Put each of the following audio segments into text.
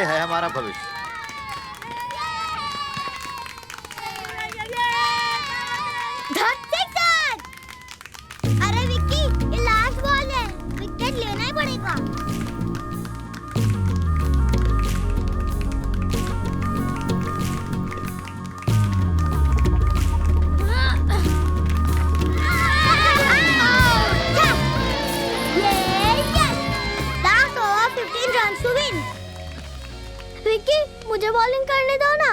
ये है हमारा भविष्य। अरे विक्की, ये लास्ट बॉल है, विकेट लेना ही पड़ेगा। विक्की, मुझे बॉलिंग करने दो ना।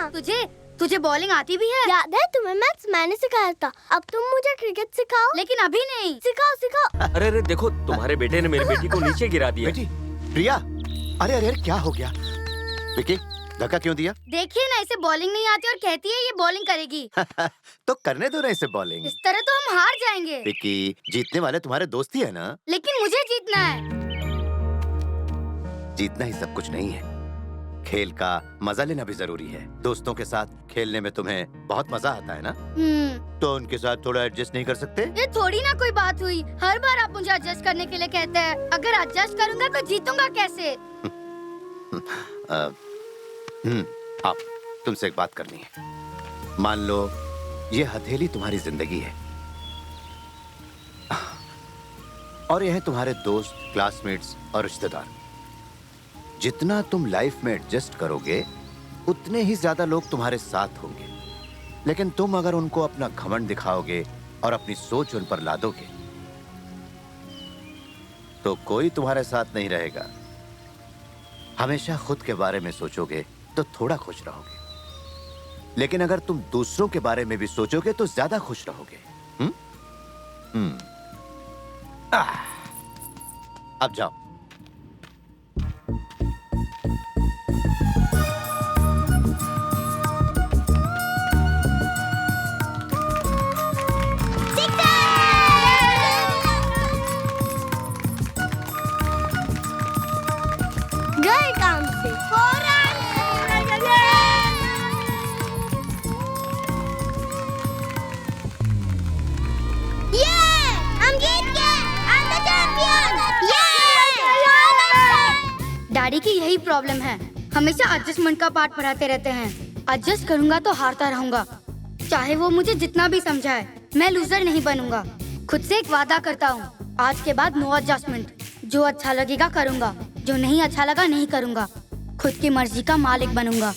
तुझे बॉलिंग आती भी है? याद है तुम्हें मैथ्स मैंने सिखाया था। अब तुम मुझे क्रिकेट सिखाओ। लेकिन अभी नहीं। सिखाओ। अरे देखो, तुम्हारे बेटे ने मेरी बेटी को नीचे गिरा दिया। बेटी, प्रिया, अरे क्या हो गया? विकी, धक्का क्यों दिया? देखिए ना, इसे बॉलिंग नहीं आती और कहती है ये बॉलिंग करेगी। तो करने दो ना इसे बॉलिंग। इस तरह तो हम हार जाएंगे। विकी, जीतने वाले तुम्हारे दोस्त ही है ना? लेकिन मुझे जीतना है। जीतना ही सब कुछ नहीं है, खेल का मजा लेना भी जरूरी है। दोस्तों के साथ खेलने में तुम्हें बहुत मजा आता है ना? तो उनके साथ थोड़ा एडजस्ट नहीं कर सकते? ये थोड़ी ना कोई बात हुई। हर बार आप मुझे एडजस्ट करने के लिए कहते हैं। अगर एडजस्ट करूंगा तो जीतूंगा कैसे? आप, तुमसे एक बात करनी है। मान लो ये हथेली तुम्हारी जिंदगी है और ये हैं तुम्हारे दोस्त, क्लासमेट्स और रिश्तेदार। जितना तुम लाइफ में एडजस्ट करोगे उतने ही ज्यादा लोग तुम्हारे साथ होंगे। लेकिन तुम अगर उनको अपना घमंड दिखाओगे और अपनी सोच उन पर लादोगे तो कोई तुम्हारे साथ नहीं रहेगा। हमेशा खुद के बारे में सोचोगे तो थोड़ा खुश रहोगे, लेकिन अगर तुम दूसरों के बारे में भी सोचोगे तो ज्यादा खुश रहोगे। अब जाओ। गए काम से। हम जीत गए। I'm the champion। डैडी की यही प्रॉब्लम है, हमेशा एडजस्टमेंट का पार्ट पढ़ाते रहते हैं। एडजस्ट करूंगा तो हारता रहूंगा, चाहे वो मुझे जितना भी समझाए। मैं लूजर नहीं बनूंगा। खुद से एक वादा करता हूँ, आज के बाद नो एडजस्टमेंट। जो अच्छा लगेगा करूंगा, जो नहीं अच्छा लगा नहीं करूंगा। खुद की मर्जी का मालिक बनूंगा।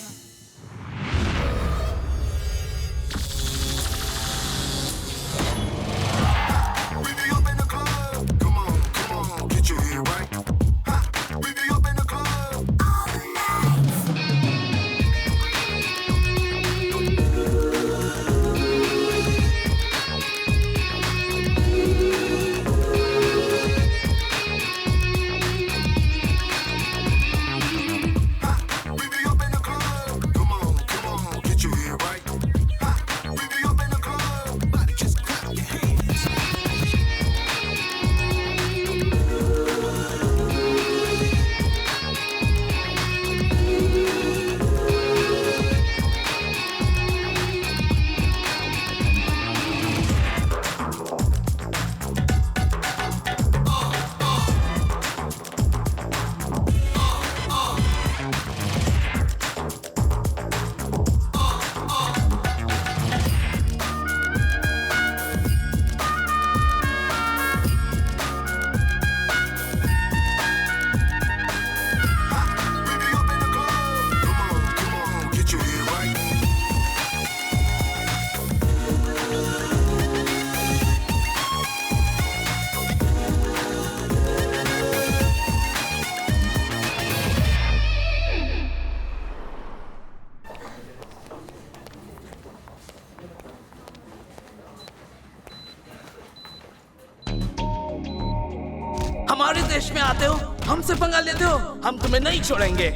हमारे देश में आते हो, हमसे पंगा लेते हो, हम तुम्हें नहीं छोड़ेंगे।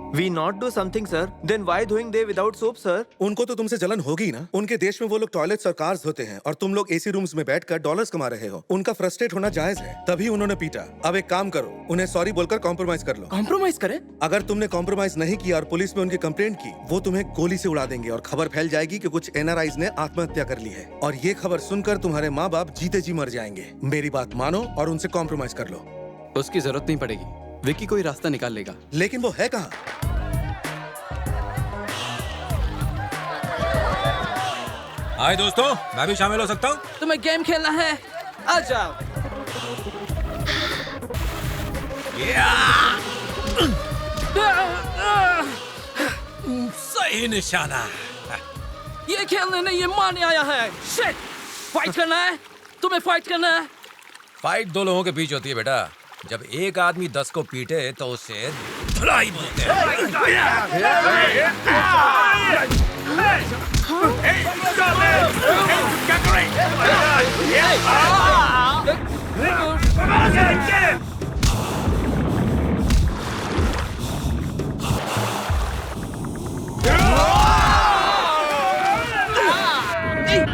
We not do something, sir. Then why doing they without soap, sir? उनको तो तुमसे जलन होगी ना। उनके देश में वो लोग टॉयलेट्स और कार्स होते हैं और तुम लोग एसी रूम्स में बैठकर डॉलर्स कमा रहे हो। उनका फ्रस्ट्रेट होना जायज है, तभी उन्होंने पीटा। अब एक काम करो, उन्हें सॉरी बोलकर कॉम्प्रोमाइज कर लो। कॉम्प्रोमाइज करे? अगर तुमने कॉम्प्रोमाइज नहीं किया और पुलिस में उनकी कंप्लेंट की, वो तुम्हें गोली से उड़ा देंगे और खबर फैल जाएगी कि कुछ एनआरआईज ने आत्महत्या कर ली है। और ये खबर सुनकर तुम्हारे माँ बाप जीते जी मर जाएंगे। मेरी बात मानो और उनसे कॉम्प्रोमाइज कर लो। उसकी जरूरत नहीं पड़ेगी, विक्की कोई रास्ता निकाल लेगा। लेकिन वो है कहाँ? हाय दोस्तों, मैं भी शामिल हो सकता हूँ? तुम्हें गेम खेलना है? आ जाओ। सही निशाना। ये खेलने नहीं, ये मारने आया है। शिट! फाइट करना है? तुम्हें फाइट करना है? फाइट दो लोगों के बीच होती है बेटा। जब एक आदमी 10 को पीटे तो उसे धुलाई बोलते हैं।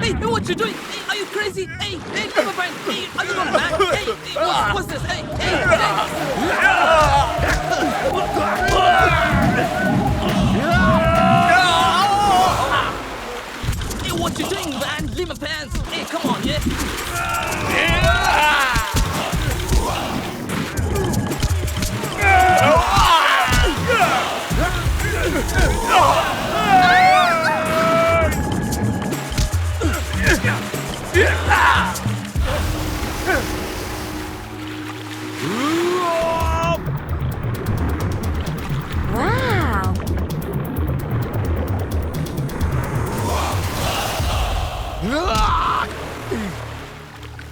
Hey, what you doing? Hey, are you crazy? Hey, come on, Brian. Hey, are you going mad? Hey, what's this? Hey, what you doing, man? Leave my pants. Hey, come on, yeah. Wow.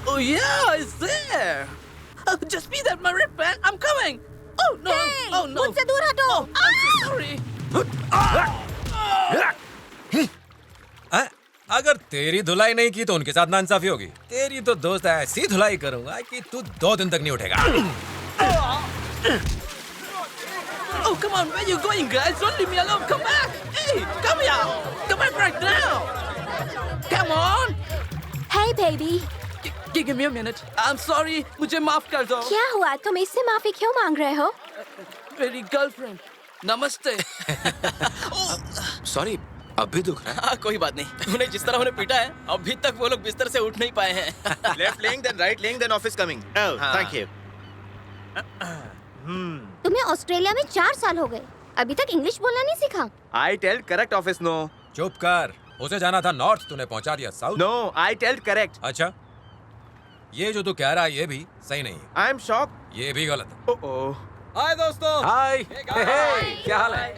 Oh yeah, it's there. Just be that, my red fan. I'm coming. Oh no! Hey, Oh no! मुझसे दूर हटो। Oh, I'm so sorry. अगर तेरी धुलाई नहीं की तो उनके साथ नाइंसाफी होगी। तेरी तो दोस्त ऐसी धुलाई करूंगा कि तू 2 दिन तक नहीं उठेगा। Oh, come on, where you going, guys? Don't leave me alone. Come back. Hey, come here. Come back right now. Come on. Hey baby, Give me a minute. I'm sorry. मुझे माफ कर दो. क्या हुआ? तुम इससे माफी क्यों मांग रहे हो? मेरी गर्लफ्रेंड. नमस्ते. सॉरी, अब भी दुख रहा है? हाँ, कोई बात नहीं। उन्हें जिस तरह उन्हें पीटा है, अभी तक वो लोग बिस्तर से उठ नहीं पाए हैं। Left laying, then right laying, then office coming. Oh, thank you. तुम्हें ऑस्ट्रेलिया में 4 साल हो गए, अभी तक इंग्लिश बोलना नहीं सीखा? I tell correct office no. चुप कर। उसे जाना था नॉर्थ, तूने पहुंचा दिया south. No, I tell correct. अच्छा, ये जो तू कह रहा है ये भी सही नहीं है। I am shocked. ये भी गलत है। Oh. हाय दोस्तों। हाय। क्या हाल है?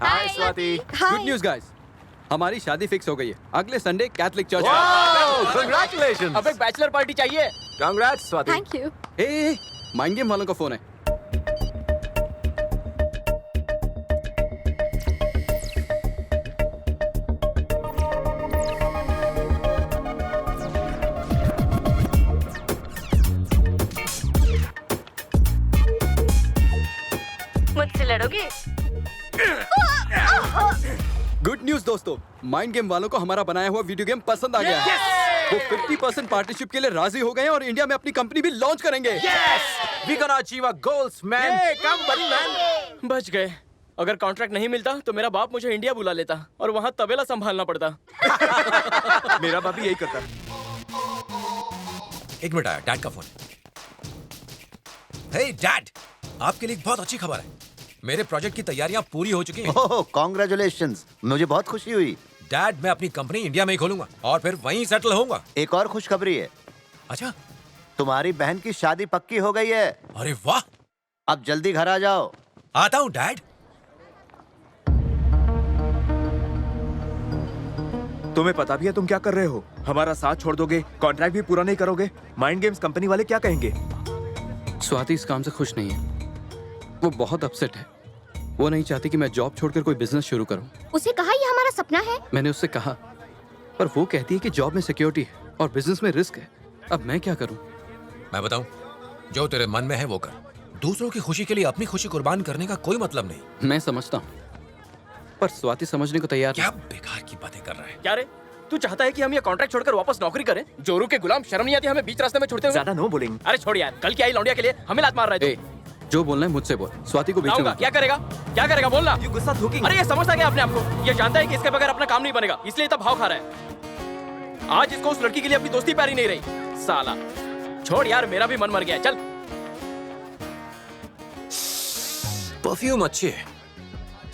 हाय स्वाति। गुड न्यूज़ गाइस, हमारी शादी फिक्स हो गई है। अगले संडे कैथलिक चर्च। Congratulations. अब एक बैचलर पार्टी चाहिए। Congrats, Swati. Thank you. A, mind game वालों का फोन है। मुझसे लड़ोगे? गुड न्यूज़ दोस्तों, माइंड गेम वालों को हमारा बनाया हुआ वीडियो गेम पसंद आ गया है। वो 50% पार्टनरशिप के लिए राजी हो गए हैं और इंडिया में अपनी कंपनी भी लॉन्च करेंगे। We gonna achieve our goals, man. Come, buddy, man. बच गए। अगर कॉन्ट्रैक्ट नहीं मिलता तो मेरा बाप मुझे इंडिया बुला लेता और वहाँ तबेला संभालना पड़ता। मेरा बाप भी यही करता। एक मिनट आया, डैड का फोन। हे डैड, आपके लिए एक बहुत अच्छी खबर है। मेरे प्रोजेक्ट की तैयारियां पूरी हो चुकी हैं। ओह, कॉन्ग्रेचुलेशंस, मुझे बहुत खुशी हुई। डैड, मैं अपनी कंपनी इंडिया में ही खोलूंगा और फिर वहीं सेटल होऊंगा। एक और खुशखबरी है, अच्छा, तुम्हारी बहन की शादी पक्की हो गई है। अरे वाह। अब जल्दी घर आ जाओ। आता हूँ डैड। तुम्हें पता भी है तुम क्या कर रहे हो? हमारा साथ छोड़ दोगे, कॉन्ट्रैक्ट भी पूरा नहीं करोगे। माइंड गेम्स कंपनी वाले क्या कहेंगे? स्वाति इस काम से खुश नहीं है। वो बहुत अपसेट है। वो नहीं चाहती कि मैं जॉब छोड़कर कोई बिजनेस शुरू करूं। उसे कहा ये हमारा सपना है। मैंने उससे कहा, पर वो कहती है कि जॉब में सिक्योरिटी है और बिजनेस में रिस्क है। अब मैं क्या करूं? मैं बताऊं, जो तेरे मन में है वो कर। दूसरों की खुशी के लिए अपनी खुशी कुर्बान करने का कोई मतलब नहीं। मैं समझता हूं, पर स्वाति समझने को तैयार क्या बेकार की बातें कर रहा है। क्या रे? तू चाहता है कि हम ये कॉन्ट्रैक्ट छोड़कर वापस नौकरी करें? जोरू के गुलाम, शर्म नहीं आती हमें बीच रास्ते में छोड़ते हुए? ज्यादा नो बोलेंगे। अरे छोड़ यार, कल की आई लौंडिया के लिए हमें लात मार रहा है तू। जो बोलना है मुझसे बोल। स्वाति को बीच में लाऊंगा। मत। क्या करेगा? क्या करेगा? बोलना। ये गुस्सा थूकिंग। अरे ये समझता क्या अपने आप को? ये जानता है कि इसके बगैर अपना काम नहीं बनेगा, इसलिए इतना भाव खा रहा है। आज इसको उस लड़की के लिए अपनी दोस्ती प्यारी नहीं रही। साला छोड़ यार, मेरा भी मन मर गया। चल। परफ्यूम अच्छी है,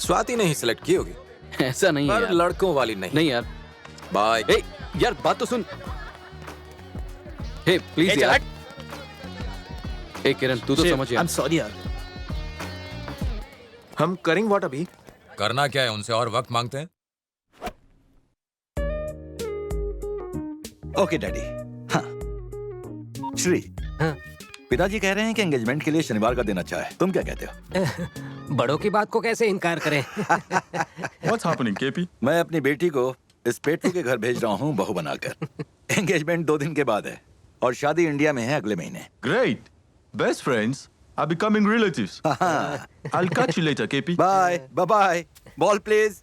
स्वाति ने ही सिलेक्ट की होगी। ऐसा नहीं है पर यार। लड़कों वाली नहीं। नहीं यार। बाय। यार बात तो सुन। हे प्लीज यार। ए किरण तू तो समझ यार। सॉरी यार। हम करेंगे व्हाट अभी? करना क्या है, उनसे और वक्त मांगते हैं। Okay daddy. हाँ श्री, हाँ? पिताजी कह रहे हैं कि एंगेजमेंट के लिए शनिवार का दिन अच्छा है, तुम क्या कहते हो? बड़ों की बात को कैसे इनकार करें? What's happening, KP? मैं अपनी बेटी को इस पेट्टू के घर भेज रहा हूँ बहू बनाकर। एंगेजमेंट 2 दिन के बाद है और शादी इंडिया में है अगले महीने। Great. Best friends are becoming relatives. I'll catch you later, KP. Bye bye bye. Ball please.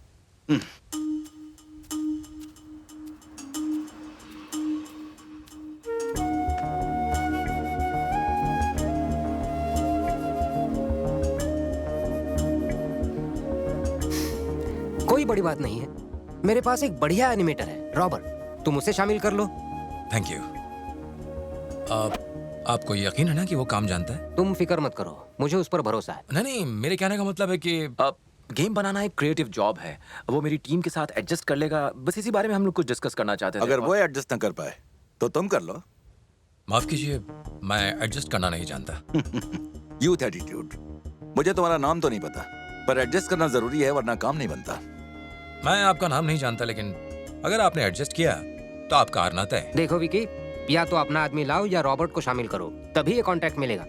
कोई बड़ी बात नहीं है, मेरे पास एक बढ़िया एनिमेटर है रॉबर्ट, तुम उसे शामिल कर लो। Thank you. आपको यकीन है ना कि वो काम जानता है? तुम फिक्र मत करो, मुझे उस पर भरोसा है। नहीं नहीं, मेरे कहने का मतलब है कि गेम बनाना एक क्रिएटिव जॉब है, वो मेरी टीम के साथ एडजस्ट कर लेगा, बस इसी बारे में हम लोग कुछ डिस्कस करना चाहते थे। अगर वो एडजस्ट न कर पाए तो तुम कर लो। माफ कीजिए, मैं एडजस्ट करना नहीं जानता। Youth attitude. मुझे तुम्हारा नाम तो नहीं पता, पर एडजस्ट करना जरूरी है वरना काम नहीं बनता। मैं आपका नाम नहीं जानता, लेकिन अगर आपने एडजस्ट किया तो आपका हारना तय है। देखो विकी, या तो अपना आदमी लाओ या रॉबर्ट को शामिल करो, तभी ये कॉन्ट्रैक्ट मिलेगा।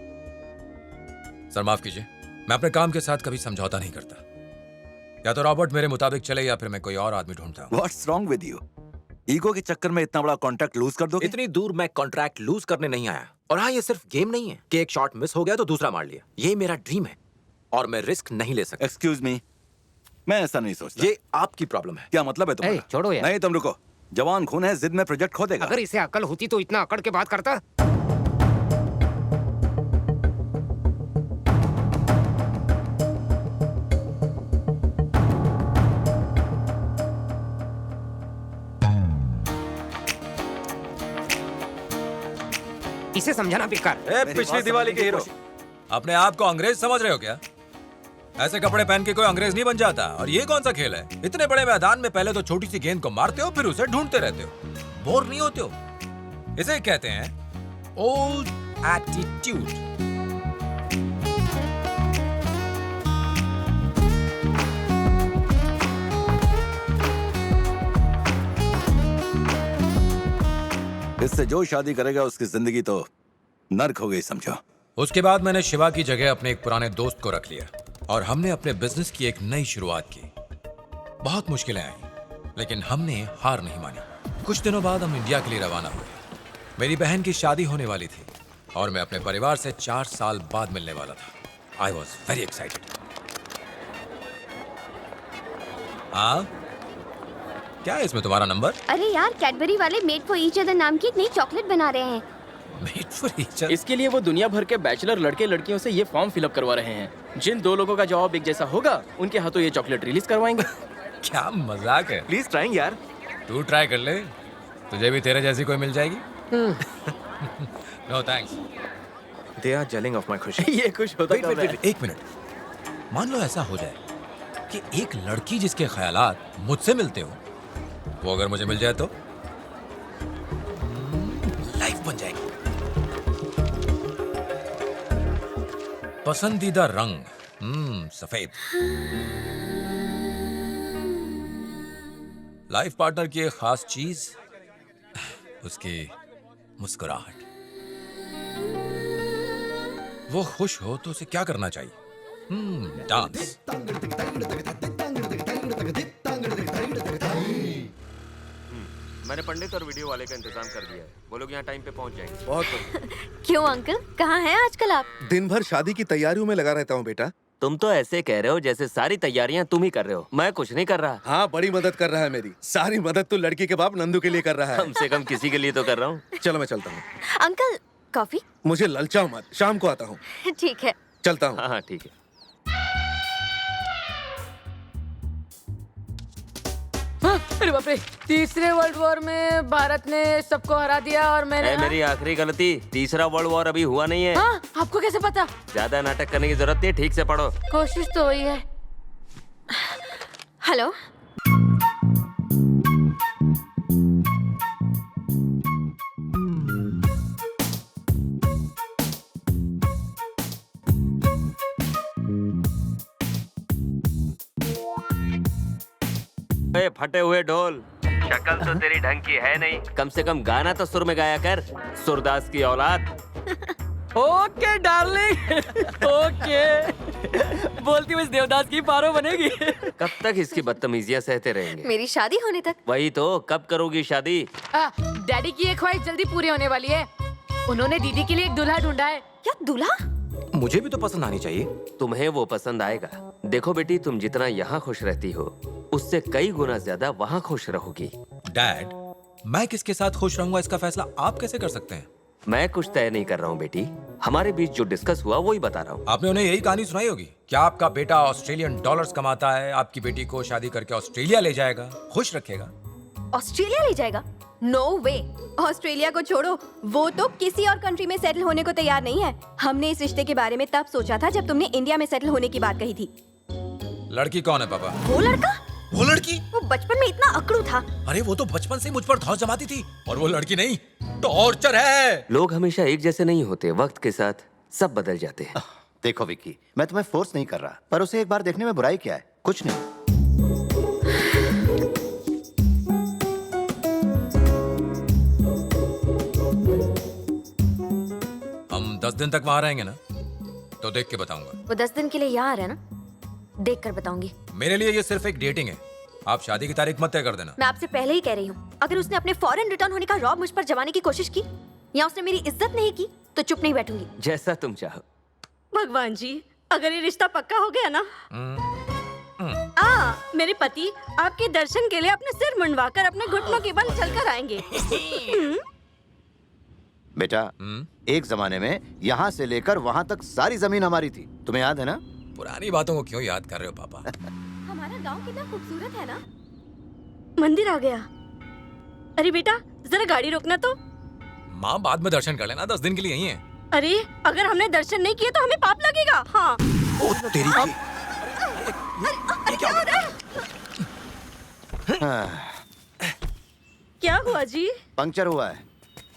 सर माफ कीजिए, मैं अपने काम के साथ कभी समझौता नहीं करता। या तो रॉबर्ट मेरे मुताबिक चले या फिर मैं कोई और आदमी ढूंढता हूँ। What's wrong with you? Ego के चक्कर में इतना बड़ा कॉन्ट्रैक्ट लूज कर दोगे? इतनी दूर मैं कॉन्ट्रैक्ट लूज करने नहीं आया। और हाँ, ये सिर्फ गेम नहीं है कि एक शॉट मिस हो गया तो दूसरा मार लिया। ये मेरा ड्रीम है और मैं रिस्क नहीं ले सकता। एक्सक्यूज मी, मैं ऐसा नहीं सोचता। ये आपकी प्रॉब्लम है। क्या मतलब है तुम्हारा? छोड़ो यार। नहीं तुम रुको, जवान खून है, जिद में प्रोजेक्ट खो देगा। अगर इसे अकल होती तो इतना अकड़ के बात करता। इसे समझाना बेकार। पिछली दिवाली के हीरो, अपने आप को अंग्रेज समझ रहे हो क्या? ऐसे कपड़े पहन के कोई अंग्रेज नहीं बन जाता। और ये कौन सा खेल है? इतने बड़े मैदान में पहले तो छोटी सी गेंद को मारते हो, फिर उसे ढूंढते रहते हो। बोर नहीं होते हो? इसे कहते हैं ओल्ड एटीट्यूड। इससे जो शादी करेगा उसकी जिंदगी तो नर्क हो गई समझो। उसके बाद मैंने शिवा की जगह अपने एक पुराने दोस्त को रख लिया और हमने अपने बिजनेस की एक नई शुरुआत की। बहुत मुश्किलें आई, लेकिन हमने हार नहीं मानी। कुछ दिनों बाद हम इंडिया के लिए रवाना हुए। मेरी बहन की शादी होने वाली थी और मैं अपने परिवार से 4 साल बाद मिलने वाला था। I was very excited. हाँ, क्या है इसमें तुम्हारा नंबर? अरे यार, कैडबरी वाले मेड फॉर ईच अदर नाम की एक नई चॉकलेट बना रहे हैं। Made for each other? इसके लिए वो दुनिया भर के बैचलर लड़के लड़कियों से ये फॉर्म फिलअप करवा रहे हैं। जिन 2 लोगों का जवाब एक जैसा होगा, उनके हाथों ये चॉकलेट रिलीज करवाएंगे। क्या मजाक है। प्लीज ट्राइंग यार। तू ट्राई कर ले, तुझे भी तेरे जैसी कोई मिल जाएगी। No thanks. They are jelling of my खुशी। ये खुश होता वेट वेट वेट, एक मिनट। मान लो ऐसा हो जाए कि एक लड़की जिसके ख्यालात मुझसे मिलते हो, वो अगर मुझे मिल जाए तो लाइफ बन जाएगी। पसंदीदा रंग सफेद। लाइफ पार्टनर की एक खास चीज, उसकी मुस्कुराहट। वो खुश हो तो उसे क्या करना चाहिए? डांस। मैंने पंडित और वीडियो वाले का इंतजाम कर दिया है। वो लोग यहाँ टाइम पे पहुँच जाएंगे। बहुत बढ़िया। क्यों अंकल, कहाँ हैं आजकल आप? दिन भर शादी की तैयारियों में लगा रहता हूँ बेटा। तुम तो ऐसे कह रहे हो जैसे सारी तैयारियां तुम ही कर रहे हो। मैं कुछ नहीं कर रहा। हाँ, बड़ी मदद कर रहा है मेरी। सारी मदद तो लड़की के बाप नंदू के लिए कर रहा है। कम से कम किसी के लिए तो कर रहा हूँ। चलो मैं चलता हूँ। Uncle, coffee? मुझे ललचाओ मत, शाम को आता हूँ। ठीक है, चलता हूँ। हाँ ठीक है। अरे बाप रे, तीसरे वर्ल्ड वॉर में भारत ने सबको हरा दिया और मैंने मेरी आखिरी गलती। तीसरा वर्ल्ड वॉर अभी हुआ नहीं है। हाँ, आपको कैसे पता? ज्यादा नाटक करने की जरूरत नहीं, ठीक से पढ़ो। कोशिश तो हुई है। हेलो। फटे हुए ढोल। शक्ल तो तेरी ढंग की है नहीं, कम से कम गाना तो सुर में गाया कर, सुरदास की औलाद। Okay darling, okay. बोलती हुई इस देवदास की पारो बनेगी। कब तक इसकी बदतमीजियां सहते रहेंगे? मेरी शादी होने तक। वही तो, कब करोगी शादी? डैडी की एक ख्वाहिश जल्दी पूरी होने वाली है। उन्होंने दीदी के लिए एक दूल्हा ढूंढा है। क्या दूल्हा? मुझे भी तो पसंद आनी चाहिए। तुम्हें वो पसंद आएगा। देखो बेटी, तुम जितना यहाँ खुश रहती हो, उससे कई गुना ज्यादा वहाँ खुश रहोगी। डैड, मैं किसके साथ खुश रहूंगा इसका फैसला आप कैसे कर सकते हैं? मैं कुछ तय नहीं कर रहा हूँ बेटी, हमारे बीच जो डिस्कस हुआ वही बता रहा हूँ। आपने उन्हें यही कहानी सुनाई होगी। क्या आपका बेटा ऑस्ट्रेलियन डॉलर्स कमाता है, आपकी बेटी को शादी करके ऑस्ट्रेलिया ले जाएगा, खुश रखेगा। ऑस्ट्रेलिया ले जाएगा? नो वे। ऑस्ट्रेलिया को छोड़ो, वो तो किसी और कंट्री में सेटल होने को तैयार नहीं है। हमने इस रिश्ते के बारे में तब सोचा था जब तुमने इंडिया में सेटल होने की बात कही थी। लड़की कौन है पापा? वो लड़का? वो लड़की? वो बचपन में इतना अकड़ू था। अरे वो तो बचपन से मुझ पर धौंस जमाती थी। और वो लड़की नहीं, टॉर्चर है। लोग हमेशा एक जैसे नहीं होते, वक्त के साथ सब बदल जाते हैं। देखो विक्की, मैं तुम्हें फोर्स नहीं कर रहा, पर उसे एक बार देखने में बुराई क्या है? कुछ नहीं। हम 10 दिन तक वहां रहेंगे ना, तो देख के बताऊंगा। वो 10 दिन के लिए यहाँ आ रहा है ना, देख कर बताऊंगी। मेरे लिए ये सिर्फ एक डेटिंग है। आप शादी की तारीख मत तय कर देना। मैं आपसे पहले ही कह रही हूँ, अगर उसने अपने फॉरेन रिटर्न होने का रॉब मुझ पर जमाने की कोशिश की या उसने मेरी इज्जत नहीं की तो चुप नहीं बैठूंगी। जैसा तुम चाहो। भगवान जी, अगर ये रिश्ता पक्का हो गया ना, मेरे पति आपके दर्शन के लिए अपने सिर मुंडवाकर अपने घुटनों के बल चलकर आएंगे। बेटा, एक जमाने में यहाँ से लेकर वहाँ तक सारी जमीन हमारी थी, तुम्हें याद है ना? पुरानी बातों को क्यों याद कर रहे हो पापा? हमारा गांव कितना खूबसूरत है ना। मंदिर आ गया। अरे बेटा, जरा गाड़ी रोकना तो। माँ, बाद में दर्शन कर लेना, 10 दिन के लिए यही है। अरे अगर हमने दर्शन नहीं किए तो हमें पाप लगेगा। हाँ। ओ तेरी की। अरे क्या हो रहा है? क्या हुआ जी? पंक्चर हुआ है।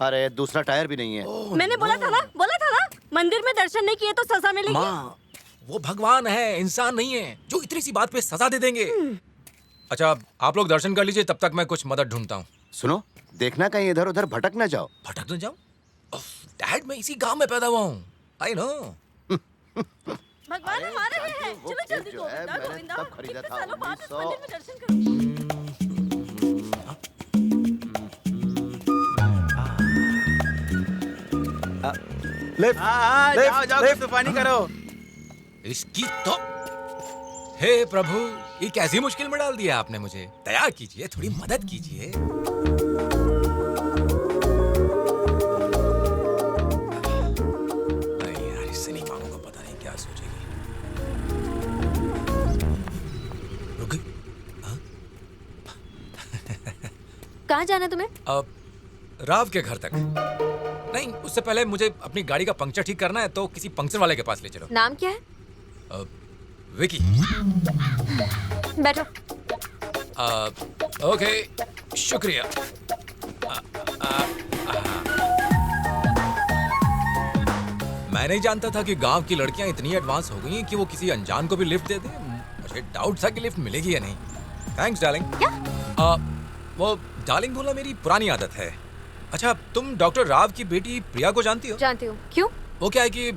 अरे दूसरा टायर भी नहीं है। मैंने बोला था ना, मंदिर में दर्शन नहीं किए तो सजा मिलेगी। माँ, वो भगवान है, इंसान नहीं है जो इतनी सी बात पे सजा दे देंगे। अच्छा, आप लोग दर्शन कर लीजिए, तब तक मैं कुछ मदद ढूंढता हूँ। सुनो, देखना कहीं इधर उधर भटक ना जाओ। भटक ना जाओ? डैड, मैं इसी गांव में पैदा हुआ हूँ। I know. भगवान हमारे हैं। चलो जल्दी गोविंदा, गोविंदा। खरीदा था सालों बाद इस मंदिर में दर्शन करो। जाओ तूफानी करो। इसकी तो, हे प्रभु, ये कैसी मुश्किल में डाल दिया आपने मुझे। दया कीजिए, थोड़ी मदद कीजिए। नहीं यार, इससे नहीं मांगूंगा, पता नहीं क्या सोचेगी। रुक गई? कहाँ जाना तुम्हें? राव के घर तक। नहीं, उससे पहले मुझे अपनी गाड़ी का पंक्चर ठीक करना है, तो किसी पंक्चर वाले के पास ले चलो। नाम क्या है? विकी। बैठो। ओके, शुक्रिया। मैं नहीं जानता था कि गांव की लड़कियां इतनी एडवांस हो गई हैं कि वो किसी अनजान को भी लिफ्ट दे दे। मुझे डाउट था कि लिफ्ट मिलेगी या नहीं। Thanks darling. क्या? वो डार्लिंग बोलना मेरी पुरानी आदत है। अच्छा, तुम डॉक्टर राव की बेटी प्रिया को जानती हो? जानती हूँ। क्यों? वो क्या है कि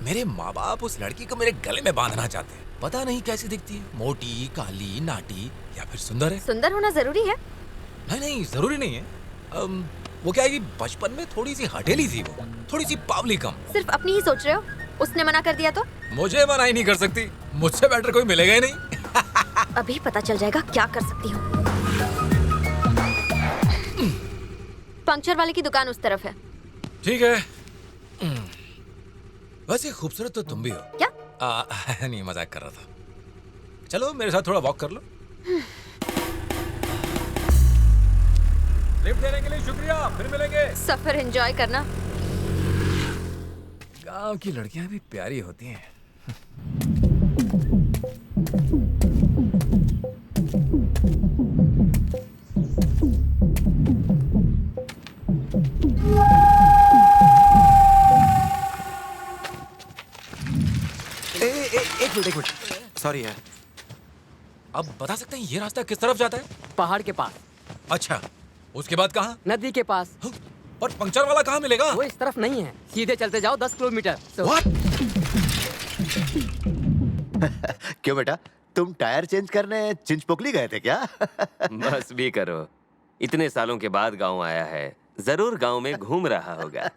मेरे माँ बाप उस लड़की को मेरे गले में बांधना चाहते हैं। पता नहीं कैसी दिखती है, मोटी, काली, नाटी या फिर सुंदर है। सुंदर होना जरूरी है? नहीं नहीं, जरूरी नहीं है। वो क्या है कि बचपन में थोड़ी सी हठेली थी, वो थोड़ी सी पावली कम। सिर्फ अपनी ही सोच रहे हो? उसने मना कर दिया तो? मुझे मना ही नहीं कर सकती, मुझसे बेटर कोई मिलेगा ही नहीं। अभी पता चल जाएगा क्या कर सकती हूँ। पंक्चर वाले की दुकान उस तरफ है। ठीक है। वैसे खूबसूरत तो तुम भी हो। क्या? नहीं, मजाक कर रहा था। चलो मेरे साथ थोड़ा वॉक कर लो। लिफ्ट देने के लिए शुक्रिया, फिर मिलेंगे। सफर एंजॉय करना। गांव की लड़कियां भी प्यारी होती हैं। एक मिनट सॉरी यार। अब बता सकते हैं ये रास्ता किस तरफ जाता है? पहाड़ के पास। अच्छा, उसके बाद कहाँ? नदी के पास। और पंक्चर वाला कहाँ मिलेगा? वो इस तरफ नहीं है, सीधे चलते जाओ 10 किलोमीटर। क्यों बेटा, तुम टायर चेंज करने चिंचपोकली गए थे क्या? बस भी करो, इतने सालों के बाद गांव आया है, जरूर गांव में घूम रहा होगा।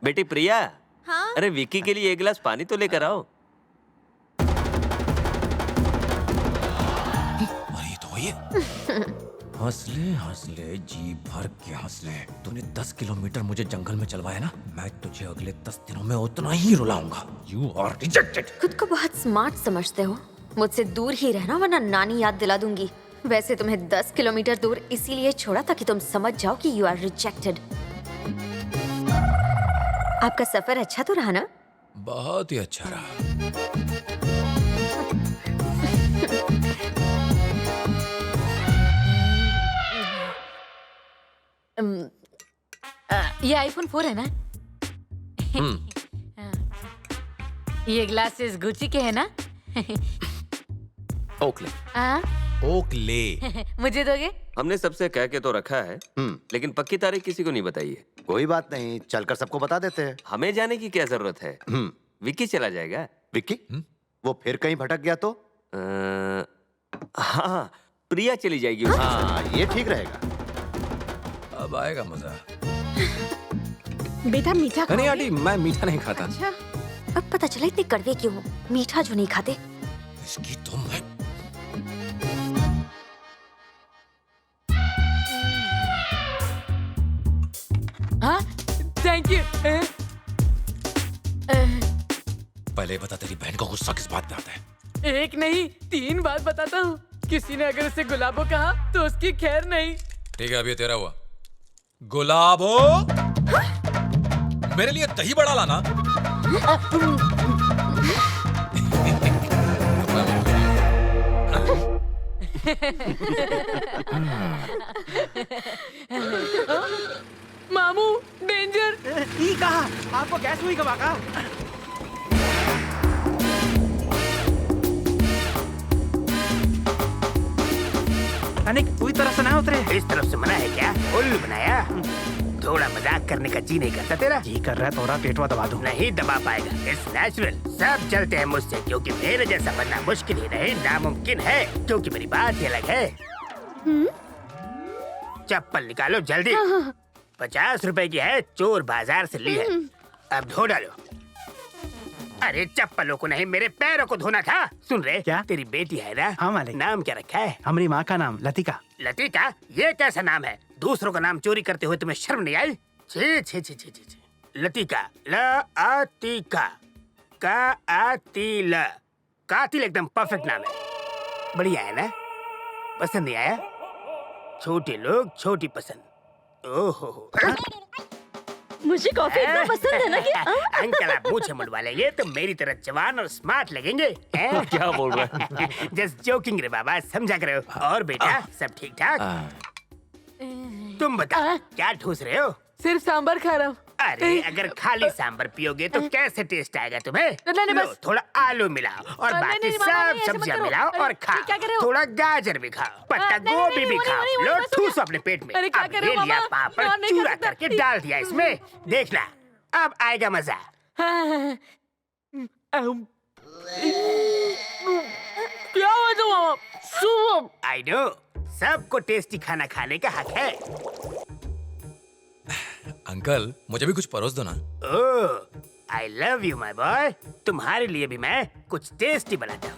बेटी प्रिया, हाँ? अरे विक्की के लिए एक गिलास पानी तो लेकर आओ। हंस ले जी भर के हंस ले। तूने 10 किलोमीटर मुझे जंगल में चलवाया ना, मैं तुझे अगले 10 दिनों में उतना ही रुलाऊंगा। You are rejected। खुद को बहुत स्मार्ट समझते हो, मुझसे दूर ही रहना वरना नानी याद दिला दूंगी। वैसे तुम्हें 10 किलोमीटर दूर इसीलिए छोड़ा ताकि तुम समझ जाओ कि यू आर रिजेक्टेड। आपका सफर अच्छा तो रहा ना? बहुत ही अच्छा रहा। ये आईफोन 4 है ना? ये ग्लासेस गुच्ची के है ना? ओकले। हाँ? ओकले। मुझे दोगे? हमने सबसे कह के तो रखा है, लेकिन पक्की तारीख किसी को नहीं बताई है। कोई बात नहीं, चलकर सबको बता देते हैं। हमें जाने की क्या जरूरत है? विक्की चला जाएगा। विक्की? वो फिर कहीं भटक गया तो? हाँ, प्रिया चली जाएगी। हाँ, ये ठीक रहेगा। अब आएगा मजा। बेटा मीठा खाओगे? नहीं आंटी, मैं मीठा नहीं खाता। अच्छा, अब पता चला इतने कड़वे क्यों हो, मीठा जो नहीं खाते। इसकी तो मैं हाँ? Thank you. पहले बता, तेरी बहन को गुस्सा किस बात पे आता है? एक नहीं 3 बात बताता हूँ। किसी ने अगर उसे गुलाबो कहा तो उसकी खैर नहीं। ठीक है, अब ये तेरा हुआ। गुलाबो, मेरे लिए दही बड़ा लाना। मामू डेंजर। ई कहा आपको गैस हुई कब आका? अनिक पूरी तरह से ना उतरे। इस तरफ से मना है क्या? उल्लू बनाया? थोड़ा मजाक करने का जी नहीं करता तेरा? जी कर रहा है, थोड़ा पेटवा दबा दूं। नहीं दबा पाएगा, इट्स नेचुरल। सब चलते हैं मुझसे, क्योंकि मेरे जैसा बनना मुश्किल ही नहीं नामुमकिन है, क्योंकि मेरी बात ही अलग है। चप्पल निकालो जल्दी। 50 रुपए की है, चोर बाजार से ली है। अब धो डालो। अरे चप्पलों को नहीं, मेरे पैरों को धोना था। सुन रहे क्या? तेरी बेटी है ना? हाँ मालिक। नाम क्या रखा है? हमारी माँ का नाम लतिका। लतिका? ये कैसा नाम है? दूसरों का नाम चोरी करते हुए तुम्हें शर्म नहीं आई? छी छी छी छी छी। लतिका, ल-आ-ती-का, का-आ-ती-ल। कातिल एकदम परफेक्ट नाम है। बढ़िया है ना? पसंद नहीं आया? छोटे लोग छोटी पसंद। ओहो। मुझे कॉफी इतना पसंद है ना कि अंकल आप मुझे मुड़वा लेंगे तो मेरी तरह जवान और स्मार्ट लगेंगे। क्या बोल रहा है? जस्ट जोकिंग रे बाबा, समझा करो। और बेटा सब ठीक ठाक? तुम बता क्या ठूस रहे हो? सिर्फ सांबर खा रहा हूँ। अरे अगर खाली सांबर पियोगे तो कैसे टेस्ट आएगा तुम्हें? नहीं, लो, बस। थोड़ा आलू मिलाओ और नहीं, बाकी नहीं, मामा, सब नहीं, ऐसे मत सब्जियां करो। मिलाओ और अरे, खाओ। क्या कर रहे हो? थोड़ा गाजर भी खाओ, पत्ता नहीं, गोभी नहीं, भी नहीं, खाओ। नहीं, लो नहीं, बस हो ठूसो गया। अपने पेट में। अरे, क्या अब कर रहे हो, ले लिया मामा? पापड़, नहीं, नहीं खा चूरा सकता। करके डाल दिया इसमें। देखना अब आएगा मजा। क्या हुआ तो मामा? सूप। आई नो, सबको टेस्टी खाना खाने का हक है। अंकल, मुझे भी कुछ परोस दो ना। Oh, I love you my boy. तुम्हारे लिए भी मैं कुछ टेस्टी बनाता हूँ।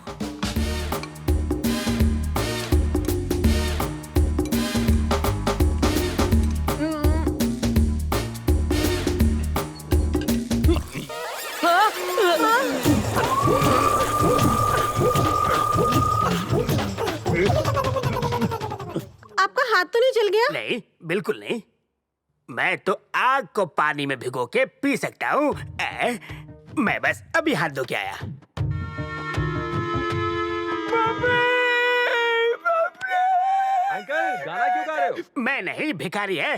आपका हाथ तो नहीं जल गया? नहीं, बिल्कुल नहीं। मैं तो आग को पानी में भिगो के पी सकता हूँ। मैं बस अभी हाथ धो के आया। अंकल गाना क्यों गा रहे हो? मैं नहीं, भिखारी है।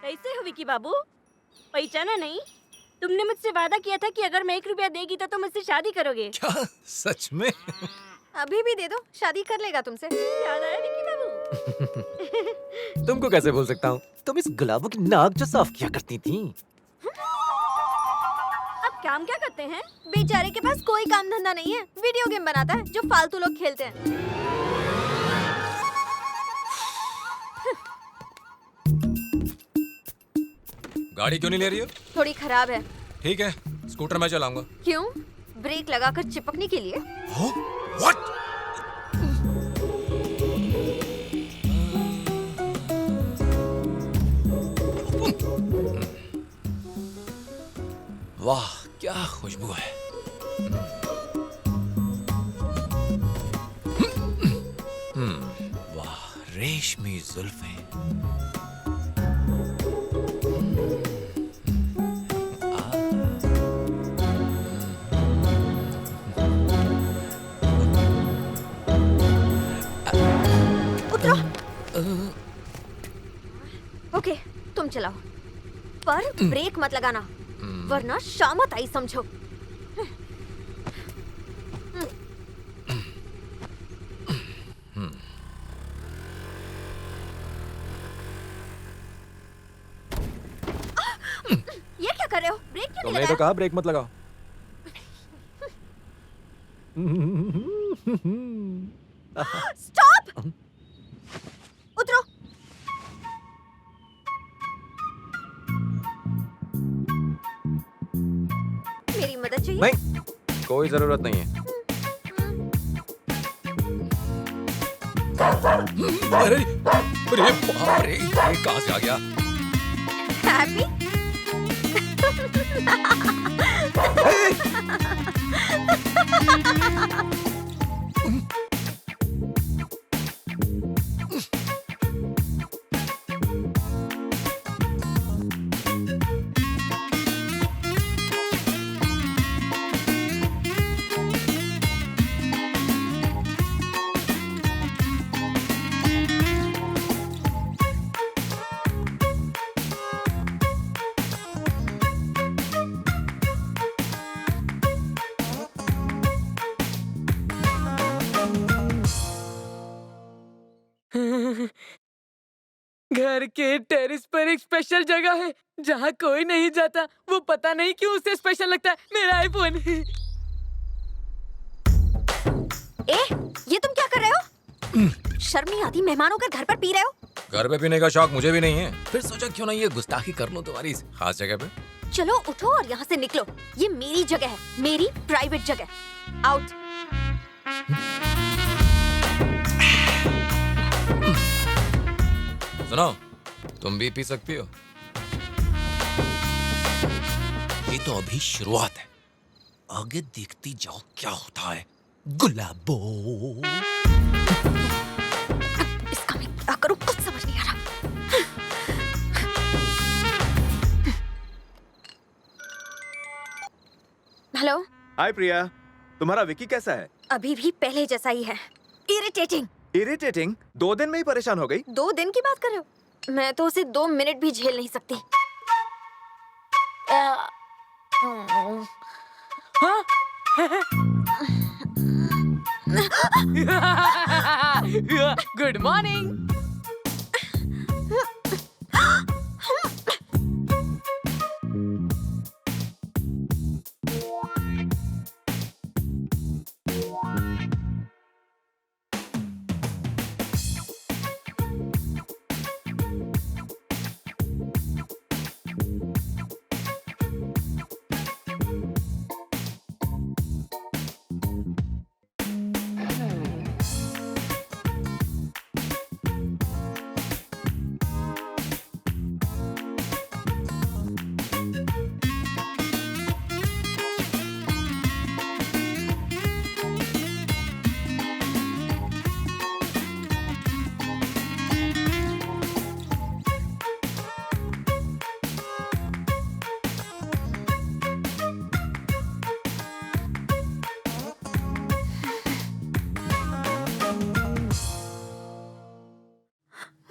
कैसे हो विकी बाबू? पहचाना नहीं? तुमने मुझसे वादा किया था कि अगर मैं 1 रुपया देगी तो तुम मुझसे शादी करोगे। क्या सच में? अभी भी दे दो, शादी कर लेगा तुमसे। याद आया विक्की बाबू? तुमको कैसे भूल सकता हूँ? तुम इस गुलाबों की नाक जो साफ किया करती थी। अब काम क्या करते हैं? बेचारे के पास कोई काम धंधा नहीं है, वीडियो गेम बनाता है जो फालतू लोग खेलते हैं। गाड़ी क्यों नहीं ले रही हो? थोड़ी खराब है। ठीक है, स्कूटर मैं चलाऊंगा। क्यों? ब्रेक लगाकर चिपकने के लिए? What? वाह, क्या खुशबू है। वाह, रेशमी जुल्फें। ओके, तुम चलाओ, पर ब्रेक मत लगाना, वरना शामत आई समझो। ये क्या कर रहे हो? ब्रेक क्यों नहीं तुमने तो कहा ब्रेक मत लगाओ। स्टॉप! उतरो। मेरी मदद चाहिए? नहीं, कोई जरूरत नहीं है। अरे अरे बाप रे, ये कहाँ से आ गया? हैप्पी? घर के टेरेस पर एक स्पेशल जगह है जहाँ कोई नहीं जाता। वो पता नहीं क्यों उसे स्पेशल लगता है। मेरा आईफोन। ये तुम क्या कर रहे हो? शर्म नहीं आती? मेहमानों के घर पर पी रहे हो? घर पे पीने का शौक मुझे भी नहीं है, फिर सोचा क्यों ना ये गुस्ताखी कर लूं तुम्हारी इस खास जगह पे। चलो उठो और यहाँ से निकलो। ये मेरी जगह है, मेरी प्राइवेट जगह। आउट। सुनो, तुम भी पी सकती हो। ये तो अभी शुरुआत है, आगे देखती जाओ क्या होता है। गुलाबो। इसका मैं क्या करूं, कुछ समझ नहीं आ रहा। हेलो। हाय प्रिया, तुम्हारा विकी कैसा है? अभी भी पहले जैसा ही है, इरिटेटिंग। इरिटेटिंग? 2 दिन में ही परेशान हो गई? 2 दिन की बात कर रहे हो? मैं तो उसे 2 मिनट भी झेल नहीं सकती। Good morning.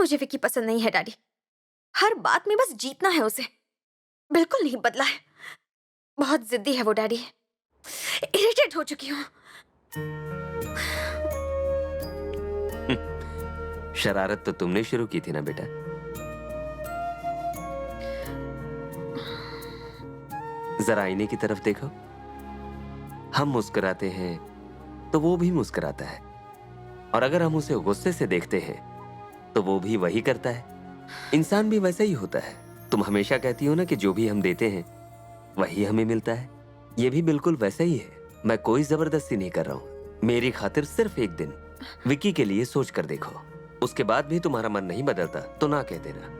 मुझे विकी पसंद नहीं है डैडी। हर बात में बस जीतना है उसे। बिल्कुल नहीं बदला है। बहुत जिद्दी है वो डैडी। इरिटेट हो चुकी हूँ। शरारत तो तुमने शुरू की थी ना बेटा। जरा आईने की तरफ देखो। हम मुस्कुराते हैं तो वो भी मुस्कुराता है, और अगर हम उसे गुस्से से देखते हैं तो वो भी वही करता है। इंसान भी वैसा ही होता है। तुम हमेशा कहती हो ना कि जो भी हम देते हैं वही हमें मिलता है। ये भी बिल्कुल वैसा ही है। मैं कोई जबरदस्ती नहीं कर रहा हूँ। मेरी खातिर सिर्फ एक दिन विकी के लिए सोच कर देखो। उसके बाद भी तुम्हारा मन नहीं बदलता तो ना कह देना।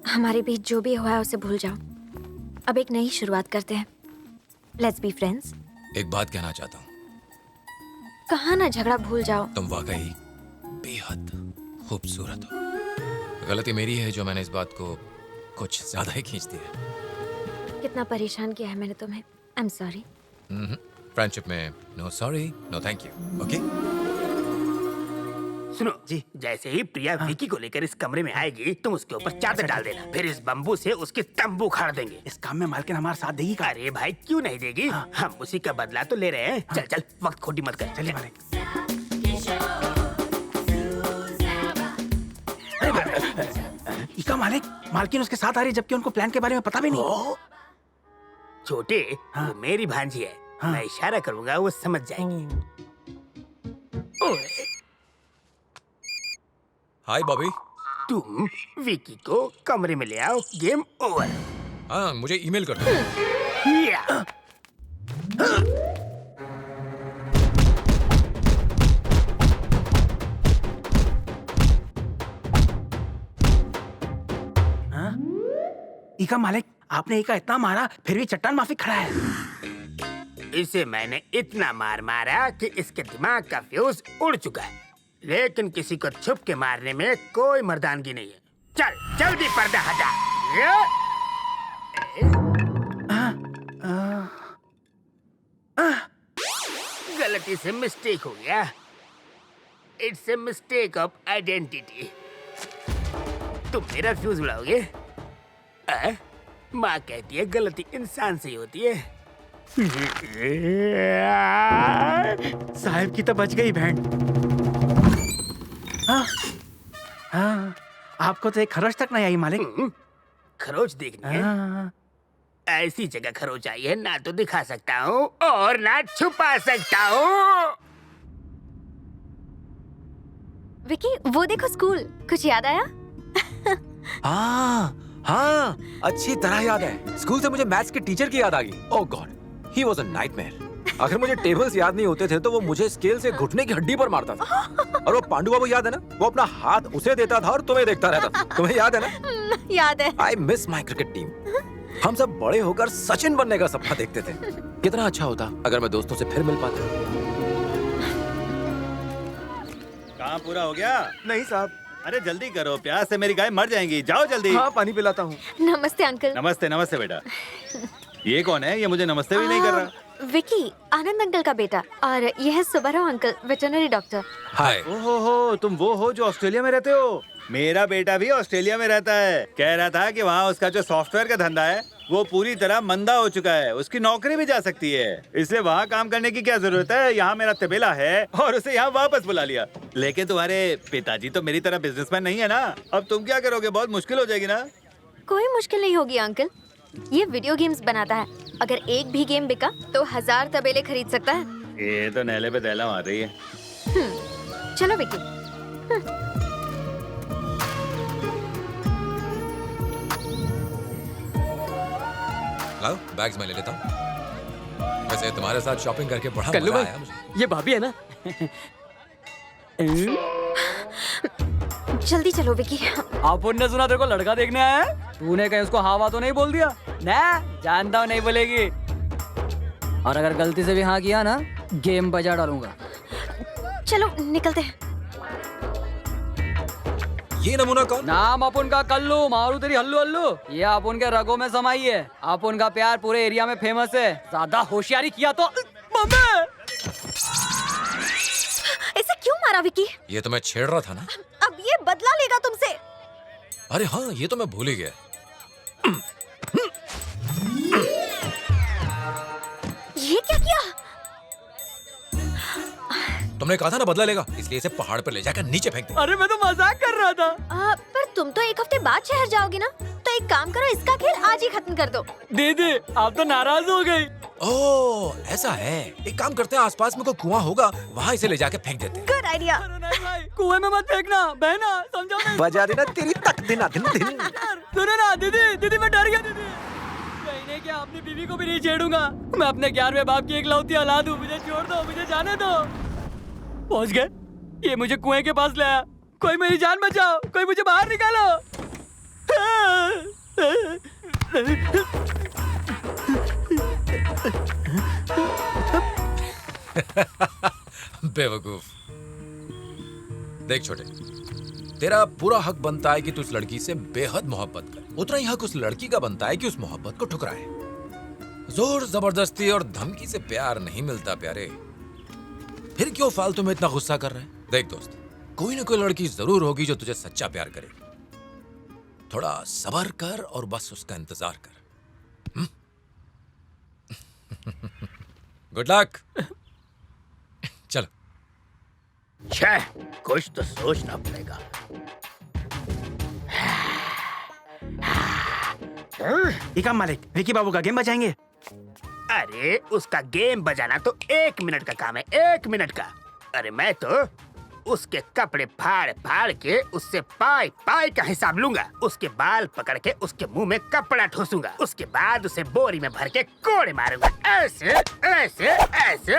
हमारे बीच जो भी हुआ है उसे भूल जाओ। अब एक नई शुरुआत करते हैं। Let's be friends. एक बात कहना चाहता हूँ। कहा ना झगड़ा भूल जाओ। तुम वाकई बेहद खूबसूरत हो। गलती मेरी है जो मैंने इस बात को कुछ ज्यादा ही खींच दिया। कितना परेशान किया है मैंने तुम्हें। I am sorry. फ्रेंडशिप में no sorry no thank you. Okay सुनो जी, जैसे ही प्रिया विकी को लेकर इस कमरे में आएगी तुम उसके ऊपर चादर डाल देना। फिर इस बम्बू से उसके तंबू उखाड़ देंगे। इस काम में मालकिन हमारा साथ देगी का? अरे भाई क्यों नहीं देगी? हम उसी का बदला तो ले रहे हैं। चल चल वक्त खोटी मत कर। चलिए इका मालिक, मालकिन उसके साथ आ रही है जबकि उनको प्लान के बारे में पता भी नहीं। छोटे वो मेरी भांजी है। मैं इशारा करूंगा वो समझ जाएगी। हाय बॉबी। तुम विकी को कमरे में ले आओ। Game over. हाँ मुझे ईमेल कर दो। इका मालिक, आपने इका इतना मारा फिर भी चट्टान माफी खड़ा है। इसे मैंने इतना मार मारा कि इसके दिमाग का फ्यूज उड़ चुका है, लेकिन किसी को छुप के मारने में कोई मर्दानगी नहीं है। चल जल्दी पर्दा हटा। गलती से मिस्टेक हो गया। It's a mistake of identity. तुम मेरा फ्यूज उड़ाओगे? माँ कहती है गलती इंसान से ही होती है। साहब की तो बच गई बहन। हाँ, आपको तो एक खरोच तक नहीं आई मालिक। खरोच देखनी है? ऐसी जगह खरोच आई है ना तो दिखा सकता हूँ और ना छुपा सकता हूँ। विकी वो देखो स्कूल। कुछ याद आया? हाँ अच्छी तरह याद है। स्कूल से मुझे मैथ्स के टीचर की याद आ गई। Oh God, he was a nightmare. अगर मुझे टेबल्स याद नहीं होते थे तो वो मुझे स्केल से घुटने की हड्डी पर मारता था। और वो पांडु बाबू याद है ना, वो अपना हाथ उसे देता था और तुम्हें देखता रहता था। तुम्हें याद है ना? याद है। I miss my cricket team. हम सब बड़े होकर सचिन बनने का सपना देखते थे। कितना अच्छा होता अगर मैं दोस्तों से फिर मिल पाता। काम पूरा हो गया? नहीं साहब। अरे जल्दी करो, प्यास से मेरी गाय मर जाएंगी। जाओ जल्दी। हाँ पानी पिलाता हूँ। नमस्ते अंकल। नमस्ते नमस्ते बेटा। ये कौन है? ये मुझे नमस्ते भी नहीं कर रहा। विकी, आनंद अंकल का बेटा। और यह है सुब्बाराव अंकल, वेटरनरी डॉक्टर। हाय। ओहो हो, तुम वो हो जो ऑस्ट्रेलिया में रहते हो? मेरा बेटा भी ऑस्ट्रेलिया में रहता है। कह रहा था कि वहाँ उसका जो सॉफ्टवेयर का धंधा है वो पूरी तरह मंदा हो चुका है। उसकी नौकरी भी जा सकती है, इसलिए वहाँ काम करने की क्या जरूरत है। यहाँ मेरा तबेला है और उसे यहाँ वापस बुला लिया। लेकिन तुम्हारे पिताजी तो मेरी तरह बिजनेसमैन नहीं है ना। अब तुम क्या करोगे? बहुत मुश्किल हो जाएगी ना। कोई मुश्किल नहीं होगी अंकल। ये वीडियो गेम्स बनाता है। अगर एक भी गेम बिका तो 1000 तबेले खरीद सकता है। ये तो नहले पे दहला मार रही है। चलो विकी। लाओ बैग्स मैं ले लेता हूँ। वैसे तुम्हारे साथ शॉपिंग करके बड़ा कल्लू मजा भाई, आया मुझे। ये भाभी है ना? जल्दी चलो विकी। अपन ने सुना तेरे को लड़का देखने आया है? तूने कहीं उसको हाँ तो नहीं बोल दिया ना? जानता हूँ नहीं बोलेगी। और अगर गलती से भी हाँ किया ना, गेम बजा डालूंगा। चलो निकलते हैं। ये नमूना कौन? नाम अपन का कल्लू, मारू तेरी हल्लू हल्लू। ये अपन के रगों में समाई है। अपन का प्यार पूरे एरिया में फेमस है। ज्यादा होशियारी किया तो इसे क्यों मारा विकी? ये तो मैं छेड़ रहा था ना। अब ये बदला लेगा तुमसे। अरे हाँ, ये तो मैं भूल ही गया। ये क्या किया? तुमने कहा था ना बदला लेगा, इसलिए इसे पहाड़ पर ले जाकर नीचे फेंक दे। अरे मैं तो मजाक कर रहा था। पर तुम तो एक हफ्ते बाद शहर जाओगे ना, तो एक काम करो, इसका खेल आज ही खत्म कर दो। दीदी आप तो नाराज हो गई। ओह ऐसा है, एक काम करते हैं, आसपास में कोई कुआं होगा, वहाँ इसे ले जाके फेंक देते हैं। Good idea. कुएं में मत फेंकना, बहना समझो नहीं। बजा देना तेरी तक दिन दिन दिन। सुनो ना दीदी मैं डर गया दीदी। कहने क्या अपनी बीवी को भी नहीं छेड़ूंगा। मैं अपने 11वें बाप की इकलौती औलाद हूँ, मुझे छोड़ दो, मुझे जाने दो। पहुंच गए, ये मुझे कुएं के पास लाया। कोई मेरी जान बचाओ, कोई मुझे बाहर निकालो। बेवकूफ। देख छोटे, तेरा पूरा हक बनता है कि तू उस लड़की से बेहद मोहब्बत कर। उतना ही हक उस लड़की का बनता है कि उस मोहब्बत को ठुकराए। जोर जबरदस्ती और धमकी से प्यार नहीं मिलता प्यारे। फिर क्यों फालतू में इतना गुस्सा कर रहे हैं? देख दोस्त, कोई ना कोई लड़की जरूर होगी जो तुझे सच्चा प्यार करेगी। थोड़ा सब्र कर और बस उसका इंतजार कर। Good luck. चलो। छह, कुछ तो सोचना पड़ेगा। इका मालिक, विकी बाबू का गेम बजाएंगे। अरे उसका गेम बजाना तो 1 मिनट का काम है, 1 मिनट का। अरे मैं तो उसके कपड़े फाड़ फाड़ के उससे पाई पाई का हिसाब लूंगा। उसके बाल पकड़ के उसके मुंह में कपड़ा ठोसूंगा। उसके बाद उसे बोरी में भर के कोड़े मारूंगा। ऐसे ऐसे ऐसे।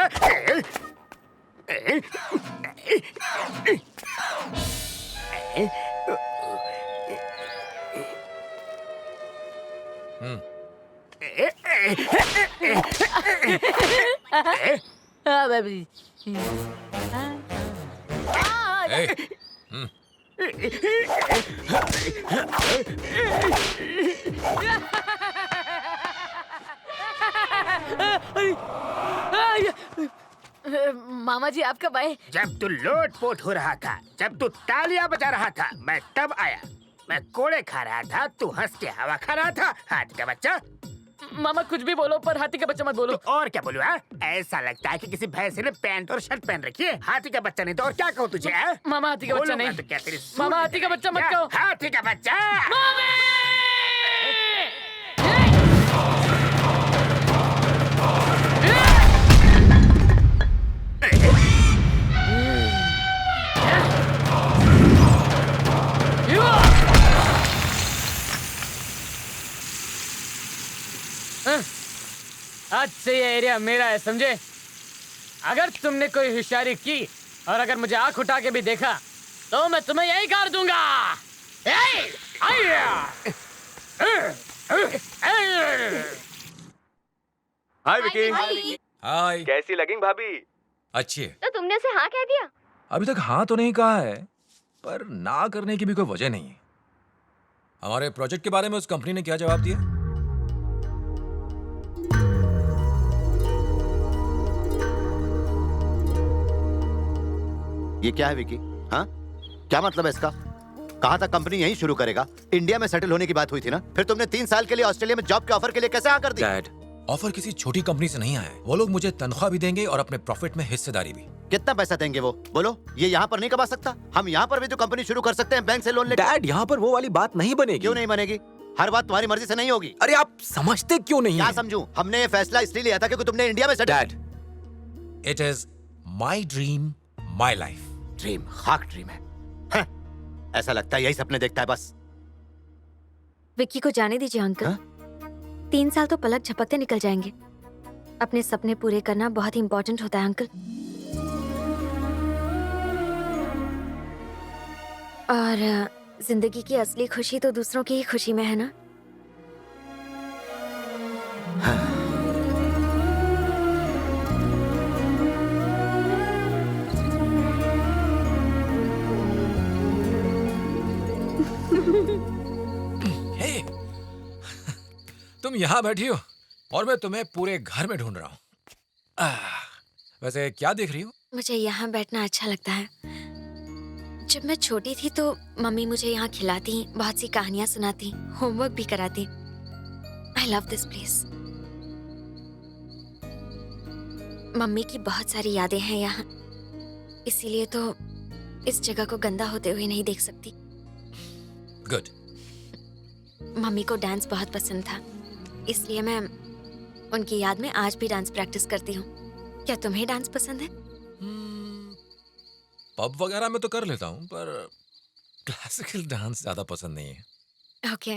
मामा जी आप कब आए? जब तू लोटपोट हो रहा था, जब तू तालियां बजा रहा था, मैं तब आया। मैं कोड़े खा रहा था, तू हंस के हवा खा रहा था। हाथी का बच्चा। मामा कुछ भी बोलो पर हाथी का बच्चा मत बोलो। तो और क्या बोलूं? ऐसा लगता है कि किसी भैंसे ने पैंट और शर्ट पहन रखी है। हाथी का बच्चा नहीं तो और क्या कहूँ तुझे? मामा हाथी का बच्चा नहीं। तो क्या तेरी मामा हाथी का बच्चा मत कहो। हाथी का बच्चा। आज से ये एरिया मेरा है, समझे? अगर तुमने कोई होशियारी की और अगर मुझे आंख उठा के भी देखा तो मैं तुम्हें यही कर दूंगा। हाय विकी। हाय। कैसी लगी भाभी? अच्छी है। तो तुमने उसे हाँ कह दिया? अभी तक हाँ तो नहीं कहा है, पर ना करने की भी कोई वजह नहीं है। हमारे प्रोजेक्ट के बारे में उस कंपनी ने क्या जवाब दिया? ये क्या है विकी? हाँ, क्या मतलब है इसका? कहा था कंपनी यहीं शुरू करेगा। इंडिया में सेटल होने की बात हुई थी ना। फिर तुमने 3 साल के लिए ऑस्ट्रेलिया में जॉब के ऑफर के लिए कैसे हाँ कर दी? डैड, ऑफर किसी छोटी कंपनी से नहीं आया है। वो लोग मुझे तनख्वाह भी देंगे और अपने प्रॉफिट में हिस्सेदारी भी। कितना पैसा देंगे वो? बोलो। ये यहाँ पर नहीं कमा सकता? हम यहाँ पर भी तो कंपनी शुरू कर सकते हैं बैंक से लोन लेकर। डैड, यहाँ पर वो वाली बात नहीं बनेगी। क्यों नहीं बनेगी? हर बात तुम्हारी मर्जी से नहीं होगी। अरे आप समझते क्यों नहीं? क्या समझूं? हमने ये फैसला इसलिए लिया था क्योंकि तुमने इंडिया में settle. Dad, it is my dream, my life. Dream खाक ड्रीम है। ऐसा लगता है यही सपने देखता है बस। विक्की को जाने दीजिए अंकल। 3 साल तो पलक झपकते निकल जाएंगे। अपने सपने पूरे करना बहुत ही इम्पोर्टेंट होता है अंकल। और जिंदगी की असली खुशी तो दूसरों की ही खुशी में है ना। हे, तुम यहाँ बैठी हो और मैं तुम्हें पूरे घर में ढूंढ रहा हूँ। वैसे क्या देख रही हो? मुझे यहाँ बैठना अच्छा लगता है। जब मैं छोटी थी तो मम्मी मुझे यहाँ खिलाती, बहुत सी कहानियाँ सुनाती, होमवर्क भी कराती। I love this place. Mummy की बहुत सारी यादें हैं यहाँ, इसीलिए तो इस जगह को गंदा होते हुए नहीं देख सकती। गुड। मम्मी को डांस बहुत पसंद था, इसलिए मैं उनकी याद में आज भी डांस प्रैक्टिस करती हूँ। क्या तुम्हें डांस पसंद है? पब वगैरह में तो कर लेता हूँ, पर क्लासिकल डांस ज्यादा पसंद नहीं है। Okay.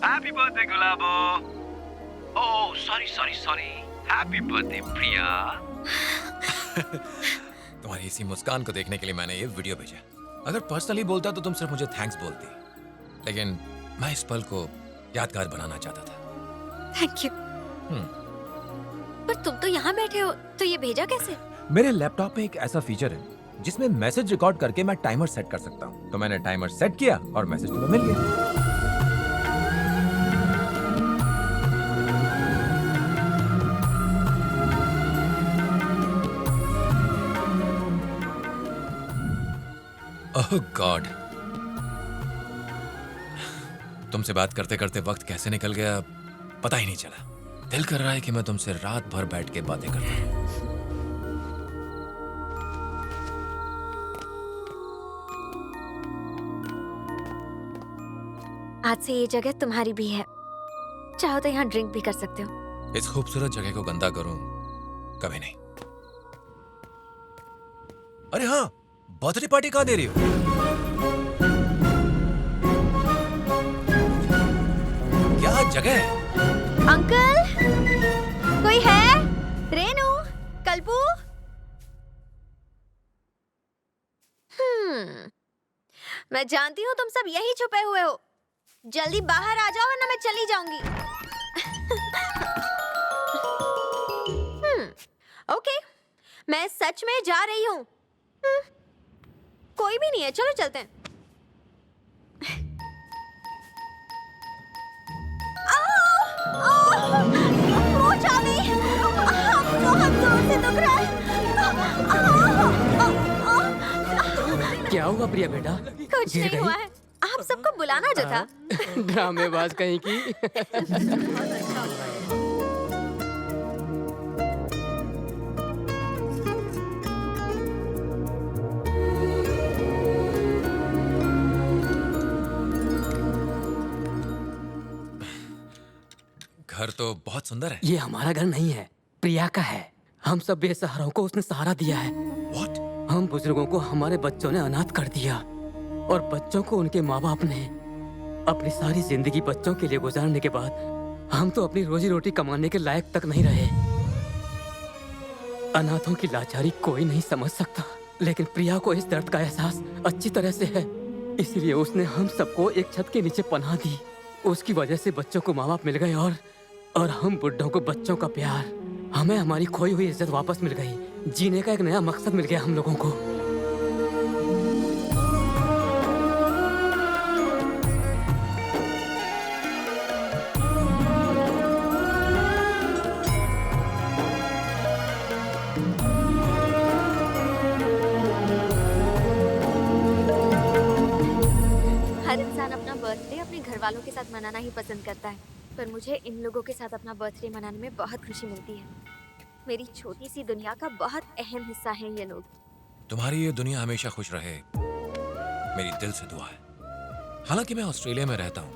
Happy birthday Gulabo. Oh sorry sorry sorry. Happy birthday Priya. तुम्हारी इसी मुस्कान को देखने के लिए मैंने ये वीडियो भेजा। अगर पर्सनली बोलता तो तुम सिर्फ मुझे थैंक्स बोलती, लेकिन मैं इस पल को यादगार बनाना चाहता था। Thank you. पर तुम तो यहाँ बैठे हो, तो ये भेजा कैसे? मेरे लैपटॉप में एक ऐसा फीचर है जिसमें मैसेज रिकॉर्ड करके मैं टाइमर सेट कर सकता हूँ। तो मैंने टाइमर सेट किया और मैसेज तुम्हें मिल गया। ओह गॉड, तुमसे बात करते करते वक्त कैसे निकल गया पता ही नहीं चला। दिल कर रहा है कि मैं तुमसे रात भर बैठ के बातें करता हूं। आज से ये जगह तुम्हारी भी है, चाहो तो यहाँ ड्रिंक भी कर सकते हो। इस खूबसूरत जगह को गंदा करूं कभी नहीं। अरे हाँ, बर्थडे पार्टी कहाँ दे रही हो? क्या जगह है? अंकल, कोई है? रेनू, कल्पू? मैं जानती हूँ तुम सब यही छुपे हुए हो। जल्दी बाहर आ जाओ वरना मैं चली जाऊंगी। ओके, मैं सच में जा रही हूँ। कोई भी नहीं है, चलो चलते हैं। क्या हुआ प्रिया बेटा? कुछ नहीं हुआ है, आप सबको बुलाना जो था। ड्रामेबाज कहीं की। घर तो बहुत सुंदर है। ये हमारा घर नहीं है, प्रिया का है। हम सब बेसहाराओं को उसने सहारा दिया है। What? हम बुजुर्गों को हमारे बच्चों ने अनाथ कर दिया और बच्चों को उनके माँ बाप ने। अपनी सारी जिंदगी बच्चों के लिए गुजारने के बाद हम तो अपनी रोजी रोटी कमाने के लायक तक नहीं रहे। अनाथों की लाचारी कोई नहीं समझ सकता, लेकिन प्रिया को इस दर्द का एहसास अच्छी तरह से है। इसलिए उसने हम सबको एक छत के नीचे पनाह दी। उसकी वजह से बच्चों को माँ बाप मिल गए और हम बुड्ढों को बच्चों का प्यार। हमें हमारी खोई हुई इज्जत वापस मिल गई। जीने का एक नया मकसद मिल गया हम लोगों को। हर इंसान अपना बर्थडे अपने घर वालों के साथ मनाना ही पसंद करता है, पर मुझे इन लोगों के साथ अपना बर्थडे मनाने में बहुत खुशी मिलती है। मेरी छोटी सी दुनिया का बहुत अहम हिस्सा है ये लोग। तुम्हारी ये दुनिया हमेशा खुश रहे, मेरी दिल से दुआ है। हालांकि मैं ऑस्ट्रेलिया में रहता हूँ,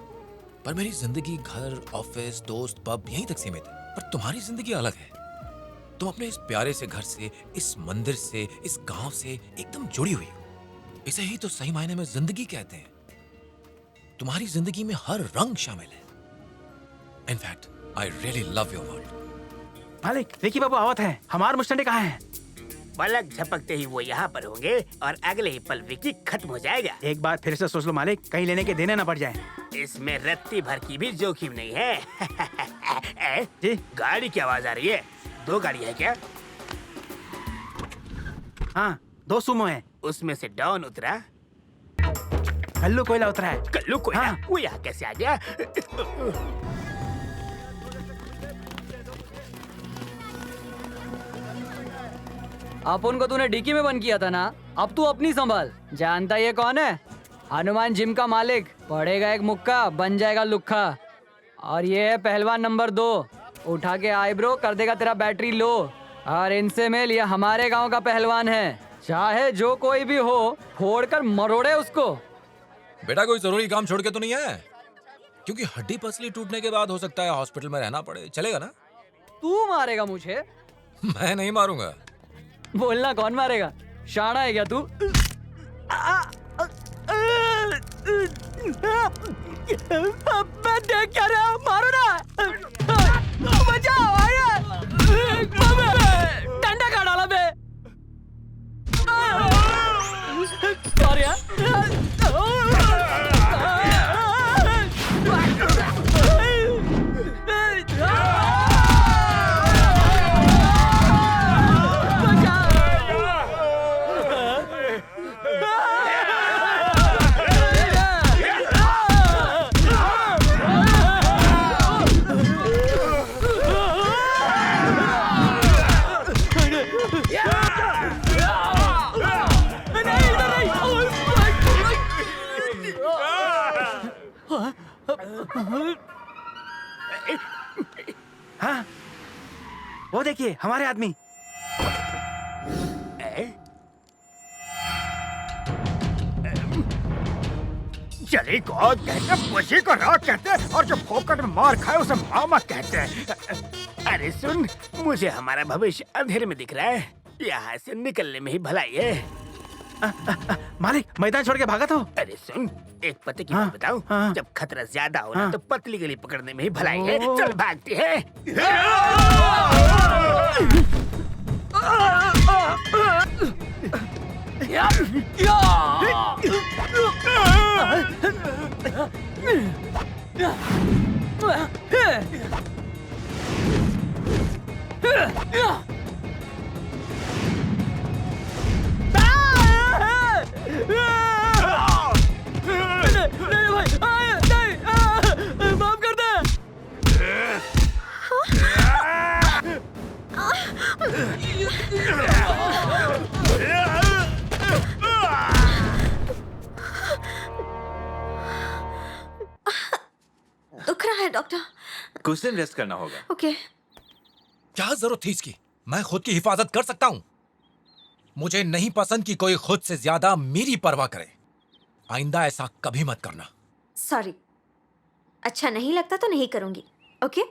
पर मेरी जिंदगी घर, ऑफिस, दोस्त, पब यहीं तक सीमित है। पर तुम्हारी जिंदगी अलग है। तुम अपने इस प्यारे से घर से, इस मंदिर से, इस गांव से एकदम जुड़ी हुई हो। इसे ही तो सही मायने में जिंदगी कहते हैं। तुम्हारी जिंदगी में हर रंग शामिल है। In fact I really love your world. मालिक, विकी बाबू आवत है। हमारे मुस्टंडे कहाँ हैं? पलक झपकते ही वो यहाँ पर होंगे और अगले ही पल विकी खत्म हो जाएगा। एक बार फिर से सोच लो मालिक, कहीं लेने के देने ना पड़ जाए। इसमें रत्ती भर की भी जोखिम नहीं है। जी? गाड़ी की आवाज आ रही है। 2 गाड़ी है क्या? हाँ, 2 सुमो हैं। उसमें से डॉन उतरा, कल्लू कोयला उतरा है। कल्लू कोयला? वो यहाँ कैसे आ गया? अपन को तूने डिक्की में बंद किया था ना, अब तू अपनी संभाल। जानता ये कौन है? हनुमान जिम का मालिक। पड़ेगा एक मुक्का, बन जाएगा लुक्खा। और ये है पहलवान नंबर 2, उठा के आईब्रो कर देगा तेरा बैटरी लो। और इनसे मिल, ये हमारे गांव का पहलवान है, चाहे जो कोई भी हो फोड़ कर मरोड़े उसको। बेटा कोई जरूरी काम छोड़ के तो नहीं आया? क्योंकि हड्डी पसली टूटने के बाद हो सकता है हॉस्पिटल में रहना पड़े, चलेगा ना? तू मारेगा मुझे? मैं नहीं मारूंगा। बोलना कौन मारेगा? शाना है क्या तू? मैं देख क्या रहा हूँ, मारो ना। बचाओ, डंडा का डाला बे। सॉरी हाँ, वो देखिए हमारे आदमी। चले को कहते, पुशी को रात कहते, और जो फोकट में मार खाए उसे मामा कहते हैं। अरे सुन, मुझे हमारा भविष्य अंधेरे में दिख रहा है, यहाँ से निकलने में ही भलाई है। मालिक मैदान छोड़ के भागा तो। अरे सुन, एक पते की बात बताऊं, जब खतरा ज्यादा हो ना तो पतली गली पकड़ने में ही भलाई है। चल भागती है। माफ कर दे। दुख रहा है डॉक्टर? कुछ दिन रेस्ट करना होगा। ओके। क्या जरूरत थी इसकी? मैं खुद की हिफाजत कर सकता हूं। मुझे नहीं पसंद कि कोई खुद से ज्यादा मेरी परवाह करे। आइंदा ऐसा कभी मत करना। सॉरी, अच्छा नहीं लगता तो नहीं करूंगी। Okay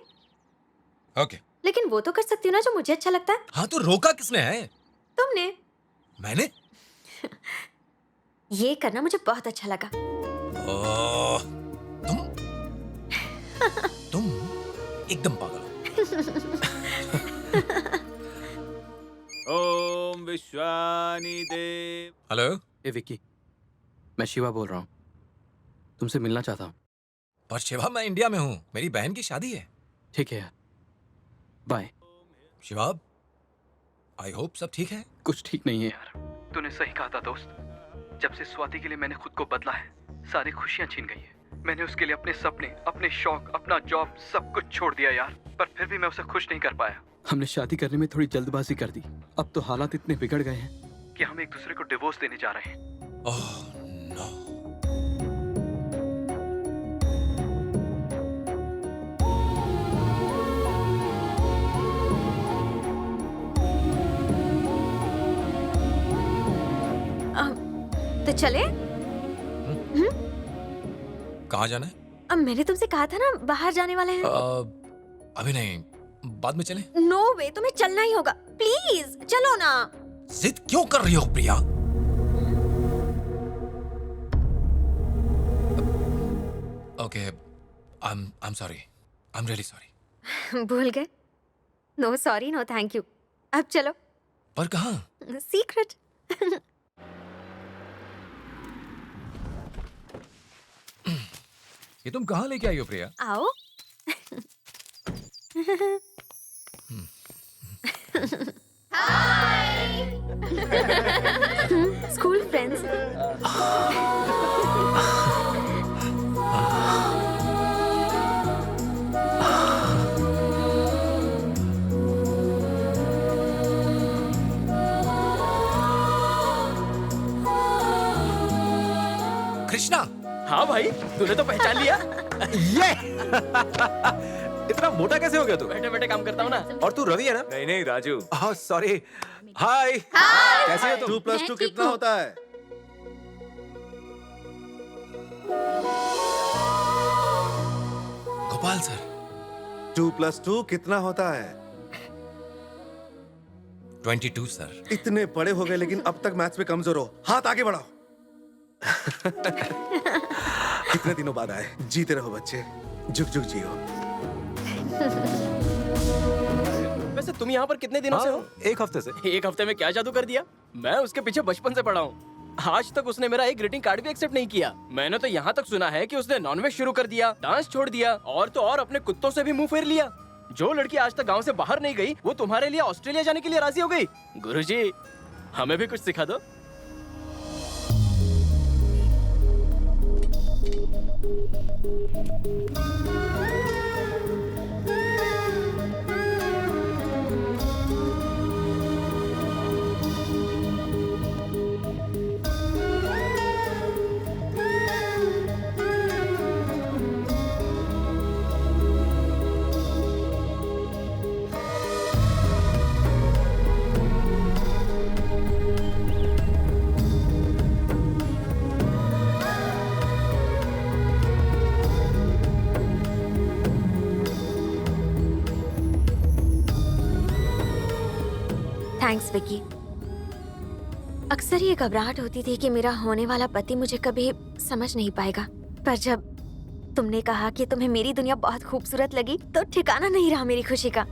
okay. लेकिन वो तो कर सकती हूँ ना जो मुझे अच्छा लगता है। हाँ तो रोका किसने है? तुमने। मैंने? ये करना मुझे बहुत अच्छा लगा। तुम एकदम पागल हो। ओम विश्वानि देव। हेलो। ए विक्की, मैं शिवा बोल रहा हूँ, तुमसे मिलना चाहता हूँ। पर शिवा, मैं इंडिया में हूँ, मेरी बहन की शादी है। ठीक है यार, बाय। शिवा, आई होप सब ठीक है। कुछ ठीक नहीं है यार। तूने सही कहा था दोस्त, जब से स्वाति के लिए मैंने खुद को बदला है, सारी खुशियाँ छीन गई है। मैंने उसके लिए अपने सपने, अपने शौक, अपना जॉब सब कुछ छोड़ दिया यार, पर फिर भी मैं उसे खुश नहीं कर पाया। हमने शादी करने में थोड़ी जल्दबाजी कर दी। अब तो हालात इतने बिगड़ गए हैं कि हम एक दूसरे को डिवोर्स देने जा रहे हैं। Oh no. तो चले? कहाँ जाना है? अब मैंने तुमसे कहा था ना बाहर जाने वाले हैं। अभी नहीं, बाद में चलें। नो वे, तुम्हें चलना ही होगा। प्लीज चलो ना। जिद क्यों कर रही हो Priya? Okay, I am sorry, I am really sorry. भूल गए? No sorry, no thank you. अब चलो। पर कहाँ? सीक्रेट। ये तुम कहाँ लेके आई हो प्रिया? आओ। कृष्णा। हाँ भाई, तूने तो पहचान लिया। ये इतना मोटा कैसे हो गया तू? बैठे बैठे काम करता हूँ ना। और तू रवि है ना? नहीं नहीं राजू। Oh sorry. हाय। कैसे हो तुम? 2 + 2 कितना होता है? गोपाल सर। 2 + 2 कितना होता है? 22 सर। इतने बड़े हो गए लेकिन अब तक मैथ्स में कमजोर हो। हाथ आगे बढ़ाओ। कितने दिनों बाद आए। जीते रहो बच्चे, जुग जुग जियो। वैसे तुम यहाँ पर कितने दिनों से हो? 1 हफ्ते से। 1 हफ्ते में क्या जादू कर दिया? मैं उसके पीछे बचपन से पड़ा हूँ। आज तक उसने मेरा एक ग्रीटिंग कार्ड भी एक्सेप्ट नहीं किया। मैंने तो यहाँ तक सुना है कि उसने नॉनवेज शुरू कर दिया, डांस छोड़ दिया और तो और अपने कुत्तों से भी मुंह फेर लिया। जो लड़की आज तक गांव से बाहर नहीं गई, वो तुम्हारे लिए ऑस्ट्रेलिया जाने के लिए राजी हो गई। गुरुजी, हमें भी कुछ सिखा दो। थैंक्स विकी। अक्सर ये घबराहट होती थी कि मेरा होने वाला पति मुझे कभी समझ नहीं पाएगा, पर जब तुमने कहा कि तुम्हें मेरी दुनिया बहुत खूबसूरत लगी तो ठिकाना नहीं रहा मेरी खुशी का।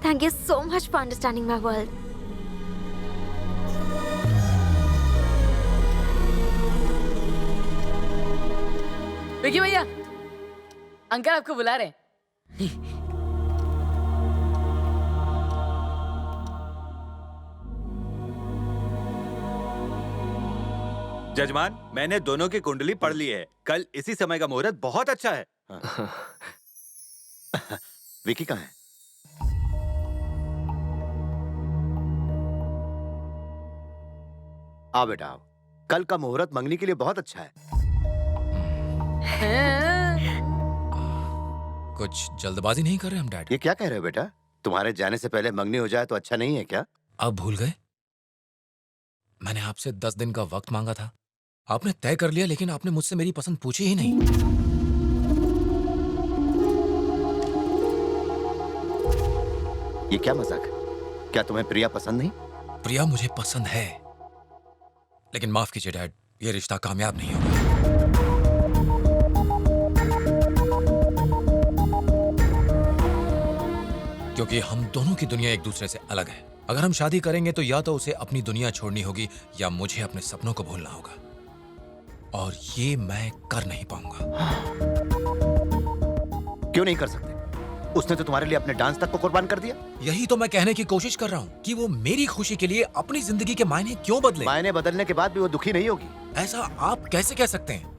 Thank you so much for understanding my world. Vicky भैया, अंकल आपको बुला रहे हैं। जजमान, मैंने दोनों की कुंडली पढ़ ली है। कल इसी समय का मुहूर्त बहुत अच्छा है। विकी कहाँ है? आओ बेटा आओ। कल का मुहूर्त मंगनी के लिए बहुत अच्छा है। कुछ जल्दबाजी नहीं कर रहे हम डैड? ये क्या कह रहे हो बेटा? तुम्हारे जाने से पहले मंगनी हो जाए तो अच्छा नहीं है क्या? अब भूल गए? मैंने आपसे 10 दिन का वक्त मांगा था। आपने तय कर लिया, लेकिन आपने मुझसे मेरी पसंद पूछी ही नहीं। ये क्या मजाक है? क्या तुम्हें प्रिया पसंद नहीं? प्रिया मुझे पसंद है, लेकिन माफ कीजिए डैड, ये रिश्ता कामयाब नहीं होगा। क्योंकि हम दोनों की दुनिया एक दूसरे से अलग है। अगर हम शादी करेंगे तो या तो उसे अपनी दुनिया छोड़नी होगी या मुझे अपने सपनों को भूलना होगा, और ये मैं कर नहीं पाऊंगा। क्यों नहीं कर सकते? उसने तो तुम्हारे लिए अपने डांस तक को कुर्बान कर दिया। यही तो मैं कहने की कोशिश कर रहा हूँ कि वो मेरी खुशी के लिए अपनी जिंदगी के मायने क्यों बदले। मायने बदलने के बाद भी वो दुखी नहीं होगी। ऐसा आप कैसे कह सकते हैं?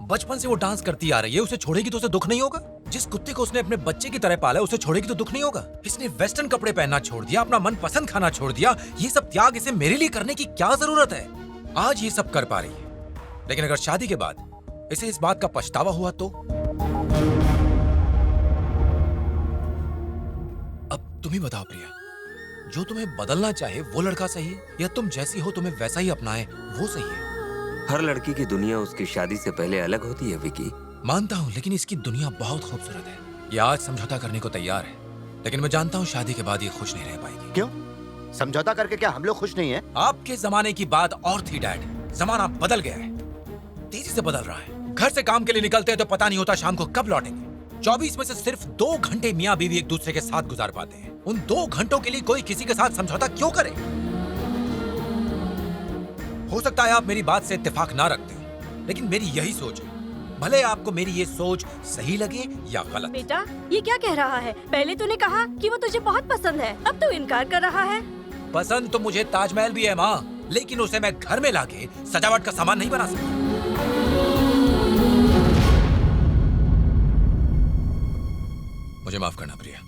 बचपन से वो डांस करती आ रही है, उसे छोड़ेगी तो उसे दुख नहीं होगा? जिस कुत्ते को उसने अपने बच्चे की तरह पाला, उसे छोड़ेगी तो दुख नहीं होगा? इसने वेस्टर्न कपड़े पहनना छोड़ दिया, अपना मनपसंद खाना छोड़ दिया। ये सब त्याग इसे मेरे लिए करने की क्या जरूरत है? आज ये सब कर पा रही है, लेकिन अगर शादी के बाद इसे इस बात का पछतावा हुआ तो? अब तुम ही बताओ प्रिया, जो तुम्हें बदलना चाहे वो लड़का सही है, या तुम जैसी हो तुम्हें वैसा ही अपनाए वो सही है? हर लड़की की दुनिया उसकी शादी से पहले अलग होती है विकी। मानता हूँ, लेकिन इसकी दुनिया बहुत खूबसूरत है। ये आज समझौता करने को तैयार है, लेकिन मैं जानता हूँ शादी के बाद ये खुश नहीं रह पाएगी। क्यों? समझौता करके क्या हम लोग खुश नहीं हैं? आपके जमाने की बात और थी डैड। जमाना बदल गया है, तेजी से बदल रहा है। घर से काम के लिए निकलते हैं तो पता नहीं होता शाम को कब लौटेंगे। 24 में से सिर्फ 2 घंटे मियाँ बीवी एक दूसरे के साथ गुजार पाते हैं। उन 2 घंटों के लिए कोई किसी के साथ समझौता क्यों करे? हो सकता है आप मेरी बात से इत्तेफाक ना रखते हो, लेकिन मेरी यही सोच है। भले आपको मेरी ये सोच सही लगे या गलत। बेटा, ये क्या कह रहा है? पहले तूने कहा कि वो तुझे बहुत पसंद है, अब तू इनकार कर रहा है। पसंद तो मुझे ताजमहल भी है माँ, लेकिन उसे मैं घर में लाके सजावट का सामान नहीं बना सकता। मुझे माफ करना प्रिया,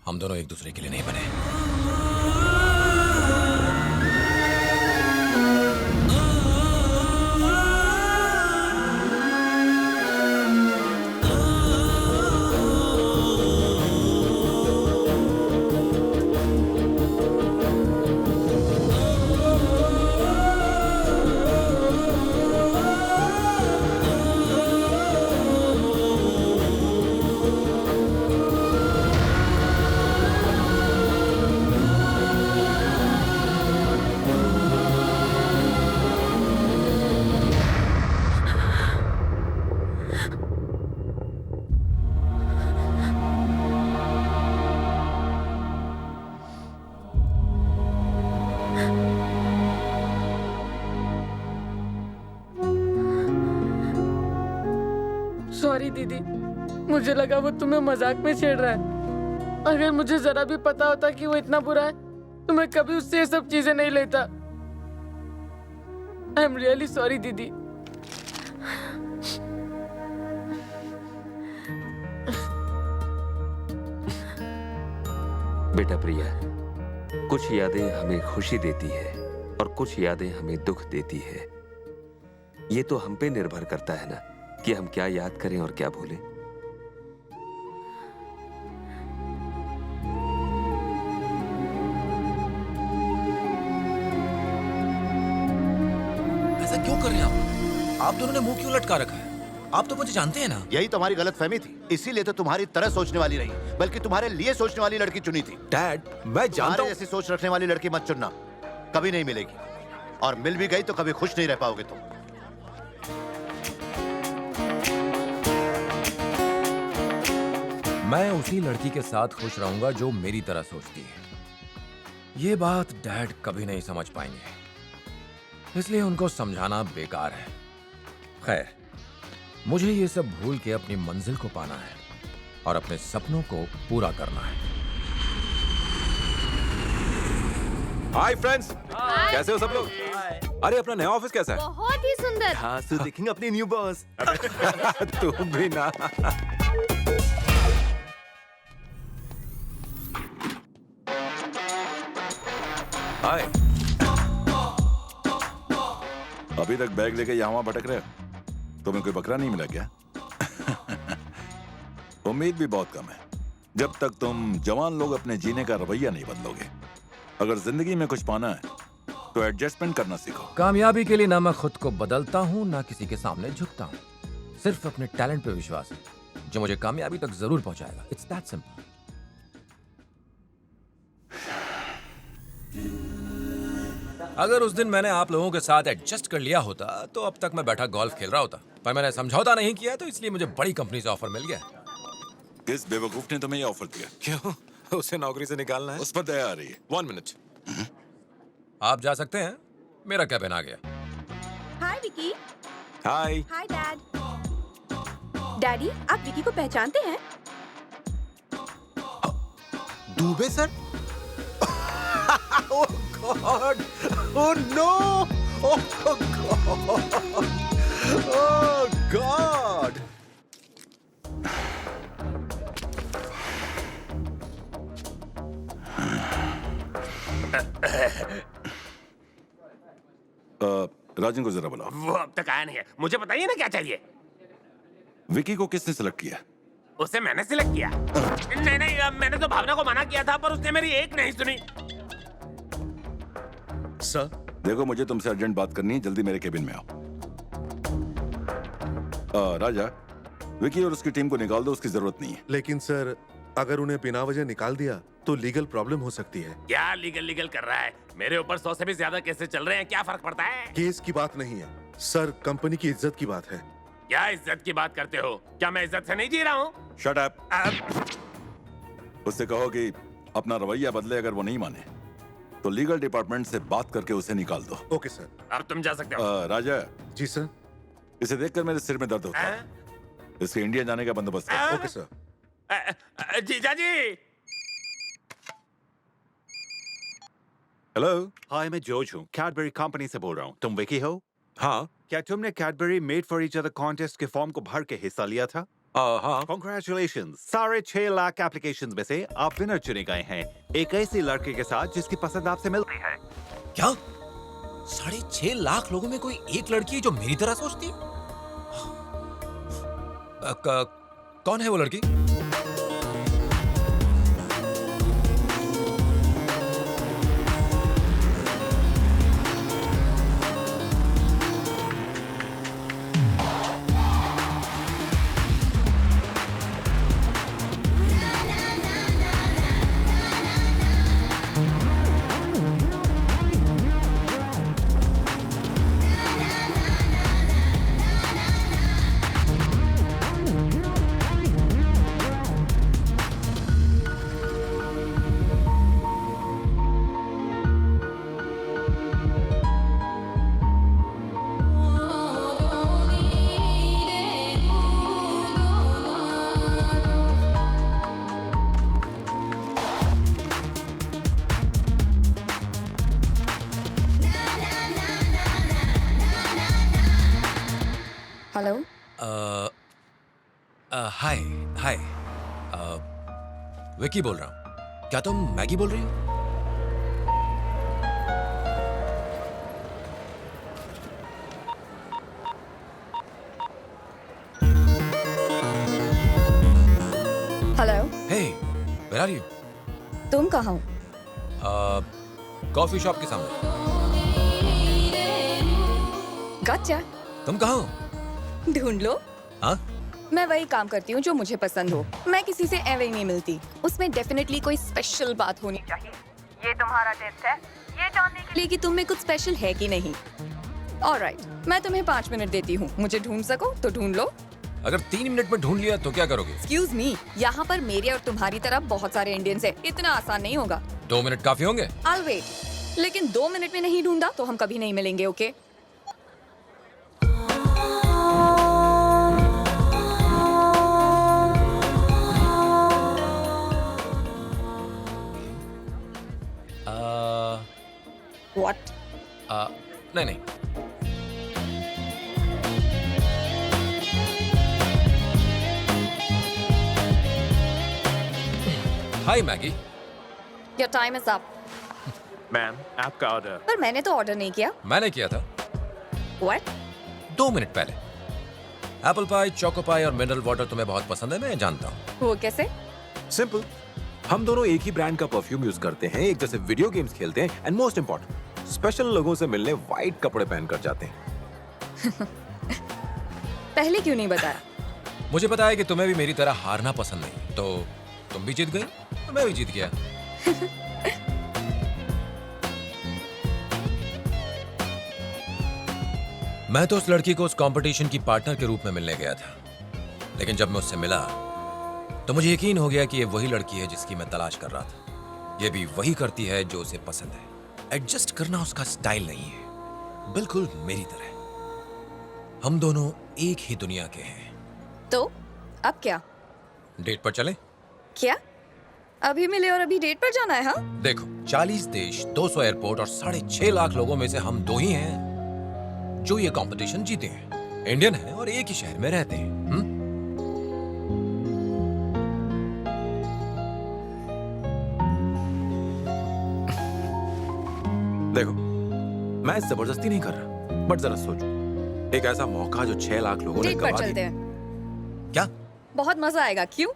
हम दोनों एक दूसरे के लिए नहीं बने। सॉरी दीदी, मुझे लगा वो तुम्हें मजाक में छेड़ रहा है। अगर मुझे जरा भी पता होता कि वो इतना बुरा है तो मैं कभी उससे ये सब चीजें नहीं लेता। आई एम रियली सॉरी दीदी। बेटा प्रिया, कुछ यादें हमें खुशी देती है और कुछ यादें हमें दुख देती है। ये तो हम पे निर्भर करता है ना कि हम क्या याद करें और क्या भूलें। ऐसा क्यों कर रहे हैं आप दोनों ने मुंह क्यों लटका रखा है? आप तो मुझे जानते हैं ना। यही तुम्हारी गलतफहमी थी, इसीलिए तो तुम्हारी तरह सोचने वाली नहीं बल्कि तुम्हारे लिए सोचने वाली लड़की चुनी थी। डैड, मैं जानता हूं। ऐसी सोच रखने वाली लड़की मत चुनना, कभी नहीं मिलेगी, और मिल भी गई तो कभी खुश नहीं रह पाओगे तुम। मैं उसी लड़की के साथ खुश रहूंगा जो मेरी तरह सोचती है। ये बात डैड कभी नहीं समझ पाएंगे, इसलिए उनको समझाना बेकार है। खैर, मुझे ये सब भूल के अपनी मंजिल को पाना है और अपने सपनों को पूरा करना है। हाय फ्रेंड्स, कैसे हो सब लोग? अरे अपना नया ऑफिस कैसा है? बहुत ही सुंदर। हाँ, तो देखेंगे अपनी न्यू बॉस। तुम भी ना। हाय, अभी तक बैग लेके यहाँ भटक रहे हो? तुम्हें कोई बकरा नहीं मिला क्या? उम्मीद भी बहुत कम है जब तक तुम जवान लोग अपने जीने का रवैया नहीं बदलोगे। अगर जिंदगी में कुछ पाना है तो एडजस्टमेंट करना सीखो। कामयाबी के लिए ना मैं खुद को बदलता हूँ ना किसी के सामने झुकता हूँ। सिर्फ अपने टैलेंट पे विश्वास है जो मुझे कामयाबी तक जरूर पहुंचाएगा। It's that simple. अगर उस दिन मैंने आप लोगों के साथ एडजस्ट कर लिया होता तो अब तक मैं बैठा गोल्फ खेल रहा होता, पर मैंने समझौता नहीं किया तो इसलिए मुझे बड़ी कंपनी से ऑफर मिल गया। किस बेवकूफ ने तुम्हें ये ऑफर दिया? क्यों? उसे नौकरी से निकालना है? उस पर दया आ रही है। 1 मिनट, आप जा सकते हैं, मेरा कैबिन आ गया। Hi Vicky. Hi. Hi dad. Daddy, आप विकी को पहचानते हैं? Dubey sir? Oh God! Oh no! Oh God! Oh God! Rajan को जरा बुलाओ। वो अब तक आया नहीं है। मुझे बताइए ना क्या चाहिए। विकी को किसने सिलेक्ट किया? उसे मैंने सिलेक्ट किया। नहीं नहीं, मैंने तो भावना को मना किया था पर उसने मेरी एक नहीं सुनी। सर, देखो मुझे तुमसे अर्जेंट बात करनी है, जल्दी मेरे केबिन में आओ। राजा, विकी और उसकी टीम को निकाल दो, उसकी जरूरत नहीं है। लेकिन सर, अगर उन्हें बिना वजह निकाल दिया तो लीगल प्रॉब्लम हो सकती है। क्या लीगल कर रहा है? मेरे ऊपर 100 से भी ज्यादा केसेस चल रहे हैं, क्या फर्क पड़ता है? केस की बात नहीं है सर, कंपनी की इज्जत की बात है। क्या इज्जत की बात करते हो? क्या मैं इज्जत से नहीं जी रहा हूँ? Shut up. उससे कहो कि अपना रवैया बदले। अगर वो नहीं माने तो लीगल डिपार्टमेंट से बात करके उसे निकाल दो। Okay sir. अब तुम जा सकते हो। राजा। जी सर। इसे देखकर मेरे सिर में दर्द होता है। इसके इंडिया जाने का बंदोबस्त है। Okay sir. जीजा जी। हेलो, हाय, मैं जॉर्ज हूँ, कैडबरी कंपनी से बोल रहा हूँ। तुम विकी हो? हाँ। क्या तुमने Cadbury made for each other contest के फॉर्म को भर के हिस्सा लिया था? हाँ। Congratulations! 6.5 लाख एप्लीकेशंस में से आप विनर चुने गए हैं, एक ऐसी लड़के के साथ जिसकी पसंद आपसे मिलती है। क्या 6.5 लाख लोगों में कोई एक लड़की है जो मेरी तरह सोचती? कौन है वो लड़की? हेलो। हाय हाय, विकी बोल रहा हूँ। क्या तुम मैगी बोल रही हो? Hello. Hey, where are you? तुम कहाँ हो? कॉफी शॉप के सामने। गच्चा। तुम कहाँ हो? ढूंढ लो। हाँ? मैं वही काम करती हूँ जो मुझे पसंद हो। मैं किसी से एवे नहीं मिलती। उसमें डेफिनेटली कोई स्पेशल बात होनी चाहिए। ये तुम्हारा टेस्ट है, ये जानने के लिए कि तुम में कुछ स्पेशल है कि नहीं। ऑलराइट, मैं तुम्हें 5 मिनट देती हूँ। मुझे ढूंढ सको तो ढूंढ लो। अगर 3 मिनट में ढूंढ लिया तो क्या करोगे? एक्सक्यूज मी, यहाँ पर मेरे और तुम्हारी तरह बहुत सारे इंडियंस हैं। इतना आसान नहीं होगा। 2 मिनट काफी होंगे? I'll wait। लेकिन 2 मिनट में नहीं ढूंढा तो हम कभी नहीं मिलेंगे, ओके? What? नहीं नहीं। Hi Maggie. Your time is up। Ma'am, आपका ऑर्डर। पर मैंने तो ऑर्डर नहीं किया। मैंने किया था। What? 2 मिनट पहले। एप्पल पाई, चोको पाई और मिनरल वाटर तुम्हें बहुत पसंद है, मैं जानता हूँ। वो कैसे? सिंपल, हम दोनों एक ही ब्रांड का परफ्यूम यूज करते हैं, एक जैसे वीडियो गेम्स खेलते हैं, एंड मोस्ट इंपॉर्टेंट, स्पेशल लोगों से मिलने व्हाइट कपड़े पहनकर जाते हैं। पहले क्यों नहीं बताया? मुझे पता है कि तुम्हें भी मेरी तरह हारना पसंद नहीं, तो तुम भी जीत गई, तो मैं भी जीत गया। मैं तो उस लड़की को उस कंपटीशन की पार्टनर के रूप में मिलने गया था, लेकिन जब मैं उससे मिला तो मुझे यकीन हो गया कि ये वही लड़की है जिसकी मैं तलाश कर रहा था। ये भी वही करती है जो उसे पसंद है। एडजस्ट करना उसका स्टाइल नहीं है, बिल्कुल मेरी तरह। हम दोनों एक ही दुनिया के हैं। तो अब क्या? डेट पर चलें? क्या? अभी मिले और अभी डेट पर जाना है? हाँ? देखो, 40 देश, 200 एयरपोर्ट और 6.5 लाख लोगों में से हम 2 ही हैं जो ये कंपटीशन जीते हैं। इंडियन हैं और एक ही शहर में रहते हैं। देखो, मैं जबरदस्ती नहीं कर रहा, बट जरा सोचो, एक ऐसा मौका जो 6 लाख लोगों ने डेट पर गवा चलते दिया। हैं। क्या? बहुत मजा आएगा। क्यों?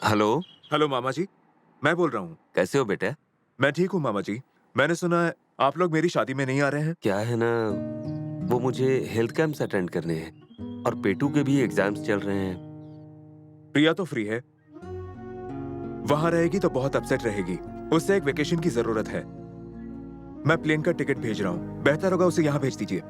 हेलो। हेलो मामा जी, मैं बोल रहा हूँ। कैसे हो बेटा? मैं ठीक हूँ मामा जी। मैंने सुना है आप लोग मेरी शादी में नहीं आ रहे हैं। क्या है ना, वो मुझे हेल्थ कैंप्स अटेंड करने हैं और पेटू के भी एग्जाम्स चल रहे हैं। प्रिया तो फ्री है, वहां रहेगी तो बहुत अपसेट रहेगी। उससे एक वेकेशन की जरूरत है। मैं प्लेन का टिकट भेज रहा हूँ, बेहतर होगा उसे यहाँ भेज दीजिए।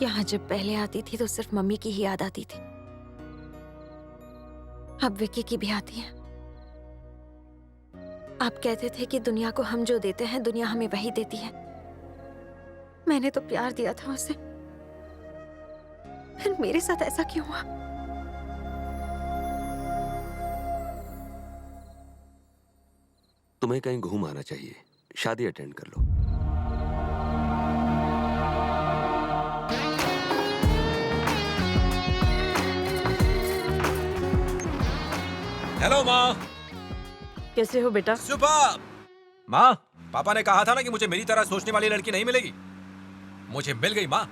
यहाँ जब पहले आती थी तो सिर्फ मम्मी की ही याद आती थी। अब विक्की की भी आती है। आप कहते थे कि दुनिया को हम जो देते हैं दुनिया हमें वही देती है। मैंने तो प्यार दिया था उसे, फिर मेरे साथ ऐसा क्यों हुआ? तुम्हें कहीं घूम आना चाहिए, शादी अटेंड कर लो। हेलो माँ। कैसे हो बेटा? सुपर। माँ, पापा ने कहा था ना कि मुझे मेरी तरह सोचने वाली लड़की नहीं मिलेगी। मुझे मिल गई माँ,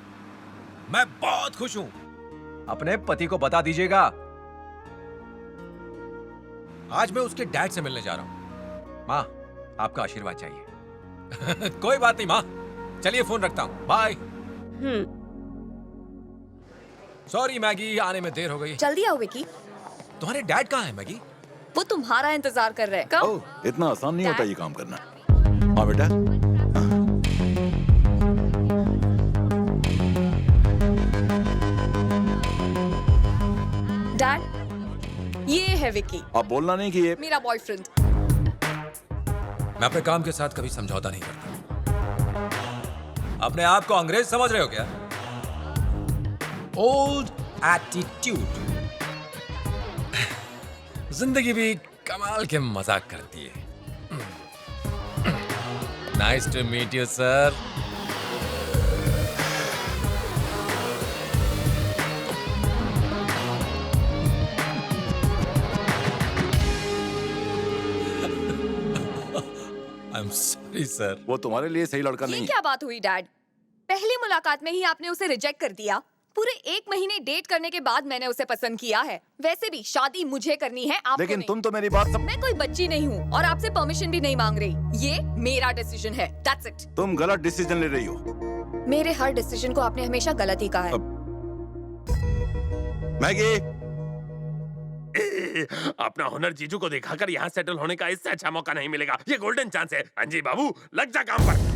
मैं बहुत खुश हूँ। अपने पति को बता दीजिएगा, आज मैं उसके डैड से मिलने जा रहा हूँ। माँ, आपका आशीर्वाद चाहिए। कोई बात नहीं माँ, चलिए फोन रखता हूँ, बाय। सॉरी मैगी, आने में देर हो गई। जल्दी आओ विकी। तुम्हारे डैड कहाँ है मैगी? वो तुम्हारा इंतजार कर रहे हैं। कब? ओह, इतना आसान नहीं होता ये काम करना। हाँ बेटा। ये है विकी, अब बोलना नहीं कि ये मेरा बॉयफ्रेंड। मैं अपने काम के साथ कभी समझौता नहीं करता। अपने आप को अंग्रेज समझ रहे हो क्या? Old attitude. जिंदगी भी कमाल के मजाक करती है। Nice to meet you sir. I'm sorry, sir. वो तुम्हारे लिए सही लड़का ये नहीं क्या बात हुई डैड? पहली मुलाकात में ही आपने उसे रिजेक्ट कर दिया। पूरे 1 महीने डेट करने के बाद मैंने उसे पसंद किया है। वैसे भी शादी मुझे करनी है, आपको लेकिन नहीं। तुम तो मेरी बात मैं कोई बच्ची नहीं हूँ और आपसे परमिशन भी नहीं मांग रही। ये मेरा डिसीजन है, दैट्स इट। तुम गलत डिसीजन ले रही हो। मेरे हर डिसीजन को आपने हमेशा गलत ही कहा है। मैगी, अपना हुनर जीजू को दिखाकर यहाँ सेटल होने का इससे अच्छा मौका नहीं मिलेगा। ये गोल्डन चांस है। अंजी बाबू, लग जा काम पर।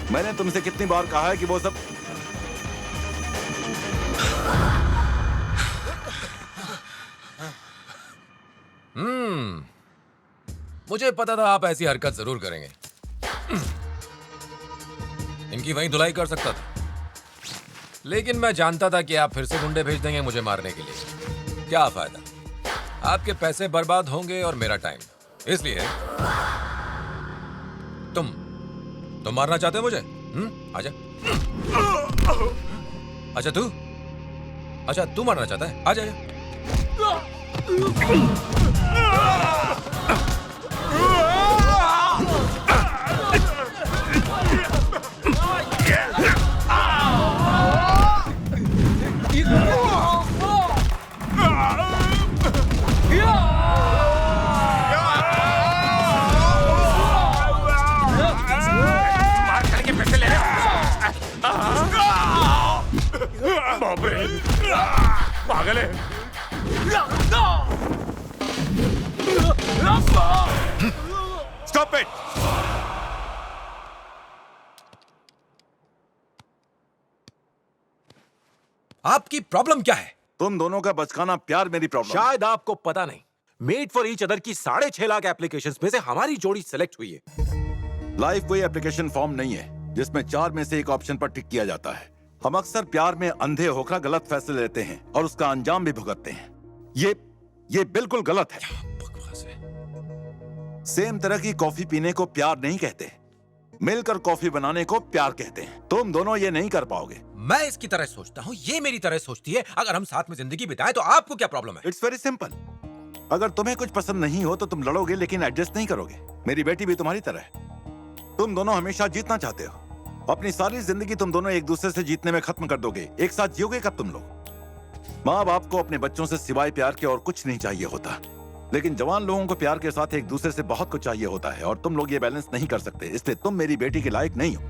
मैंने तुमसे कितनी बार कहा है कि वो सब मुझे पता था आप ऐसी हरकत जरूर करेंगे। इनकी वहीं धुलाई कर सकता था, लेकिन मैं जानता था कि आप फिर से गुंडे भेज देंगे मुझे मारने के लिए। क्या फायदा, आपके पैसे बर्बाद होंगे और मेरा टाइम। इसलिए तुम मारना चाहते हो मुझे? आजा। अच्छा तू मारना चाहता है? आजा। पागल है। Stop it. आपकी प्रॉब्लम क्या है? तुम दोनों का बचकाना प्यार मेरी प्रॉब्लम। शायद आपको पता नहीं, मेड फॉर ईच अदर की 6.5 लाख एप्लीकेशंस में से हमारी जोड़ी सेलेक्ट हुई है। लाइफ कोई एप्लीकेशन फॉर्म नहीं है जिसमें 4 में से एक ऑप्शन पर टिक किया जाता है। हम अक्सर प्यार में अंधे होकर गलत फैसले लेते हैं और उसका अंजाम भी भुगतते हैं। ये बिल्कुल गलत है। सेम तरह की कॉफी पीने को प्यार नहीं कहते, मिलकर कॉफी बनाने को प्यार कहते हैं। तुम दोनों ये नहीं कर पाओगे। मैं इसकी तरह सोचता हूँ, ये मेरी तरह सोचती है। अगर हम साथ में जिंदगी बिताएं तो आपको क्या प्रॉब्लम है? It's very simple. अगर तुम्हें कुछ पसंद नहीं हो तो तुम लड़ोगे लेकिन एडजस्ट नहीं करोगे। मेरी बेटी भी तुम्हारी तरह है। तुम दोनों हमेशा जीतना चाहते हो। अपनी सारी जिंदगी तुम दोनों एक दूसरे से जीतने में खत्म कर दोगे। एक साथ जियोगे कब तुम लोग? माँ बाप को अपने बच्चों से सिवाय प्यार के और कुछ नहीं चाहिए होता, लेकिन जवान लोगों को प्यार के साथ एक दूसरे से बहुत कुछ चाहिए होता है और तुम लोग ये बैलेंस नहीं कर सकते। इसलिए तुम मेरी बेटी के लायक नहीं हो।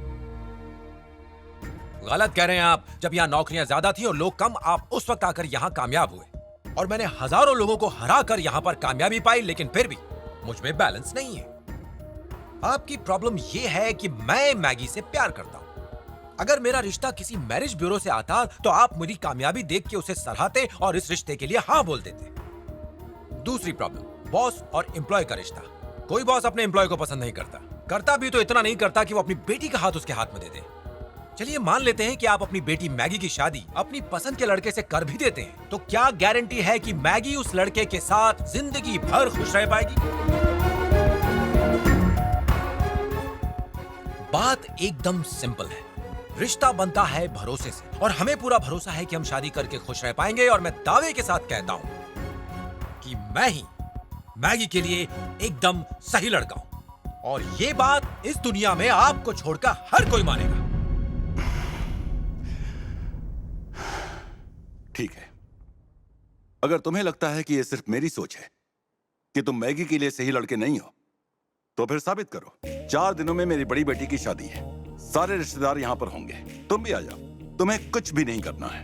गलत कह रहे हैं आप। जब यहाँ नौकरियां ज्यादा थी और लोग कम, आप उस वक्त आकर यहाँ कामयाब हुए और मैंने हजारों लोगों को हरा कर यहाँ पर कामयाबी पाई, लेकिन फिर भी मुझ में बैलेंस नहीं है। आपकी प्रॉब्लम यह है कि मैं मैगी से प्यार करता हूं। अगर मेरा रिश्ता किसी मैरिज ब्यूरो से आता तो आप मेरी कामयाबी देख के उसे सराहते और इस रिश्ते के लिए हाँ बोल देते। दूसरी प्रॉब्लम, बॉस और एम्प्लॉय का रिश्ता। कोई बॉस अपने एम्प्लॉय को पसंद नहीं करता भी तो इतना नहीं करता कि वो अपनी बेटी का हाथ उसके हाथ में दे दे। चलिए मान लेते हैं कि आप अपनी बेटी मैगी की शादी अपनी पसंद के लड़के से कर भी देते हैं, तो क्या गारंटी है कि मैगी उस लड़के के साथ जिंदगी भर खुश रह पाएगी? बात एकदम सिंपल है। रिश्ता बनता है भरोसे से और हमें पूरा भरोसा है कि हम शादी करके खुश रह पाएंगे। और मैं दावे के साथ कहता हूं कि मैं ही मैगी के लिए एकदम सही लड़का हूं और ये बात इस दुनिया में आपको छोड़कर हर कोई मानेगा। ठीक है, अगर तुम्हें लगता है कि ये सिर्फ मेरी सोच है कि तुम मैगी के लिए सही लड़के नहीं हो, तो फिर साबित करो। 4 दिनों में मेरी बड़ी बेटी की शादी है, सारे रिश्तेदार यहाँ पर होंगे, तुम भी आ जाओ। तुम्हें कुछ भी नहीं करना है,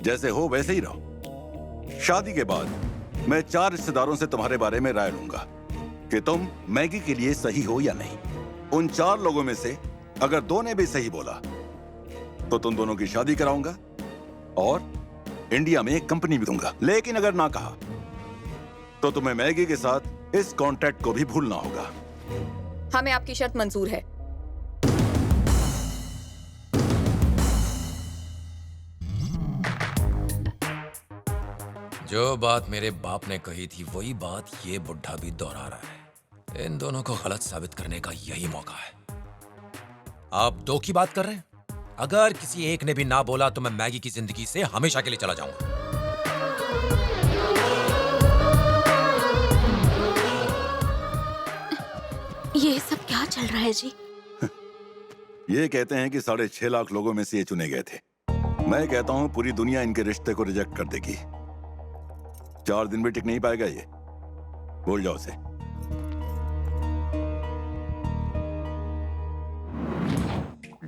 जैसे हो वैसे ही रहो। शादी के बाद मैं 4 रिश्तेदारों से तुम्हारे बारे में राय लूंगा कि तुम मैगी के लिए सही हो या नहीं। उन 4 लोगों में से अगर 2 ने भी सही बोला तो तुम दोनों की शादी कराऊंगा और इंडिया में एक कंपनी भी दूंगा। लेकिन अगर ना कहा तो तुम्हें मैगी के साथ इस कॉन्ट्रैक्ट को भी भूलना होगा। हमें आपकी शर्त मंजूर है। जो बात मेरे बाप ने कही थी वही बात ये बुढ़ा भी दोहरा रहा है। इन दोनों को गलत साबित करने का यही मौका है। आप 2 की बात कर रहे हैं? अगर किसी एक ने भी ना बोला तो मैं मैगी की जिंदगी से हमेशा के लिए चला जाऊंगा। ये सब क्या चल रहा है जी? ये कहते हैं कि 6.5 लाख लोगों में से ये चुने गए थे। मैं कहता हूं पूरी दुनिया इनके रिश्ते को रिजेक्ट कर देगी। 4 दिन भी टिक नहीं पाएगा ये, भूल जाओ उसे।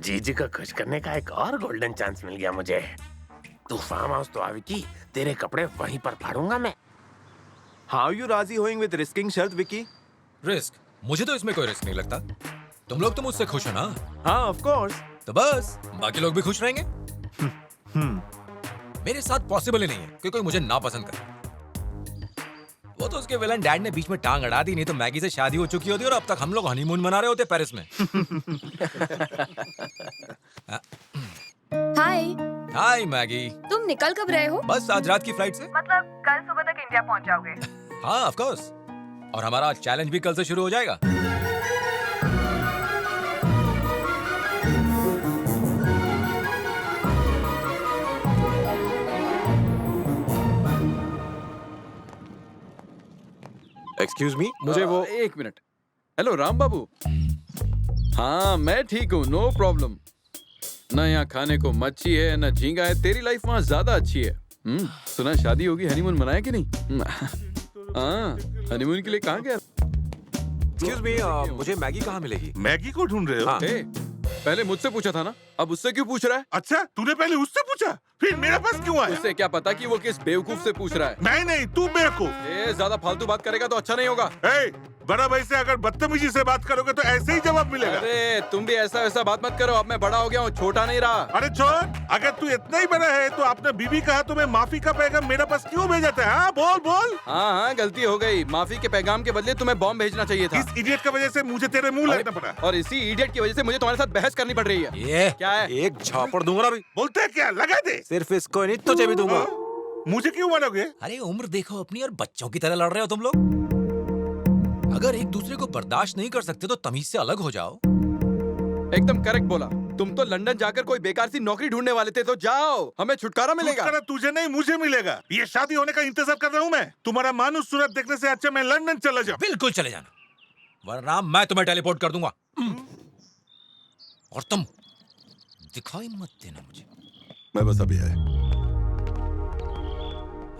जीजी को खुश करने का एक और गोल्डन चांस मिल गया मुझे। तू फार्म हाउस तो आ विकी, तेरे कपड़े वहीं पर फाड़ूंगा मैं। हाउ यू राजी होइंग विद रिस्किंग शर्त विकी? रिस्क? मुझे तो इसमें कोई रिस्क नहीं लगता। तुम लोग तो मुझसे खुश हो ना? हाँ ऑफ कोर्स। तो बस बाकी लोग भी खुश रहेंगे। मेरे साथ पॉसिबल ही नहीं है कि कोई मुझे ना पसंद करे। वो तो उसके विलन डैड ने बीच में टांग अड़ा दी, नहीं तो मैगी से शादी हो चुकी होती और अब तक हम लोग हनीमून मना रहे होते पेरिस में। हाय। हाय मैगी। तुम निकल कब रहे हो? बस आज रात की फ्लाइट से। मतलब कल सुबह तक इंडिया पहुंच जाओगे? हाँ ऑफ कोर्स। और हमारा चैलेंज भी कल से शुरू हो जाएगा। एक्सक्यूज मी, मुझे वो 1 मिनट। हेलो राम बाबू। हाँ मैं ठीक हूँ, नो प्रॉब्लम। ना यहाँ खाने को मच्छी है ना झींगा है। तेरी लाइफ वहाँ ज्यादा अच्छी है। सुना शादी होगी, हनीमून मनाया कि नहीं? हाँ, हनीमून के लिए कहाँ गया? एक्सक्यूज मी, मुझे मैगी कहाँ मिलेगी? मैगी को ढूंढ रहे हो? हाँ। पहले मुझसे पूछा था ना, अब उससे क्यों पूछ रहा है? अच्छा, तूने पहले उससे पूछा, फिर मेरे पास क्यों आया? उससे क्या पता कि वो किस बेवकूफ से पूछ रहा है? नहीं, तू बेवकूफ। ज्यादा फालतू बात करेगा तो अच्छा नहीं होगा। बड़ा भाई से अगर बदतमीजी से बात करोगे तो ऐसे ही जवाब मिलेगा। अरे तुम भी ऐसा वैसा बात मत करो, अब मैं बड़ा हो गया हूँ, छोटा नहीं रहा। अरे छोड़, अगर तू इतना ही बड़ा है तो आपने बीवी कहा तुम्हें माफी का पैगाम मेरे पास क्यों भेजा था? हाँ बोल। हाँ गलती हो गई। माफी के पैगाम के बदले तुम्हें बॉम्ब भेजना चाहिए था। इस इडियट की वजह से मुझे तेरे मुंह लगना पड़ा, और इसी इडियट की वजह से मुझे तुम्हारे साथ बहस करनी पड़ रही है। ये क्या है? एक झापड़ दूंगा ना भी। बोलते क्या? लगा दे। सिर्फ इसको नहीं तुझे भी दूंगा। मुझे क्यों मारोगे? अरे उम्र देखो अपनी और बच्चों की तरह लड़ रहे हो तुम लोग। अगर एक दूसरे को बर्दाश्त नहीं कर सकते तो तमीज से अलग हो जाओ। एकदम करेक्ट बोला। तुम तो लंदन जाकर कोई बेकार सी नौकरी ढूंढने वाले थे, तो जाओ, हमें छुटकारा मिलेगा। छुटकारा तुझे नहीं मुझे मिलेगा। ये शादी होने का इंतजार कर रहा हूँ मैं। तुम्हारा मानुस सूरत देखने से अच्छा मैं लंदन चला जाऊँ। बिल्कुल चले जाना, वरना मैं तुम्हें टेलीपोर्ट कर दूंगा। और तुम दिखाई मत देना मुझे। मैं बस अभी आया।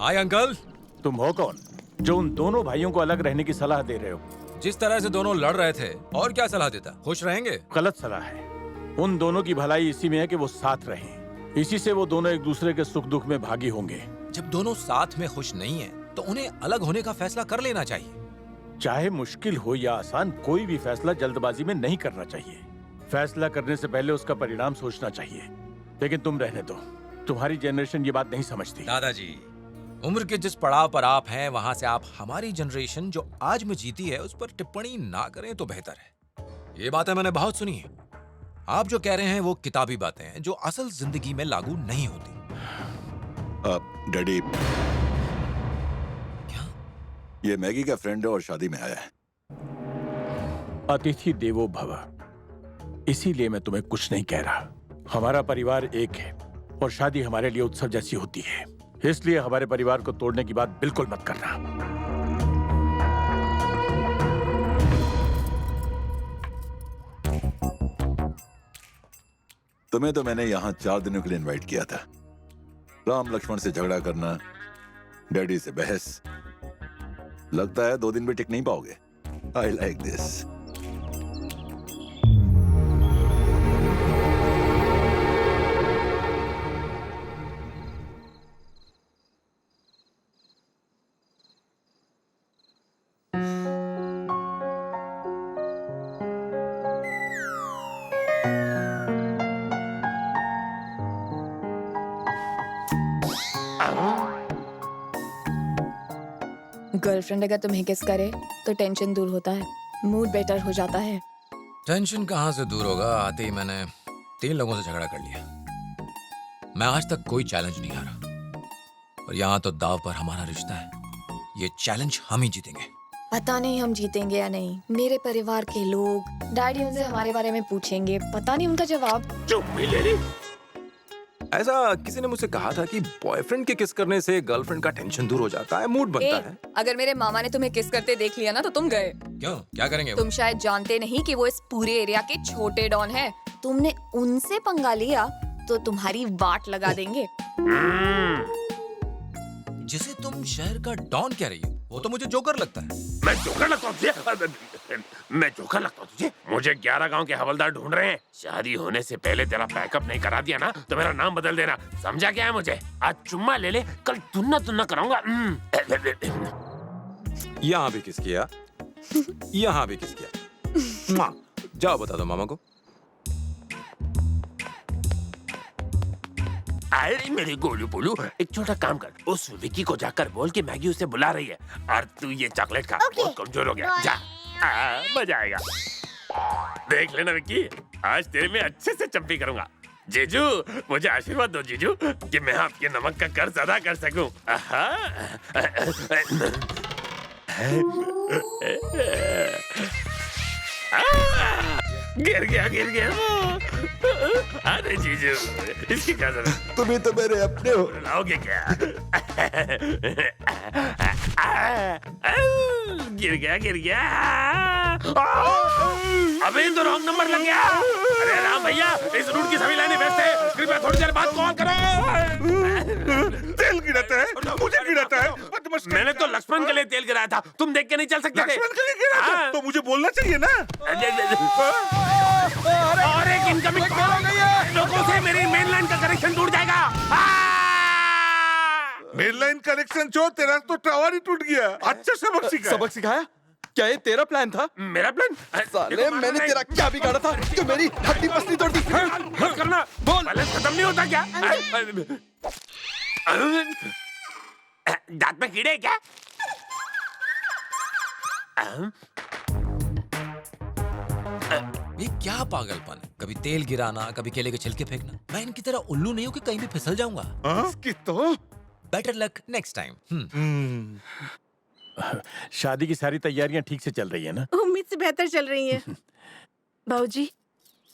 Hi uncle. तुम हो कौन जो उन दोनों भाइयों को अलग रहने की सलाह दे रहे हो? जिस तरह से दोनों लड़ रहे थे और क्या सलाह देता? खुश रहेंगे? गलत सलाह है। उन दोनों की भलाई इसी में है कि वो साथ रहें। इसी से वो दोनों एक दूसरे के सुख दुख में भागी होंगे। जब दोनों साथ में खुश नहीं है तो उन्हें अलग होने का फैसला कर लेना चाहिए। चाहे मुश्किल हो या आसान, कोई भी फैसला जल्दबाजी में नहीं करना चाहिए। फैसला करने से पहले उसका परिणाम सोचना चाहिए। लेकिन तुम रहने दो, तुम्हारी जनरेशन ये बात नहीं समझती। दादाजी, उम्र के जिस पड़ाव पर आप हैं वहां से आप हमारी जनरेशन जो आज में जीती है उस पर टिप्पणी ना करें तो बेहतर है। ये बातें मैंने बहुत सुनी है। आप जो कह रहे हैं वो किताबी बातें हैं जो असल जिंदगी में लागू नहीं होती। डैडी, क्या ये मैगी का फ्रेंड है और शादी में आया है। अतिथि देवो भव, इसीलिए मैं तुम्हें कुछ नहीं कह रहा। हमारा परिवार एक है और शादी हमारे लिए उत्सव जैसी होती है, इसलिए हमारे परिवार को तोड़ने की बात बिल्कुल मत करना। तुम्हें तो मैंने यहाँ 4 दिनों के लिए इनवाइट किया था, राम लक्ष्मण से झगड़ा करना, डैडी से बहस। लगता है 2 दिन भी टिक नहीं पाओगे। I like this. गर्लफ्रेंड अगर तुम्हें किस करे तो टेंशन दूर होता है, मूड बेटर हो जाता है। टेंशन कहाँ से दूर होगा? आते ही मैंने 3 लोगों से झगड़ा कर लिया। मैं आज तक कोई चैलेंज नहीं हारा और यहाँ तो दाव पर हमारा रिश्ता है। ये चैलेंज हम ही जीतेंगे। पता नहीं हम जीतेंगे या नहीं। मेरे परिवार के लोग, डैडी उनसे हमारे बारे में पूछेंगे, पता नहीं उनका जवाब। चुप भी ले ली। ऐसा किसी ने मुझसे कहा था कि बॉयफ्रेंड के किस करने से गर्लफ्रेंड का टेंशन दूर हो जाता है, मूड बनता है। अगर मेरे मामा ने तुम्हें किस करते देख लिया ना तो तुम गए। क्यों? क्या करेंगे? तुम शायद जानते नहीं कि वो इस पूरे एरिया के छोटे डॉन हैं। तुमने उनसे पंगा लिया तो तुम्हारी वाट लगा देंगे। जिसे तुम शहर का डॉन कह रही हो, वो तो मुझे जोकर लगता है। मैं जोकर लगता हूँ तुझे? मैं जोकर लगता हूँ तुझे? मुझे 11 गांव के हवलदार ढूंढ रहे हैं। शादी होने से पहले तेरा पैकअप नहीं करा दिया ना तो मेरा नाम बदल देना, समझा क्या है मुझे? आज चुम्मा ले ले, कल तुन्ना तुन्ना कराऊंगा। यहाँ भी किस किया, यहाँ भी किस किया। जाओ बता दो मामा को। अरे मेरे गोलू बोलू, एक छोटा काम कर, उस विकी को जाकर बोल कि मैगी उसे बुला रही है और तू ये चॉकलेट खा। बहुत कमजोर हो गया, जा। मजा आएगा। देख लेना विकी, आज तेरे में अच्छे से चंपी करूंगा। जीजू, मुझे आशीर्वाद दो जीजू कि मैं आपके नमक का कर्ज अदा कर सकूं। गिर गया। अरे जीजू, इसकी क्या जरूरत? तुम ही तो मेरे अपने हो। लाओगे क्या? गिर गया। अबे तो रॉन्ग नंबर लग गया। अरे राम भैया, इस रूट की सभी लाइनें व्यस्त है, कृपया थोड़ी देर बाद कॉल करो। तेल गिराता है, मुझे गिराता है। मैंने तो लक्ष्मण के लिए तेल गिराया था, तुम देख के नहीं चल सकते थे। लक्ष्मण के लिए गिरा था, तो मुझे बोलना चाहिए ना। और एक इनकमिंग कॉल हो गई है। लोगों से मेरी मेन लाइन का कनेक्शन टूट जाएगा। मेन लाइन कनेक्शन छोड़, तेरा तो टावर ही टूट गया। अच्छा सबक सिखाया? क्या ये तेरा प्लान था? मेरा प्लान? साले, मैंने तेरा क्या बिगाड़ा था जो मेरी हड्डी पसली तोड़ दी? मत करना, बोल। बैलेंस खत्म नहीं होता क्या? दांत में कीड़े क्या? ये क्या पागलपन है? कभी तेल गिराना, कभी केले के छिलके फेंकना। मैं इनकी तरह उल्लू नहीं हूँ कि कहीं भी फिसल जाऊंगा। इसकी तो बेटर लक नेक्स्ट टाइम। शादी की सारी तैयारियां ठीक से चल रही है ना? उम्मीद से बेहतर चल रही हैं। बाबूजी,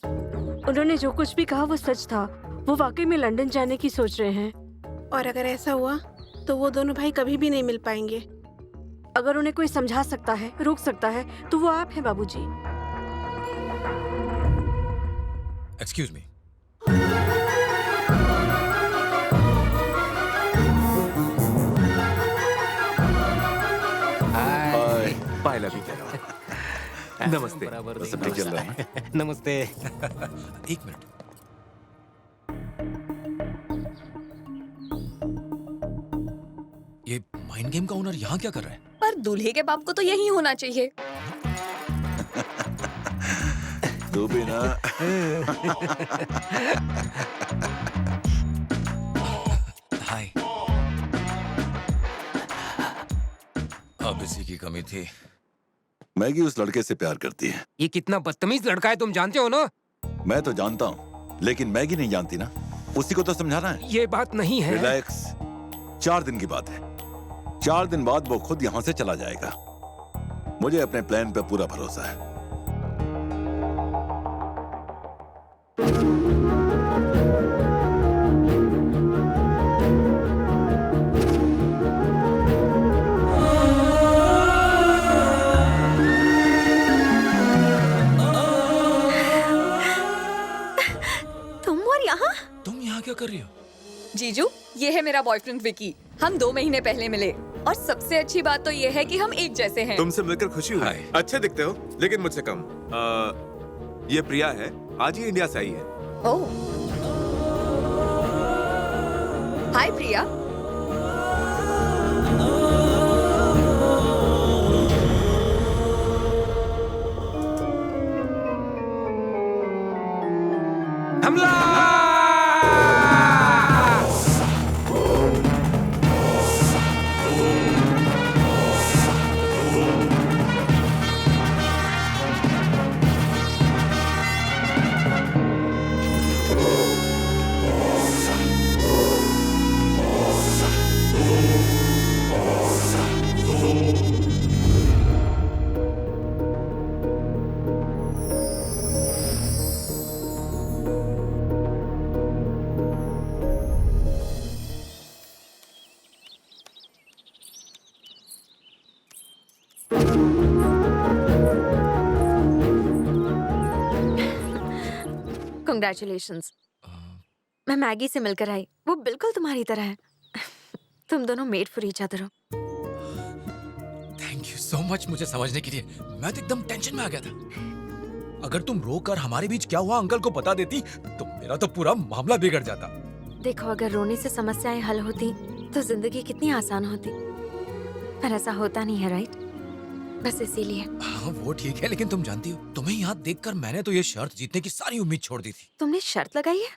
उन्होंने जो कुछ भी कहा वो सच था। वो वाकई में लंदन जाने की सोच रहे हैं। और अगर ऐसा हुआ तो वो दोनों भाई कभी भी नहीं मिल पाएंगे। अगर उन्हें कोई समझा सकता है, रोक सकता है, तो वो आप हैं बाबूजी। Excuse me. पायला भी कह रहा। नमस्ते। सब ठीक चल रहा है? नमस्ते। एक मिनट। ये माइंड गेम का ओनर यहाँ क्या कर रहा है? पर दूल्हे के बाप को तो यही होना चाहिए। तू भी ना। हाय। अब इसी की कमी थी। मैगी उस लड़के से प्यार करती है। ये कितना बदतमीज लड़का है, तुम जानते हो ना? मैं तो जानता हूँ, लेकिन मैगी नहीं जानती ना। उसी को तो समझाना है। ये बात नहीं है। रिलैक्स, 4 दिन की बात है। 4 दिन बाद वो खुद यहाँ से चला जाएगा। मुझे अपने प्लान पे पूरा भरोसा है। तुम यहाँ क्या कर रही हो? जीजू, ये है मेरा बॉयफ्रेंड विकी। हम 2 महीने पहले मिले और सबसे अच्छी बात तो ये है कि हम एक जैसे हैं। तुमसे मिलकर खुशी हुई। अच्छे दिखते हो, लेकिन मुझसे कम। ये प्रिया है, आज ही इंडिया से आई है। ओह, हाय प्रिया। हमला! Congratulations. मैं मैगी से मिलकर आई, वो बिल्कुल तुम्हारी तरह है। तुम दोनों मेड फॉर ईच अदर हो। थैंक यू सो मच मुझे समझने के लिए। मैं तो एकदम टेंशन में आ गया था। अगर तुम रोकर हमारे बीच क्या हुआ अंकल को बता देती तो मेरा तो पूरा मामला बिगड़ जाता। देखो, अगर रोने से समस्याएं हल होती तो जिंदगी कितनी आसान होती, पर ऐसा होता नहीं है, राइट? बस इसीलिए। हाँ, वो ठीक है, लेकिन तुम जानती हो, तुम्हें यहाँ देखकर मैंने तो ये शर्त जीतने की सारी उम्मीद छोड़ दी थी। तुमने शर्त लगाई है?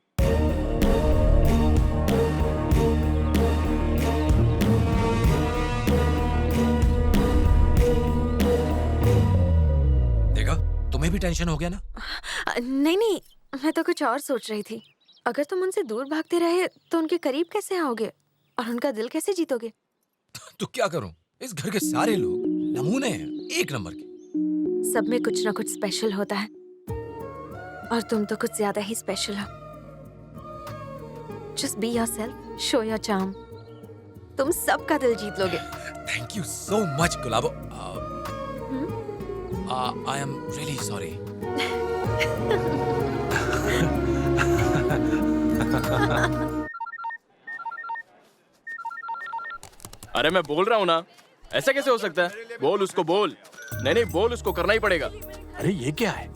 देखा, तुम्हें भी टेंशन हो गया ना? नहीं नहीं, मैं तो कुछ और सोच रही थी। अगर तुम उनसे दूर भागते रहे तो उनके करीब कैसे आओगे और उनका दिल कैसे जीतोगे? तो क्या करूं? इस घर के सारे लोग नमूने हैं, एक नंबर के। सब में कुछ ना कुछ स्पेशल होता है और तुम तो कुछ ज्यादा ही स्पेशल हो। Just be yourself, show your charm. तुम सबका दिल जीत लोगे। Thank you so much, Gulabo. I am really sorry. अरे मैं बोल रहा हूँ ना, ऐसा कैसे हो सकता है? बोल उसको, बोल। नहीं बोल उसको, करना ही पड़ेगा। अरे ये क्या है?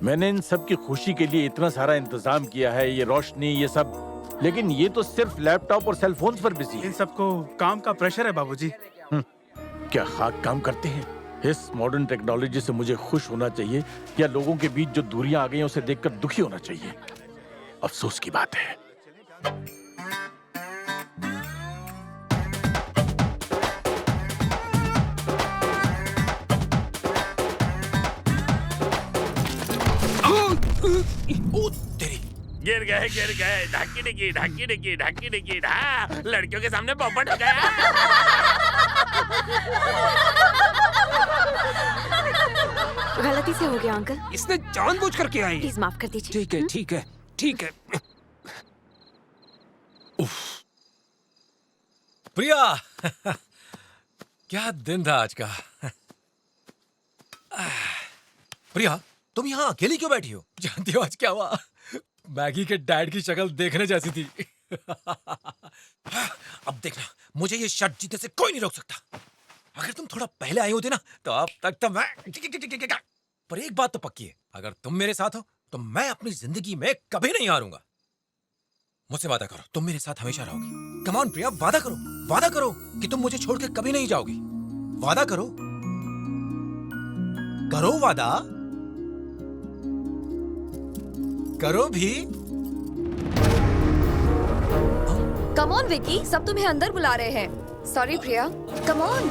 मैंने इन सब की खुशी के लिए इतना सारा इंतजाम किया है, ये रोशनी, ये सब, लेकिन ये तो सिर्फ लैपटॉप और सेल फोन्स पर बिजी है। इन सबको काम का प्रेशर है बाबूजी। क्या खाक काम करते हैं? इस मॉडर्न टेक्नोलॉजी से मुझे खुश होना चाहिए या लोगों के बीच जो दूरियां आ गई हैं उसे देखकर दुखी होना चाहिए? अफसोस की बात है। गिर गए ढक्की डिग्गी। हाँ, लड़कियों के सामने पोपट हो गया। गलती से हो गया अंकल। इसने जानबूझकर किया है। प्लीज माफ कर दीजिए। ठीक है। प्रिया, क्या दिन था आज का। प्रिया, तुम यहाँ अकेली क्यों बैठी हो? जानती हो आज क्या हुआ? मैगी के डैड की शक्ल देखने जैसी थी। अब देखना, मुझे ये शर्ट जीतने से कोई नहीं रोक सकता। अगर तुम थोड़ा पहले आई होती ना तो अब तक तो मैं। पर एक बात तो पक्की है, अगर तुम मेरे साथ हो तो मैं अपनी जिंदगी में कभी नहीं हारूंगा। मुझसे वादा करो, तुम मेरे साथ हमेशा रहोगी। कम ऑन प्रिया, वादा करो कि तुम मुझे छोड़ के कभी नहीं जाओगी। वादा करो वादा करो भी। कम ऑन विकी, सब तुम्हें अंदर बुला रहे हैं। Sorry Priya, come on.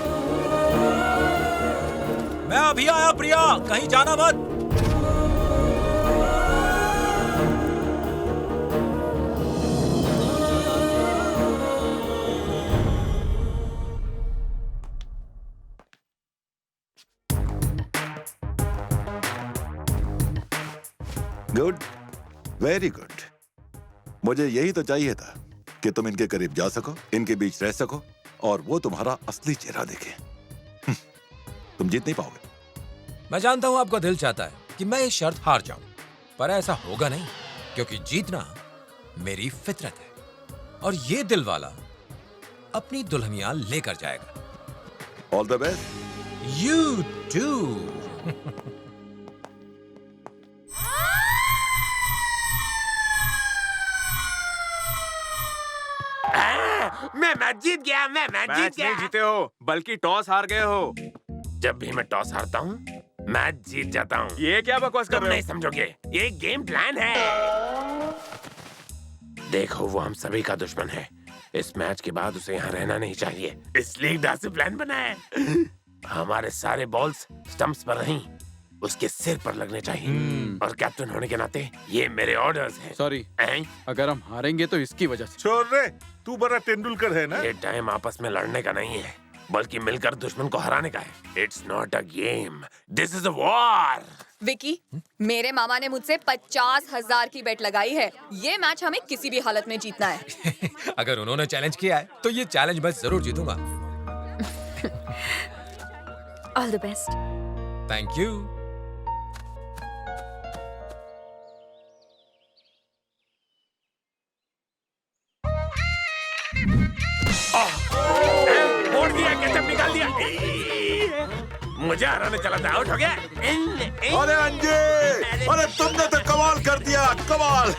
मैं अभी आया प्रिया, कहीं जाना मत। Good, very good. मुझे यही तो चाहिए था कि तुम इनके करीब जा सको, इनके बीच रह सको और वो तुम्हारा असली चेहरा देखे। तुम जीत नहीं पाओगे। मैं जानता हूं आपका दिल चाहता है कि मैं ये शर्त हार जाऊं, पर ऐसा होगा नहीं, क्योंकि जीतना मेरी फितरत है। और ये दिल वाला अपनी दुल्हनिया लेकर जाएगा। All the best. You too. मैं मैच जीत गया, मैं मैच जीत गया। नहीं जीते हो, बल्कि टॉस हार गए हो। जब भी मैं टॉस हारता हूँ मैच जीत जाता हूँ। ये क्या बकवास कर रहे हो? नहीं समझोगे, ये गेम प्लान है। देखो वो हम सभी का दुश्मन है। इस मैच के बाद उसे यहाँ रहना नहीं चाहिए, इसलिए एक डांसी प्लान बना है। हमारे सारे बॉल्स स्टंप्स पर नहीं, उसके सिर पर लगने चाहिए। और कैप्टन होने के नाते ये मेरे ऑर्डर्स हैं। सॉरी, अगर हम हारेंगे तो इसकी वजह से। छोड़ रे, तू बड़ा तेंदुलकर है ना। ये टाइम आपस में लड़ने का नहीं है, बल्कि मिलकर दुश्मन को हराने का है। It's not a game, this is a war. Vicky, मेरे मामा ने मुझसे 50,000 की बेट लगाई है। ये मैच हमें किसी भी हालत में जीतना है। अगर उन्होंने चैलेंज किया है तो ये चैलेंज मैं जरूर जीतूंगा। All the best. Thank you. Vote दिया, केचप निकाल दिया। मुझे हराने चला था, आउट हो गया। अरे अंजे, अरे तुमने तो कमाल कर दिया, कमाल।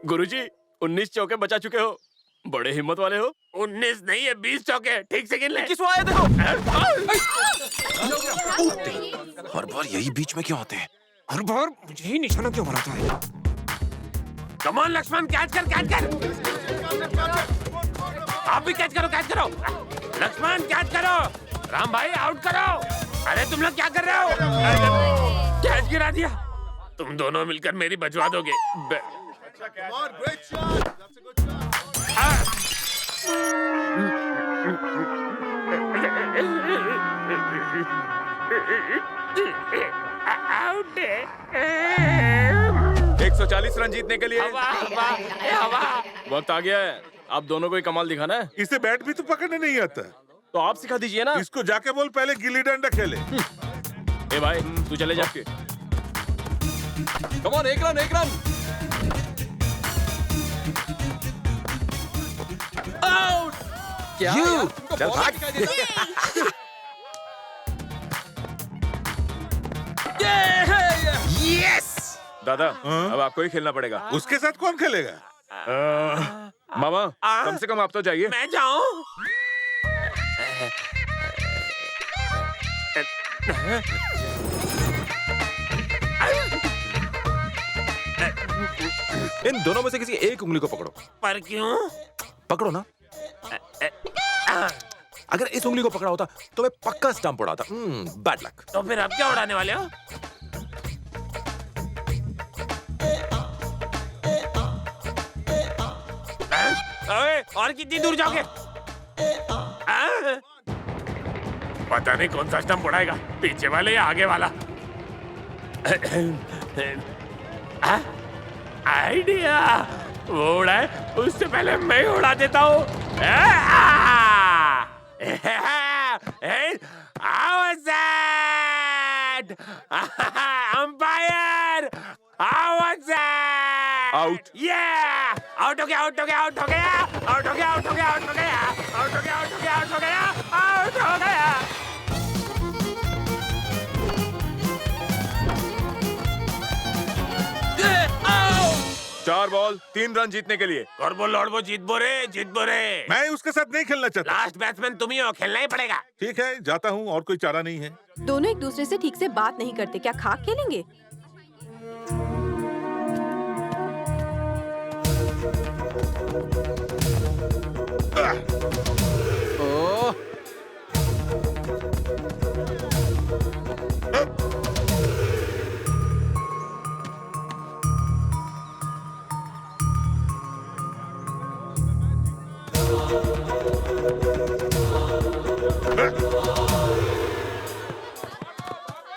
गुरुजी, 19 चौके बचा चुके हो, बड़े हिम्मत वाले हो। 19 नहीं है, 20 चौके, ठीक से गिन ले। किस आए देखो। हर बार यही बीच में क्यों आते हैं? हर बार मुझे ही निशाना क्यों बनाता है? कम ऑन लक्ष्मण, कैच कर, कैच कर। आप भी कैच करो, कैच करो। लक्ष्मण कैच करो। राम भाई आउट करो। अरे तुम लोग क्या कर रहे हो? कैच गिरा दिया। तुम दोनों मिलकर मेरी बचवा दोगे। आउट है। 140 रन जीतने के लिए वक्त आ गया है। आप दोनों को ही कमाल दिखाना है। इसे बैट भी तो पकड़ने नहीं आता। तो आप सिखा दीजिए ना। इसको जाके बोल पहले गिल्ली डंडा खेले। ए भाई, तू चले जा। कम ऑन, एक रन, एक रन। आउट। क्या You! चल भाग। यस। दादा, अब आपको ही खेलना पड़ेगा। उसके साथ कौन खेलेगा? मामा, कम से कम आप तो जाइए। मैं जाऊं? इन दोनों में से किसी एक उंगली को पकड़ो। पर क्यों? पकड़ो ना। अगर इस उंगली को पकड़ा होता तो मैं पक्का स्टंप उड़ाता। Bad luck. तो फिर अब क्या उड़ाने वाले हो? ओए, और कितनी दूर जाओगे? पता नहीं कौन सा स्टंप उड़ाएगा, पीछे वाले या आगे वाला। आइडिया, वो उड़ाए उससे पहले मैं ही उड़ा देता हूँ। Umpire, out. आउट हो गया, आउट हो गया, आउट हो गया, आउट हो गया, आउट हो गया, आउट हो गया, आउट हो गया, आउट हो गया, आउट हो गया, आउट हो गया। 4 बॉल 3 रन जीतने के लिए। और वो लौट, वो जीत बोरे, जीत बोरे। मैं उसके साथ नहीं खेलना चाहता। लास्ट बैट्समैन तुम ही हो, खेलना ही पड़ेगा। ठीक है, जाता हूँ, और कोई चारा नहीं है। दोनों एक दूसरे से ठीक से बात नहीं करते, क्या खाक खेलेंगे?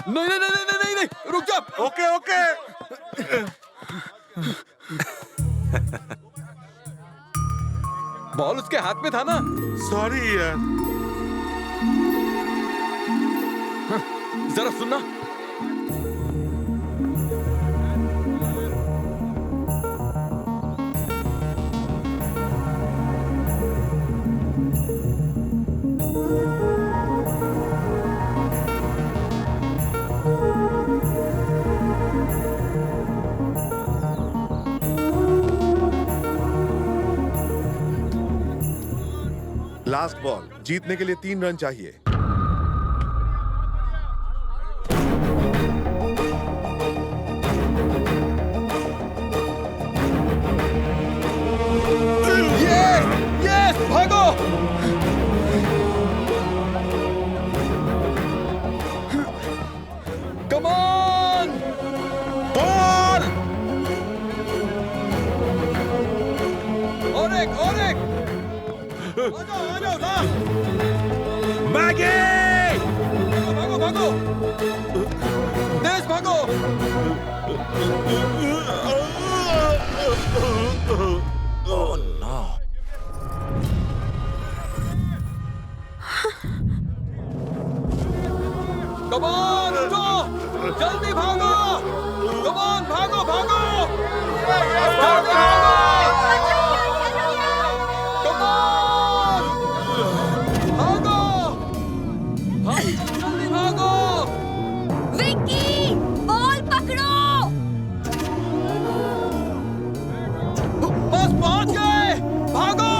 नहीं नहीं नहीं नहीं नहीं, रुक जा। Okay okay. बॉल उसके हाथ में था ना। सॉरी यार। जरा सुनना। लास्ट बॉल, जीतने के लिए 3 रन चाहिए। यस, भागो। Come on, ball. और एक। आ जाओ ना। मैगी! भागो। तेज भागो। Oh no. कम ऑन, उठो, जल्दी भागो। कम ऑन, भागो। कम ऑन, जल्दी भागो। विक्की, बॉल पकड़ो। बस पहुंच गए, भागो।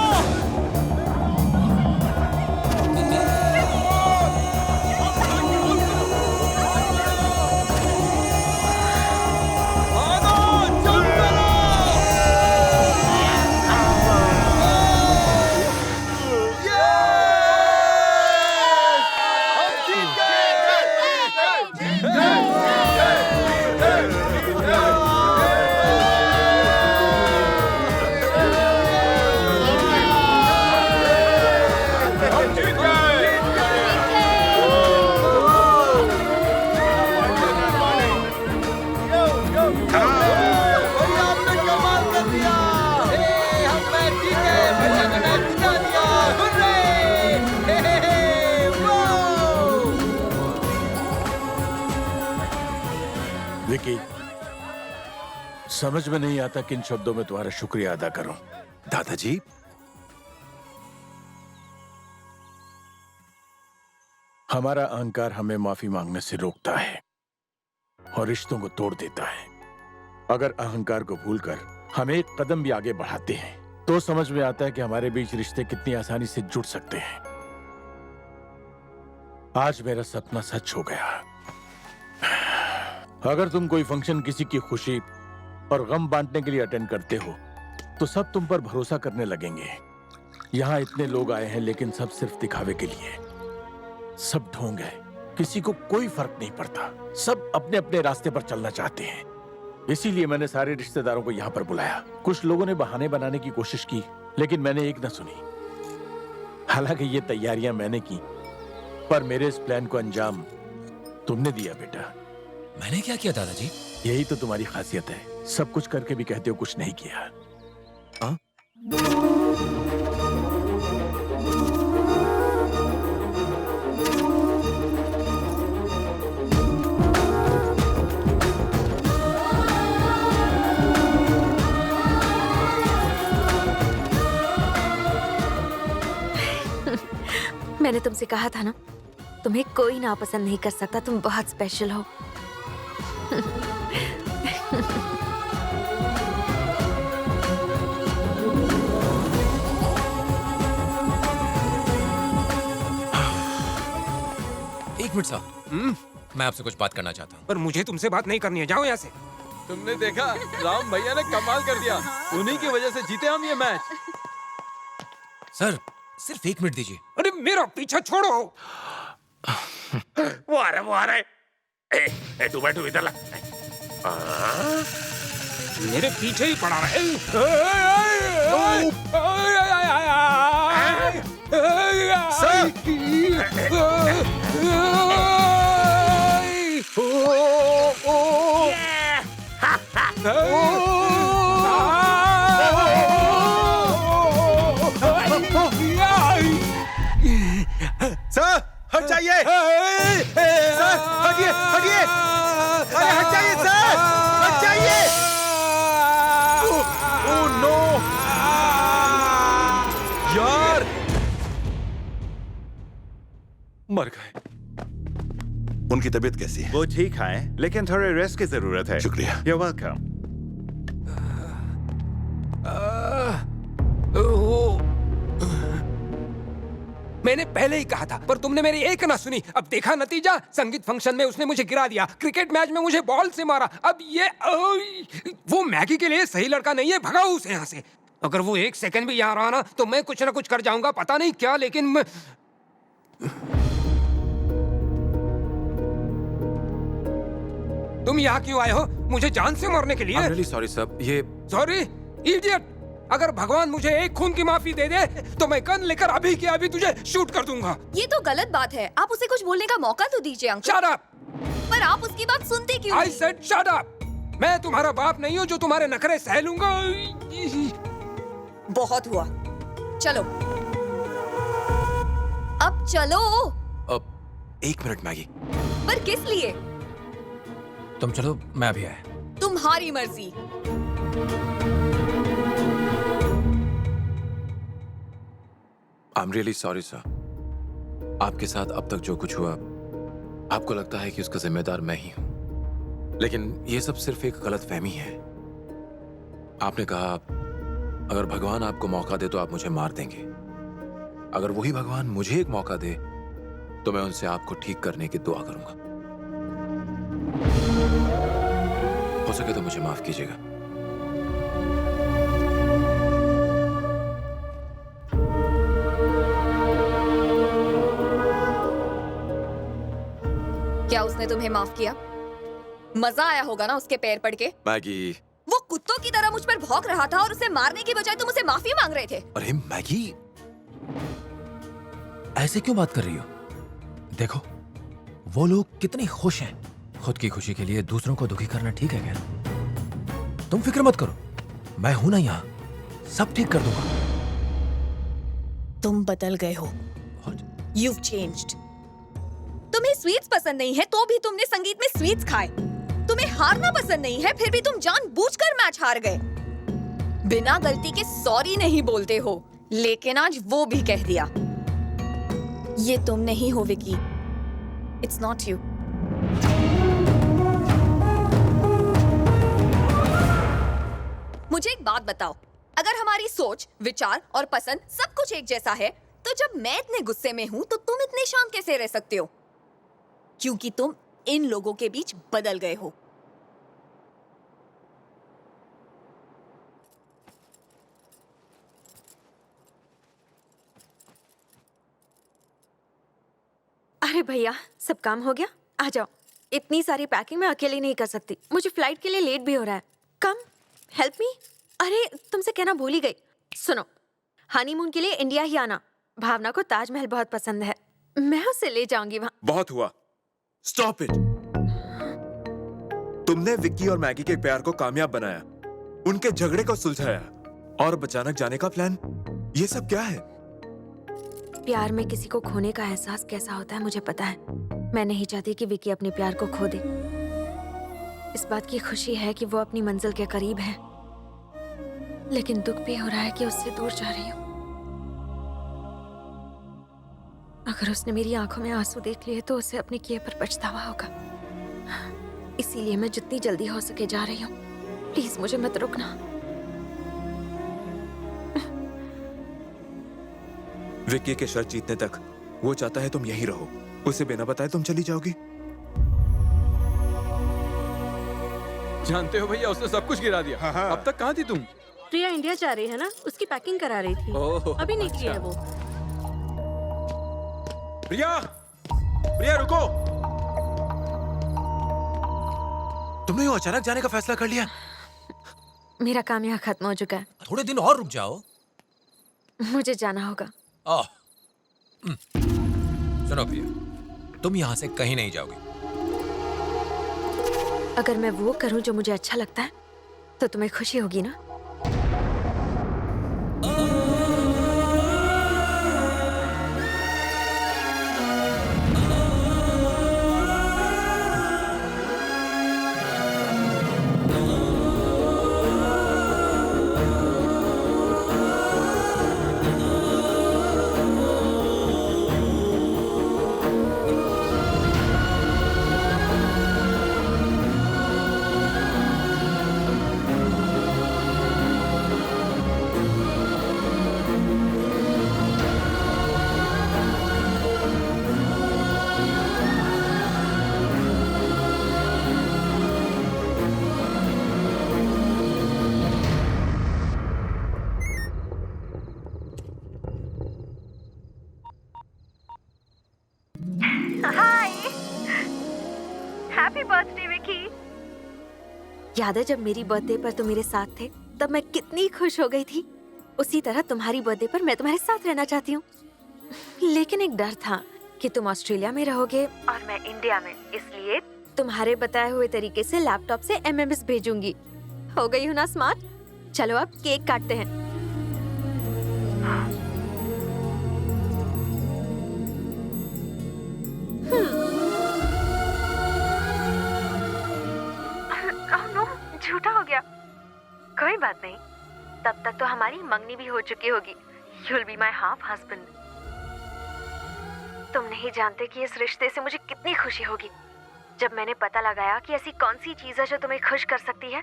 विकी, समझ में नहीं आता किन शब्दों में तुम्हारा शुक्रिया अदा करूं। दादाजी, हमारा अहंकार हमें माफी मांगने से रोकता है और रिश्तों को तोड़ देता है। अगर अहंकार को भूलकर हम एक कदम भी आगे बढ़ाते हैं तो समझ में आता है कि हमारे बीच रिश्ते कितनी आसानी से जुड़ सकते हैं। आज मेरा सपना सच हो गया। अगर तुम कोई फंक्शन, किसी की खुशी और गम बांटने के लिए अटेंड करते हो तो सब तुम पर भरोसा करने लगेंगे। यहाँ इतने लोग आए हैं लेकिन सब सिर्फ दिखावे के लिए। सब ढोंग है, किसी को कोई फर्क नहीं पड़ता। सब अपने अपने रास्ते पर चलना चाहते हैं। इसीलिए मैंने सारे रिश्तेदारों को यहाँ पर बुलाया। कुछ लोगों ने बहाने बनाने की कोशिश की लेकिन मैंने एक न सुनी। हालांकि ये तैयारियां मैंने की पर मेरे इस प्लान को अंजाम तुमने दिया बेटा। मैंने क्या किया दादाजी? यही तो तुम्हारी खासियत है, सब कुछ करके भी कहते हो कुछ नहीं किया। हाँ? मैंने तुमसे कहा था ना, तुम्हें कोई नापसंद नहीं कर सकता। तुम बहुत स्पेशल हो। एक मिनट साहब, मैं आपसे कुछ बात करना चाहता हूँ। पर मुझे तुमसे बात नहीं करनी है, जाओ यहाँ से। तुमने देखा, राम भैया ने कमाल कर दिया। उन्हीं की वजह से जीते हम ये मैच। सर, सिर्फ 1 मिनट दीजिए। अरे मेरा पीछा छोड़ो। वो आ रहा है। ए, तू बैठो इधर ला। मेरे पीछे ही पड़ा रहे। जाइए सर, हटिए हटिए, अरे हट जाइए सर, हट जाइए। ओह नो यार, मर गए। उनकी तबीयत कैसी है? वो ठीक है, लेकिन थोड़े रेस्ट की जरूरत है। शुक्रिया। You're welcome। मैंने पहले ही कहा था, पर तुमने मेरी एक ना सुनी। अब देखा नतीजा, संगीत फंक्शन में उसने मुझे गिरा दिया, क्रिकेट मैच में मुझे बॉल से मारा। अब ये वो मैगी के लिए सही लड़का नहीं है, भगाओ उसे यहाँ से। अगर वो एक सेकंड भी यहाँ रहा ना तो मैं कुछ ना कुछ कर जाऊंगा, पता नहीं क्या, लेकिन मैं... तुम यहाँ क्यों आए हो? मुझे जान से मारने के लिए? I'm really sorry साहब, ये सॉरी इडियट। अगर भगवान मुझे एक खून की माफी दे दे तो मैं गन लेकर अभी के अभी तुझे शूट कर दूंगा। ये तो गलत बात है, आप उसे कुछ बोलने का मौका तो दीजिए अंकल। Shut up! पर आप उसकी बात सुनते क्यों I नहीं? said shut up! मैं तुम्हारा बाप नहीं हूँ जो तुम्हारे नखरे सह लूंगा। बहुत हुआ, चलो अब चलो। अब 1 मिनट मैगी। पर किस लिए? तुम चलो, मैं भी आया। तुम्हारी मर्जी। I'm really sorry sir। आपके साथ अब तक जो कुछ हुआ, आपको लगता है कि उसका जिम्मेदार मैं ही हूं, लेकिन ये सब सिर्फ एक गलतफहमी है। आपने कहा अगर भगवान आपको मौका दे तो आप मुझे मार देंगे। अगर वही भगवान मुझे एक मौका दे तो मैं उनसे आपको ठीक करने की दुआ करूंगा। हो सके तो मुझे माफ कीजिएगा। क्या उसने तुम्हें माफ किया? मजा आया होगा ना उसके पैर पड़ के। मैगी, वो कुत्तों की तरह मुझ पर भौंक रहा था और उसे मारने की बजाय तुम उसे माफी मांग रहे थे। अरे मैगी, ऐसे क्यों बात कर रही हो? देखो वो लोग कितने खुश हैं। खुद की खुशी के लिए दूसरों को दुखी करना ठीक है क्या? तुम फिक्र मत करो, मैं हूं ना यहाँ, सब ठीक कर दूंगा। तुम बदल गए हो। You've changed। तुम्हें स्वीट्स पसंद नहीं है तो भी तुमने संगीत में स्वीट्स खाए। तुम्हें हारना पसंद नहीं है फिर भी तुम जानबूझकर मैच हार गए। बिना गलती के सॉरी नहीं बोलते हो, लेकिन आज वो भी कह दिया। ये तुम नहीं हो विकी, इट्स नॉट यू। मुझे एक बात बताओ, अगर हमारी सोच, विचार और पसंद सब कुछ एक जैसा है तो जब मैं इतने गुस्से में हूं तो तुम इतने शांत कैसे रह सकते हो? क्योंकि तुम इन लोगों के बीच बदल गए हो। अरे भैया, सब काम हो गया? आ जाओ। इतनी सारी पैकिंग मैं अकेले नहीं कर सकती, मुझे फ्लाइट के लिए लेट भी हो रहा है। कम हेल्प मी। अरे तुमसे कहना भूल ही गई, सुनो, हनीमून के लिए इंडिया ही आना। भावना को ताजमहल बहुत पसंद है, मैं उसे ले जाऊंगी वहाँ। बहुत हुआ, स्टॉप इट। तुमने विक्की और मैगी के प्यार को कामयाब बनाया, उनके झगड़े को सुलझाया, और अचानक जाने का प्लान, ये सब क्या है? प्यार में किसी को खोने का एहसास कैसा होता है मुझे पता है। मैं नहीं चाहती कि विक्की अपने प्यार को खो दे। इस बात की खुशी है कि वो अपनी मंजिल के करीब है, लेकिन दुख भी हो रहा है कि उससे दूर जा रही हूँ। अगर उसने मेरी आंखों में आंसू देख लिए तो उसे अपने किए पर पछतावा होगा। इसीलिए मैं जितनी जल्दी हो सके जा रही हूँ। प्लीज मुझे मत रोकना। विक्की के शर्त जीतने तक वो चाहता है तुम यहीं रहो। उसे बिना बताए तुम चली जाओगी? जानते हो भैया, उसने सब कुछ गिरा दिया। हाँ। अब तक कहाँ थी तुम? प्रिया इंडिया जा रही है ना, उसकी पैकिंग करा रही थी। ओह, अभी निकली है वो। प्रिया, प्रिया रुको। तुमने यूं अचानक जाने का फैसला कर लिया? मेरा काम यहाँ खत्म हो चुका है। थोड़े दिन और रुक जाओ। मुझे जाना होगा। सुनो प्रिया, तुम यहाँ से कहीं नहीं जाओगी। अगर मैं वो करूं जो मुझे अच्छा लगता है तो तुम्हें खुशी होगी ना? बर्थडे विकी। याद है जब मेरी बर्थडे पर तुम मेरे साथ थे तब मैं कितनी खुश हो गई थी। उसी तरह तुम्हारी बर्थडे पर मैं तुम्हारे साथ रहना चाहती हूँ। लेकिन एक डर था कि तुम ऑस्ट्रेलिया में रहोगे और मैं इंडिया में, इसलिए तुम्हारे बताए हुए तरीके से लैपटॉप से एमएमएस भेजूंगी। हो गई हूँ ना स्मार्ट? चलो अब केक काटते हैं। झूठा हो गया। कोई बात नहीं, तब तक तो हमारी मंगनी भी हो चुकी होगी। You'll be my half husband। तुम नहीं जानते कि इस रिश्ते से मुझे कितनी खुशी होगी। जब मैंने पता लगाया कि ऐसी कौन सी चीज है जो तुम्हें खुश कर सकती है,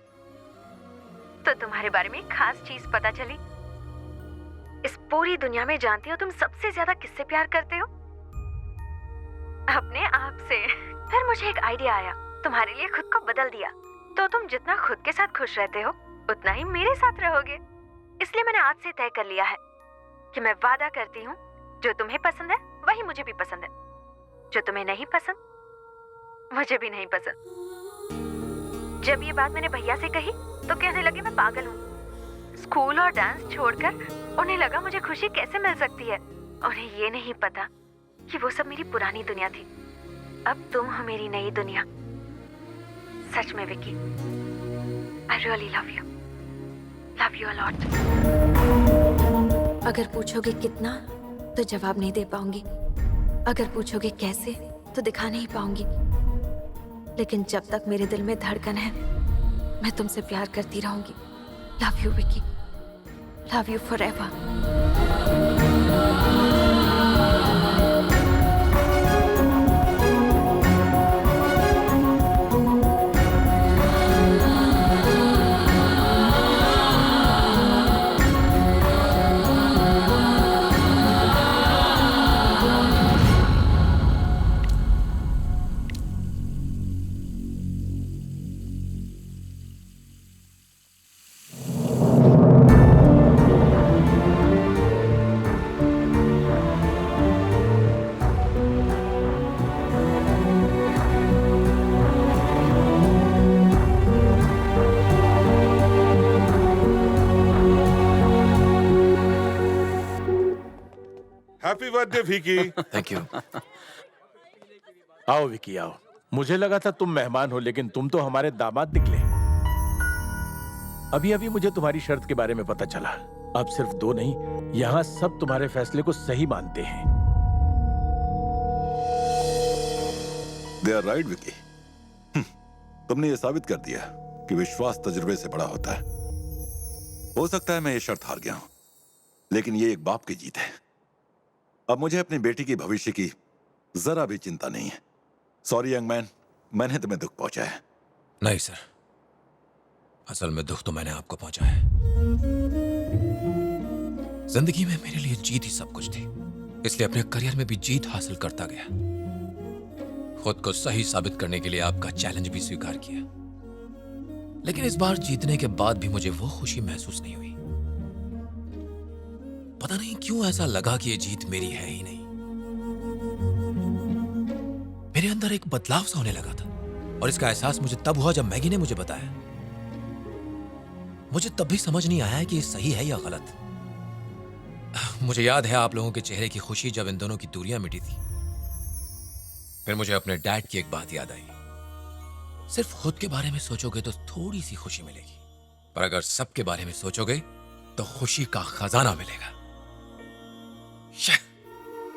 तो तुम्हारे बारे में एक खास चीज पता चली। इस पूरी दुनिया में जानती हो तुम सबसे ज्यादा किससे प्यार करते हो? अपने आप से। फिर मुझे एक आइडिया आया, तुम्हारे लिए खुद को बदल दिया। तो तुम जितना खुद के साथ खुश रहते हो उतना ही मेरे साथ रहोगे। इसलिए मैंने आज से तय कर लिया है कि मैं वादा करती हूँ, जो तुम्हें पसंद है वही मुझे भी पसंद है, जो तुम्हें नहीं पसंद मुझे भी नहीं पसंद। जब ये बात मैंने भैया से कही तो कहने लगे मैं पागल हूँ। स्कूल और डांस छोड़कर उन्हें लगा मुझे खुशी कैसे मिल सकती है। उन्हें ये नहीं पता कि वो सब मेरी पुरानी दुनिया थी। अब तुम हो मेरी नई दुनिया। सच में Vicky, I really love you a lot। अगर पूछोगे कितना तो जवाब नहीं दे पाऊंगी, अगर पूछोगे कैसे तो दिखा नहीं पाऊंगी, लेकिन जब तक मेरे दिल में धड़कन है मैं तुमसे प्यार करती रहूंगी। Love you Vicky, love you forever। Happy birthday Vicky. Thank you. आओ विकी आओ। मुझे लगा था तुम मेहमान हो, लेकिन तुम तो हमारे दामाद निकले। अभी अभी मुझे तुम्हारी शर्त के बारे में पता चला। अब सिर्फ 2 नहीं, यहाँ सब तुम्हारे फैसले को सही मानते हैं। They are right Vicky. तुमने ये साबित कर दिया कि विश्वास तजुर्बे से बड़ा होता है। हो सकता है मैं ये शर्त हार गया हूं, लेकिन ये एक बाप की जीत है। अब मुझे अपनी बेटी की भविष्य की जरा भी चिंता नहीं है। सॉरी यंग मैन, मैंने तुम्हें दुख पहुंचाया है। नहीं सर, असल में दुख तो मैंने आपको पहुंचाया है। जिंदगी में मेरे लिए जीत ही सब कुछ थी, इसलिए अपने करियर में भी जीत हासिल करता गया। खुद को सही साबित करने के लिए आपका चैलेंज भी स्वीकार किया, लेकिन इस बार जीतने के बाद भी मुझे वो खुशी महसूस नहीं हुई। पता नहीं क्यों ऐसा लगा कि ये जीत मेरी है ही नहीं। मेरे अंदर एक बदलाव सा होने लगा था, और इसका एहसास मुझे तब हुआ जब मैगी ने मुझे बताया। मुझे तब भी समझ नहीं आया कि ये सही है या गलत। मुझे याद है आप लोगों के चेहरे की खुशी जब इन दोनों की दूरियां मिटी थी। फिर मुझे अपने डैड की एक बात याद आई, सिर्फ खुद के बारे में सोचोगे तो थोड़ी सी खुशी मिलेगी, पर अगर सबके बारे में सोचोगे तो खुशी का खजाना मिलेगा।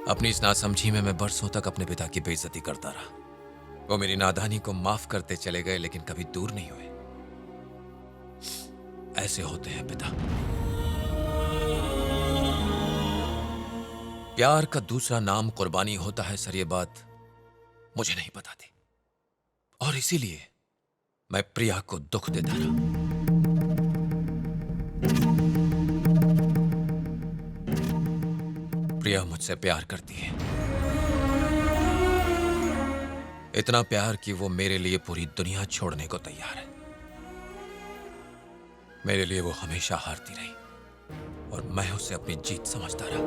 अपनी इस नासमझी में मैं बरसों तक अपने पिता की बेइज्जती करता रहा। वो मेरी नादानी को माफ करते चले गए, लेकिन कभी दूर नहीं हुए। ऐसे होते हैं पिता। प्यार का दूसरा नाम कुर्बानी होता है सर, ये बात मुझे नहीं पता थी, और इसीलिए मैं प्रिया को दुख देता रहा। प्रिया मुझसे प्यार करती है, इतना प्यार कि वो मेरे लिए पूरी दुनिया छोड़ने को तैयार है। मेरे लिए वो हमेशा हारती रही, और मैं उसे अपनी जीत समझता रहा।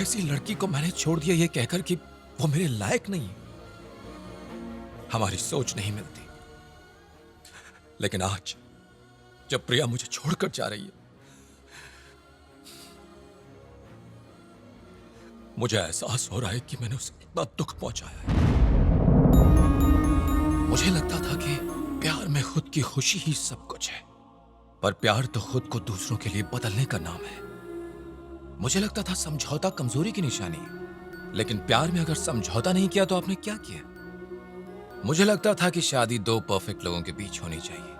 किसी लड़की को मैंने छोड़ दिया ये कहकर कि वो मेरे लायक नहीं है। हमारी सोच नहीं मिलती। लेकिन आज जब प्रिया मुझे छोड़कर जा रही है, मुझे एहसास हो रहा है कि मैंने उसे कितना दुख पहुंचाया है। मुझे लगता था कि प्यार में खुद की खुशी ही सब कुछ है, पर प्यार तो खुद को दूसरों के लिए बदलने का नाम है। मुझे लगता था समझौता कमजोरी की निशानी है, लेकिन प्यार में अगर समझौता नहीं किया तो आपने क्या किया? मुझे लगता था कि शादी दो परफेक्ट लोगों के बीच होनी चाहिए,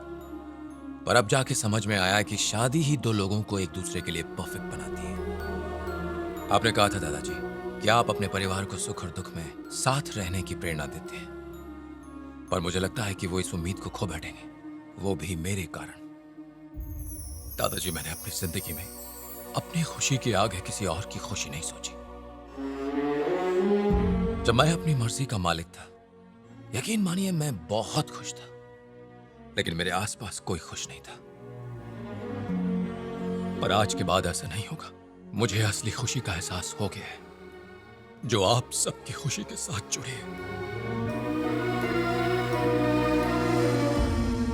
पर अब जाके समझ में आया कि शादी ही दो लोगों को एक दूसरे के लिए परफेक्ट बनाती है। आपने कहा था दादाजी कि आप अपने परिवार को सुख और दुख में साथ रहने की प्रेरणा देते हैं, पर मुझे लगता है कि वो इस उम्मीद को खो बैठेंगे, वो भी मेरे कारण। दादाजी, मैंने अपनी जिंदगी में अपनी खुशी के आगे किसी और की खुशी नहीं सोची। जब मैं अपनी मर्जी का मालिक था, यकीन मानिए मैं बहुत खुश था, लेकिन मेरे आसपास कोई खुश नहीं था। पर आज के बाद ऐसा नहीं होगा। मुझे असली खुशी का एहसास हो गया है, जो आप सबकी खुशी के साथ जुड़ी है।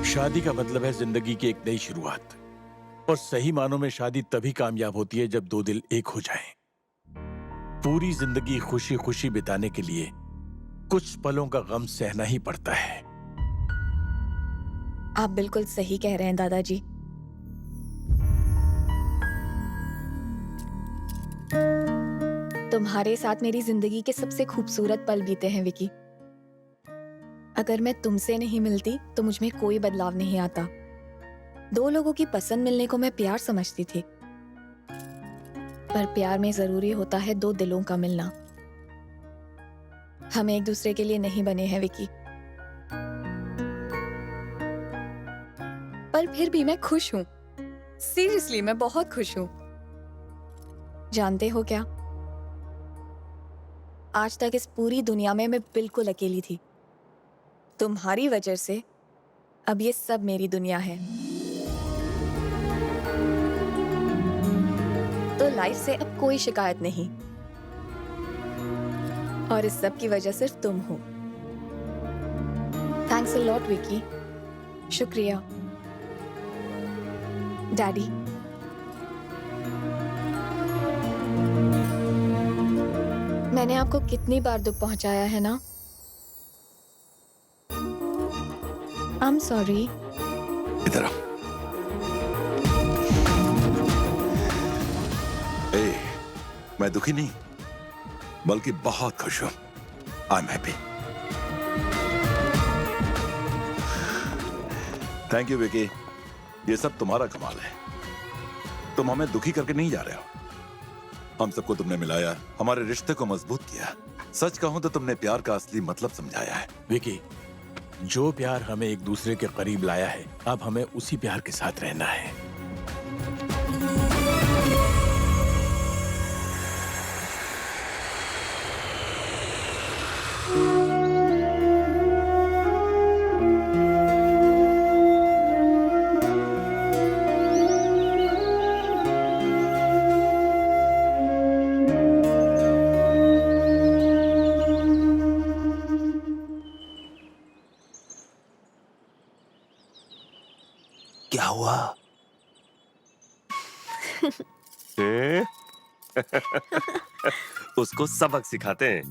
शादी का मतलब है जिंदगी की एक नई शुरुआत, और सही मानों में शादी तभी कामयाब होती है जब दो दिल एक हो जाएं। पूरी जिंदगी खुशी खुशी बिताने के लिए कुछ पलों का गम सहना ही पड़ता है। आप बिल्कुल सही कह रहे हैं दादाजी। तुम्हारे साथ मेरी जिंदगी के सबसे खूबसूरत पल बीते हैं विकी। अगर मैं तुमसे नहीं मिलती तो मुझ में कोई बदलाव नहीं आता। दो लोगों की पसंद मिलने को मैं प्यार समझती थी, पर प्यार में जरूरी होता है दो दिलों का मिलना। हम एक दूसरे के लिए नहीं बने हैं विकी, पर फिर भी मैं खुश हूं। सीरियसली मैं बहुत खुश हूं। जानते हो क्या, आज तक इस पूरी दुनिया में मैं बिल्कुल अकेली थी। तुम्हारी वजह से अब ये सब मेरी दुनिया है। तो लाइफ से अब कोई शिकायत नहीं, और इस सब की वजह सिर्फ तुम हो। Thanks a lot Vicky. शुक्रिया डैडी। मैंने आपको कितनी बार दुख पहुंचाया है ना। आई एम सॉरी। इधर आओ। मैं दुखी नहीं, बल्कि बहुत खुश हूं। I am happy. Thank you Vicky, ये सब तुम्हारा कमाल है। तुम हमें दुखी करके नहीं जा रहे हो। हम सबको तुमने मिलाया, हमारे रिश्ते को मजबूत किया। सच कहूं तो तुमने प्यार का असली मतलब समझाया है। विकी, जो प्यार हमें एक दूसरे के करीब लाया है, अब हमें उसी प्यार के साथ रहना है। क्या हुआ? उसको सबक सिखाते हैं।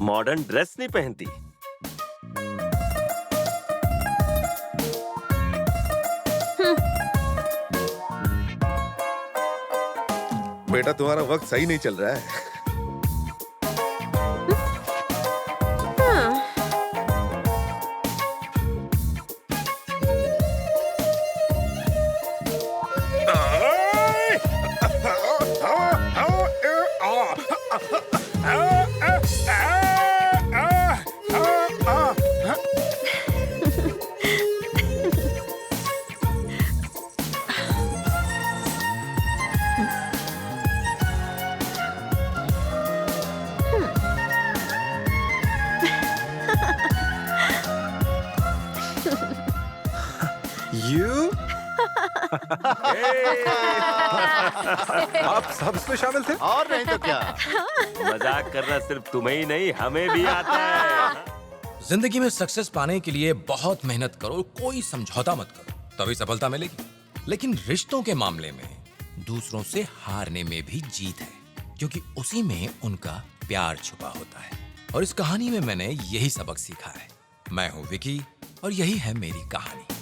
मॉडर्न ड्रेस नहीं पहनती। बेटा, तुम्हारा वक्त सही नहीं चल रहा है। आप सब इसमें शामिल थे? और नहीं तो क्या। मजाक करना सिर्फ तुम्हें ही नहीं, हमें भी आता है। जिंदगी में सक्सेस पाने के लिए बहुत मेहनत करो, कोई समझौता मत करो, तभी सफलता मिलेगी। लेकिन रिश्तों के मामले में दूसरों से हारने में भी जीत है, क्योंकि उसी में उनका प्यार छुपा होता है। और इस कहानी में मैंने यही सबक सीखा है। मैं हूं विकी और यही है मेरी कहानी।